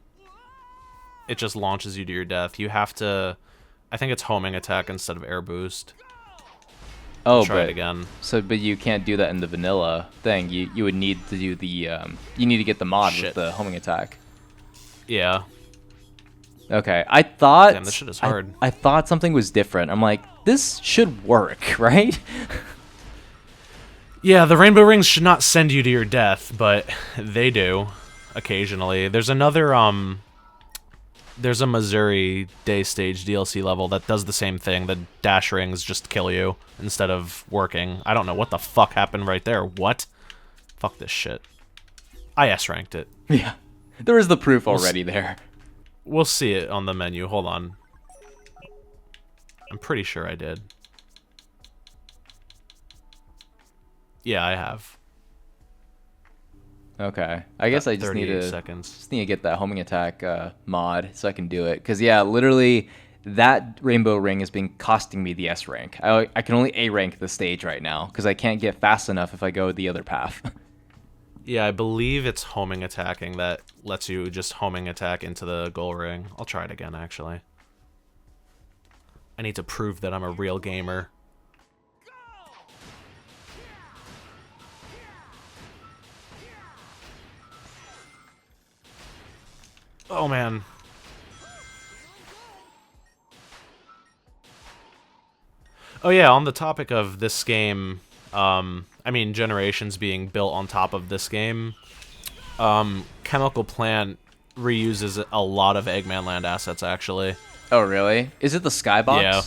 It just launches you to your death. You have to... I think it's homing attack instead of air boost. Oh, try it again. But you can't do that in the vanilla thing. You would need to do the you need to get the mod with the homing attack. Yeah. Okay, I thought... Damn, this shit is hard. I thought something was different. I'm like, this should work, right? Yeah, the rainbow rings should not send you to your death, but they do occasionally. There's another there's a Missouri Day Stage DLC level that does the same thing. The dash rings just kill you instead of working. I don't know what the fuck happened right there. What? Fuck this shit. I S-ranked it. Yeah. There is the proof already there. We'll see it on the menu. Hold on. I'm pretty sure I did. Yeah, I have. Okay. I guess I just need to get that homing attack mod so I can do it. Because, yeah, literally, that rainbow ring has been costing me the S rank. I can only A rank the stage right now because I can't get fast enough if I go the other path. Yeah, I believe it's homing attacking that lets you just homing attack into the goal ring. I'll try it again, actually. I need to prove that I'm a real gamer. Oh, man. Oh, yeah, on the topic of this game, I mean, Generations being built on top of this game, Chemical Plant reuses a lot of Eggman Land assets, actually. Oh, really? Is it the skybox? Yeah.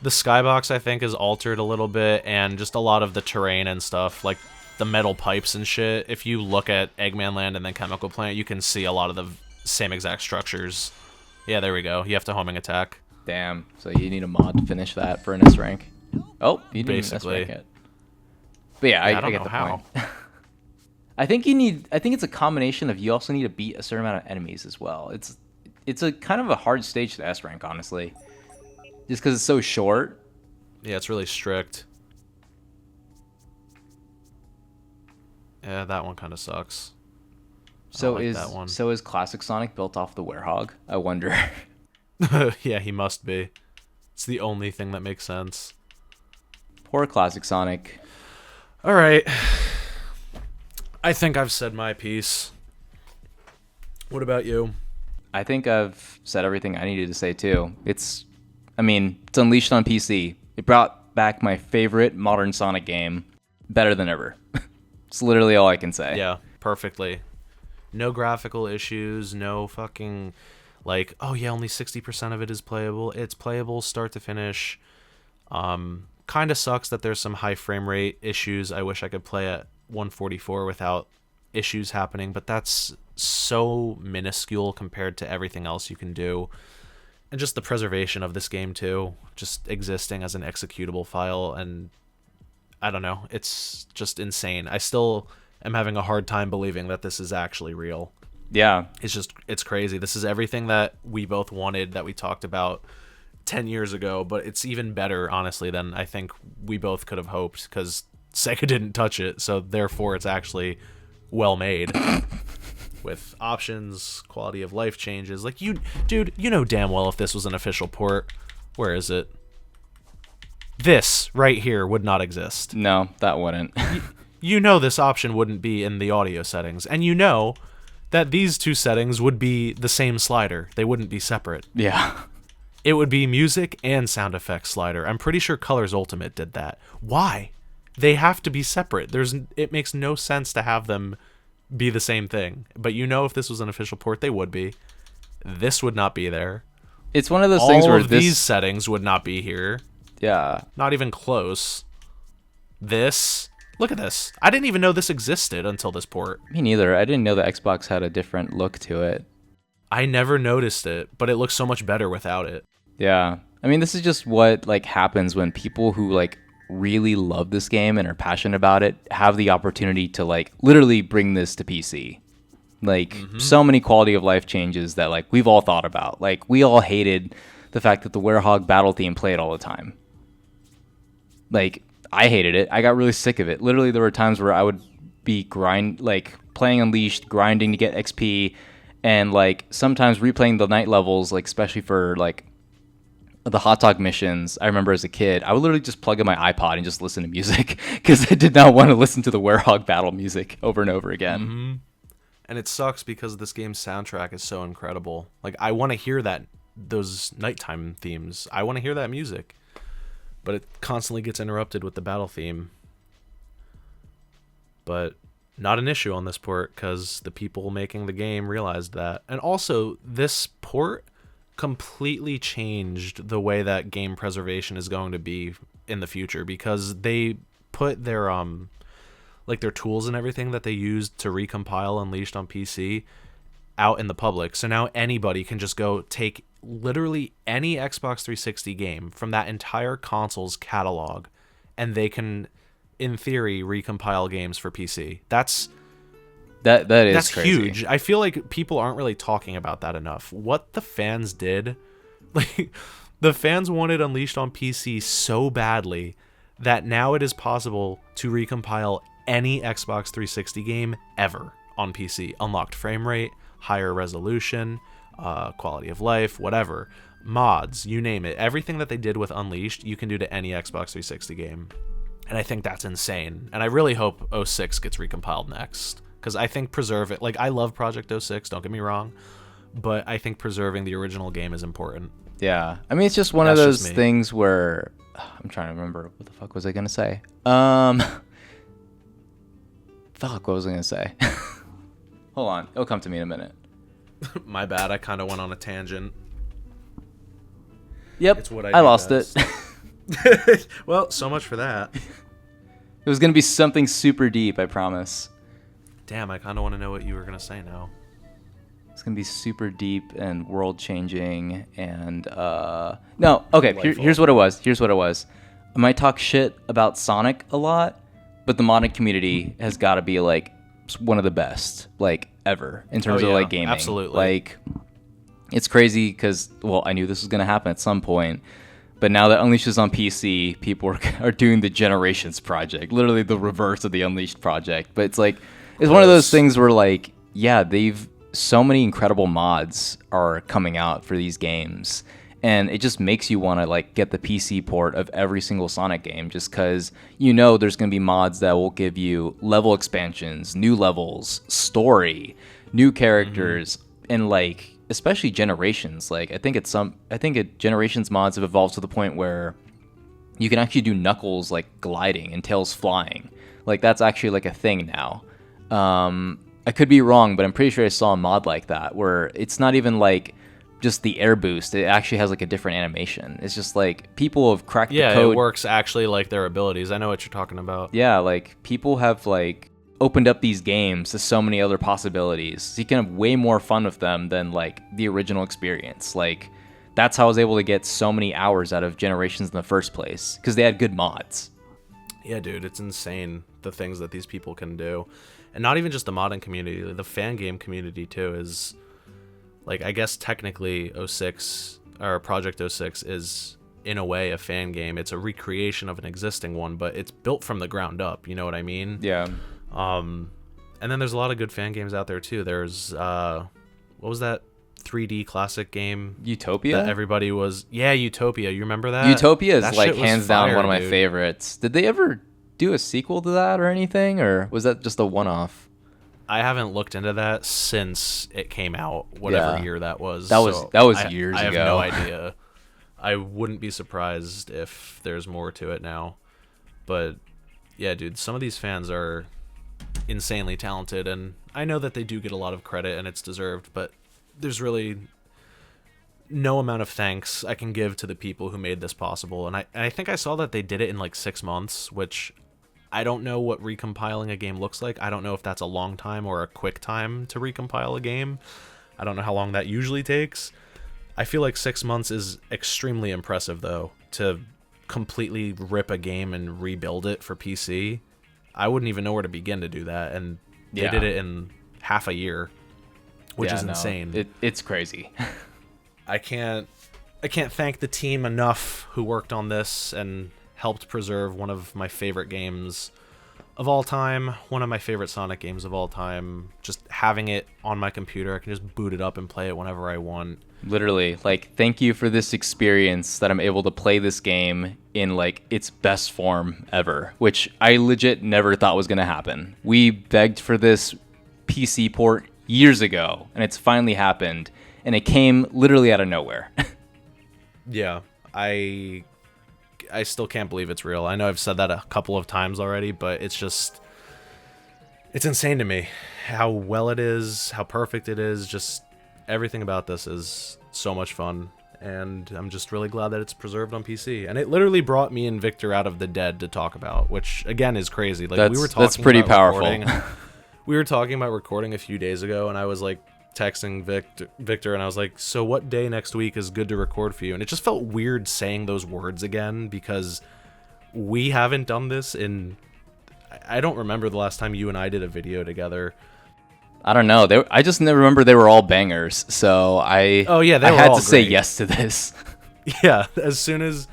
The skybox, I think, is altered a little bit, and just a lot of the terrain and stuff, like the metal pipes and shit. If you look at Eggman Land and then Chemical Plant, you can see a lot of the same exact structures. Yeah, there we go. You have to homing attack. Damn. So you need a mod to finish that for an S rank. Oh, you didn't even S rank it. But yeah, I get the point. I think it's a combination of you also need to beat a certain amount of enemies as well. It's a kind of a hard stage to S rank, honestly. Just because it's so short. Yeah, it's really strict. Yeah, that one kind of sucks. So that one. Is Classic Sonic built off the Werehog? I wonder. Yeah, he must be. It's the only thing that makes sense. Poor Classic Sonic. All right. I think I've said my piece. What about you? I think I've said everything I needed to say too. It's Unleashed on PC. It brought back my favorite modern Sonic game better than ever. It's literally all I can say. Yeah, perfectly. No graphical issues, no fucking, like, oh yeah, only 60% of it is playable. It's playable start to finish. Kind of sucks that there's some high frame rate issues. I wish I could play at 144 without issues happening, but that's so minuscule compared to everything else you can do. And just the preservation of this game too, just existing as an executable file, and I don't know, it's just insane. I still am having a hard time believing that this is actually real. Yeah. It's crazy. This is everything that we both wanted, that we talked about 10 years ago, but it's even better, honestly, than I think we both could have hoped, because Sega didn't touch it, so therefore it's actually well made. With options, quality of life changes. Like, dude, you know damn well if this was an official port. Where is it? This right here would not exist. No, that wouldn't. You know this option wouldn't be in the audio settings, and you know that these two settings would be the same slider. They wouldn't be separate. Yeah. It would be music and sound effects slider. I'm pretty sure Colors Ultimate did that. Why? They have to be separate. It makes no sense to have them be the same thing. But you know if this was an official port, they would be. This would not be there. It's one of those things where these settings would not be here. Yeah. Not even close. This. Look at this. I didn't even know this existed until this port. Me neither. I didn't know the Xbox had a different look to it. I never noticed it, but it looks so much better without it. Yeah. I mean, this is just what happens when people who really love this game and are passionate about it have the opportunity to literally bring this to PC. So many quality of life changes that we've all thought about. We all hated the fact that the Werehog battle theme played all the time. I hated it. I got really sick of it. Literally, there were times where I would be playing Unleashed, grinding to get XP, and sometimes replaying the night levels, especially for the hot dog missions. I remember as a kid, I would literally just plug in my iPod and just listen to music because I did not want to listen to the Werehog battle music over and over again. Mm-hmm. And it sucks because this game's soundtrack is so incredible. I want to hear those nighttime themes. I want to hear that music. But it constantly gets interrupted with the battle theme. But not an issue on this port because the people making the game realized that. And also, this port completely changed the way that game preservation is going to be in the future, because they put their their tools and everything that they used to recompile Unleashed on PC out in the public. So now anybody can just go take literally any Xbox 360 game from that entire console's catalog, and they can, in theory, recompile games for PC. That's crazy. Huge. I feel like people aren't really talking about that enough. What the fans did, the fans wanted Unleashed on PC so badly that now it is possible to recompile any Xbox 360 game ever on PC. Unlocked frame rate, higher resolution, quality of life, whatever. Mods, you name it. Everything that they did with Unleashed, you can do to any Xbox 360 game. And I think that's insane. And I really hope 06 gets recompiled next, because I think preserve it. I love Project 06, don't get me wrong, but I think preserving the original game is important. Yeah. I mean, it's just one of That's just those me. things where I'm trying to remember what the fuck was I gonna say. Fuck, what was I gonna say? Hold on, it'll come to me in a minute. My bad. I kind of went on a tangent. Yep, It's what I I do lost best. it. Well, so much for that. It was gonna be something super deep, I promise. Damn, I kind of want to know what you were gonna say now. It's gonna be super deep and world changing and no, okay, Delightful. here's what it was. I might talk shit about Sonic a lot, but the modding community has got to be like one of the best like ever in terms of yeah, like gaming. absolutely. Like it's crazy because well, I knew this was gonna happen at some point. But now that Unleashed is on PC, people are doing the Generations project, literally the reverse of the Unleashed project. But it's like, it's one of those things where like, yeah, so many incredible mods are coming out for these games. And it just makes you want to like get the PC port of every single Sonic game just because you know there's going to be mods that will give you level expansions, new levels, story, new characters, and like, especially Generations. Like I think Generations mods have evolved to the point where you can actually do Knuckles like gliding and Tails flying. Like that's actually like a thing now. I could be wrong, but I'm pretty sure I saw a mod like that where it's not even like just the air boost. It actually has like a different animation. It's just like people have cracked the code. It works actually like their abilities. I know what you're talking about. Yeah, like people have like opened up these games to so many other possibilities. So you can have way more fun with them than like the original experience. Like that's how I was able to get so many hours out of Generations in the first place because they had good mods. Yeah, dude, it's insane the things that these people can do. And not even just the modding community, the fan game community too is like, I guess technically 06 or Project 06 is in a way a fan game. It's a recreation of an existing one, but it's built from the ground up. You know what I mean? Yeah. And then there's a lot of good fan games out there too. There's what was that 3D classic game? Utopia? That everybody was Utopia. You remember that? Utopia is That like shit was hands down fire, one of my dude. favorites. Did they ever do a sequel to that or anything, or was that just a one-off? I haven't looked into that since it came out, whatever Yeah. year that was. That was years I have ago. no idea. I wouldn't be surprised if there's more to it now. But yeah, dude, some of these fans are insanely talented, and I know that they do get a lot of credit and it's deserved, but there's really no amount of thanks I can give to the people who made this possible. And I think I saw that they did it in like 6 months, which I don't know what recompiling a game looks like. I don't know if that's a long time or a quick time to recompile a game. I don't know how long that usually takes. I feel like 6 months is extremely impressive, though, to completely rip a game and rebuild it for PC. I wouldn't even know where to begin to do that, and they Yeah. did it in half a year, which Yeah, is no, insane. It's crazy. I can't thank the team enough who worked on this and helped preserve one of my favorite games of all time, one of my favorite Sonic games of all time. Just having it on my computer, I can just boot it up and play it whenever I want. Literally, like, thank you for this experience that I'm able to play this game in like its best form ever, which I legit never thought was going to happen. We begged for this PC port years ago, and it's finally happened, and it came literally out of nowhere. Yeah, I still can't believe it's real. I know I've said that a couple of times already, but it's insane to me how well it is, how perfect it is. Just everything about this is so much fun, and I'm just really glad that it's preserved on PC. And it literally brought me and Victor out of the dead to talk about, which again is crazy. Like we were talking that's pretty about powerful. recording- we were talking about recording a few days ago, and I was like texting Victor, and I was like, so what day next week is good to record for you? And it just felt weird saying those words again, because we haven't done this in, I don't remember the last time you and I did a video together. I don't know. I just never remember they were all bangers, so I They I were had all to say great. yes to this. Yeah, as soon as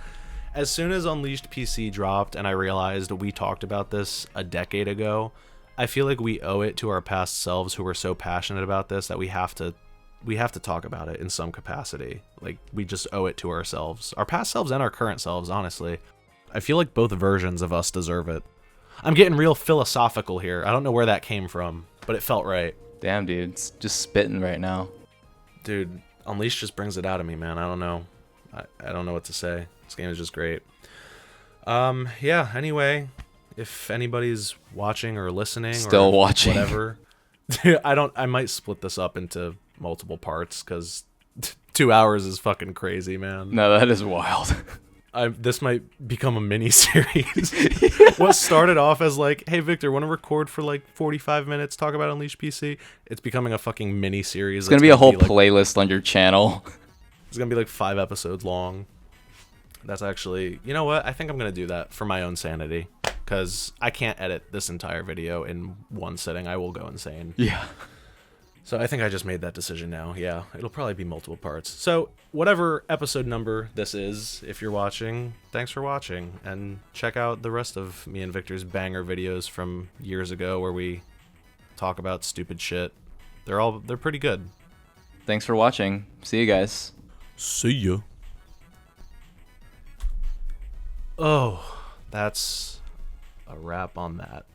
Unleashed PC dropped and I realized we talked about this a decade ago, I feel like we owe it to our past selves who were so passionate about this that we have to talk about it in some capacity. Like, we just owe it to ourselves, our past selves and our current selves, honestly. I feel like both versions of us deserve it. I'm getting real philosophical here. I don't know where that came from, but it felt right. Damn, dude, it's just spitting right now. Dude, Unleashed just brings it out of me, man. I don't know. I don't know what to say. This game is just great. Yeah, anyway, if anybody's watching or listening Still or watching. whatever, I might split this up into multiple parts because 2 hours is fucking crazy, man. No, that is wild. This might become a mini series. What started off as like, hey Victor, want to record for like 45 minutes, talk about Unleashed PC? It's becoming a fucking mini series. It's gonna be a whole like, playlist on your channel. It's gonna be like 5 episodes long. That's actually, you know what? I think I'm gonna do that for my own sanity, because I can't edit this entire video in one sitting. I will go insane. Yeah. So I think I just made that decision now. Yeah, it'll probably be multiple parts. So whatever episode number this is, if you're watching, thanks for watching. And check out the rest of me and Victor's banger videos from years ago where we talk about stupid shit. They're pretty good. Thanks for watching. See you guys. See ya. Oh, that's a wrap on that.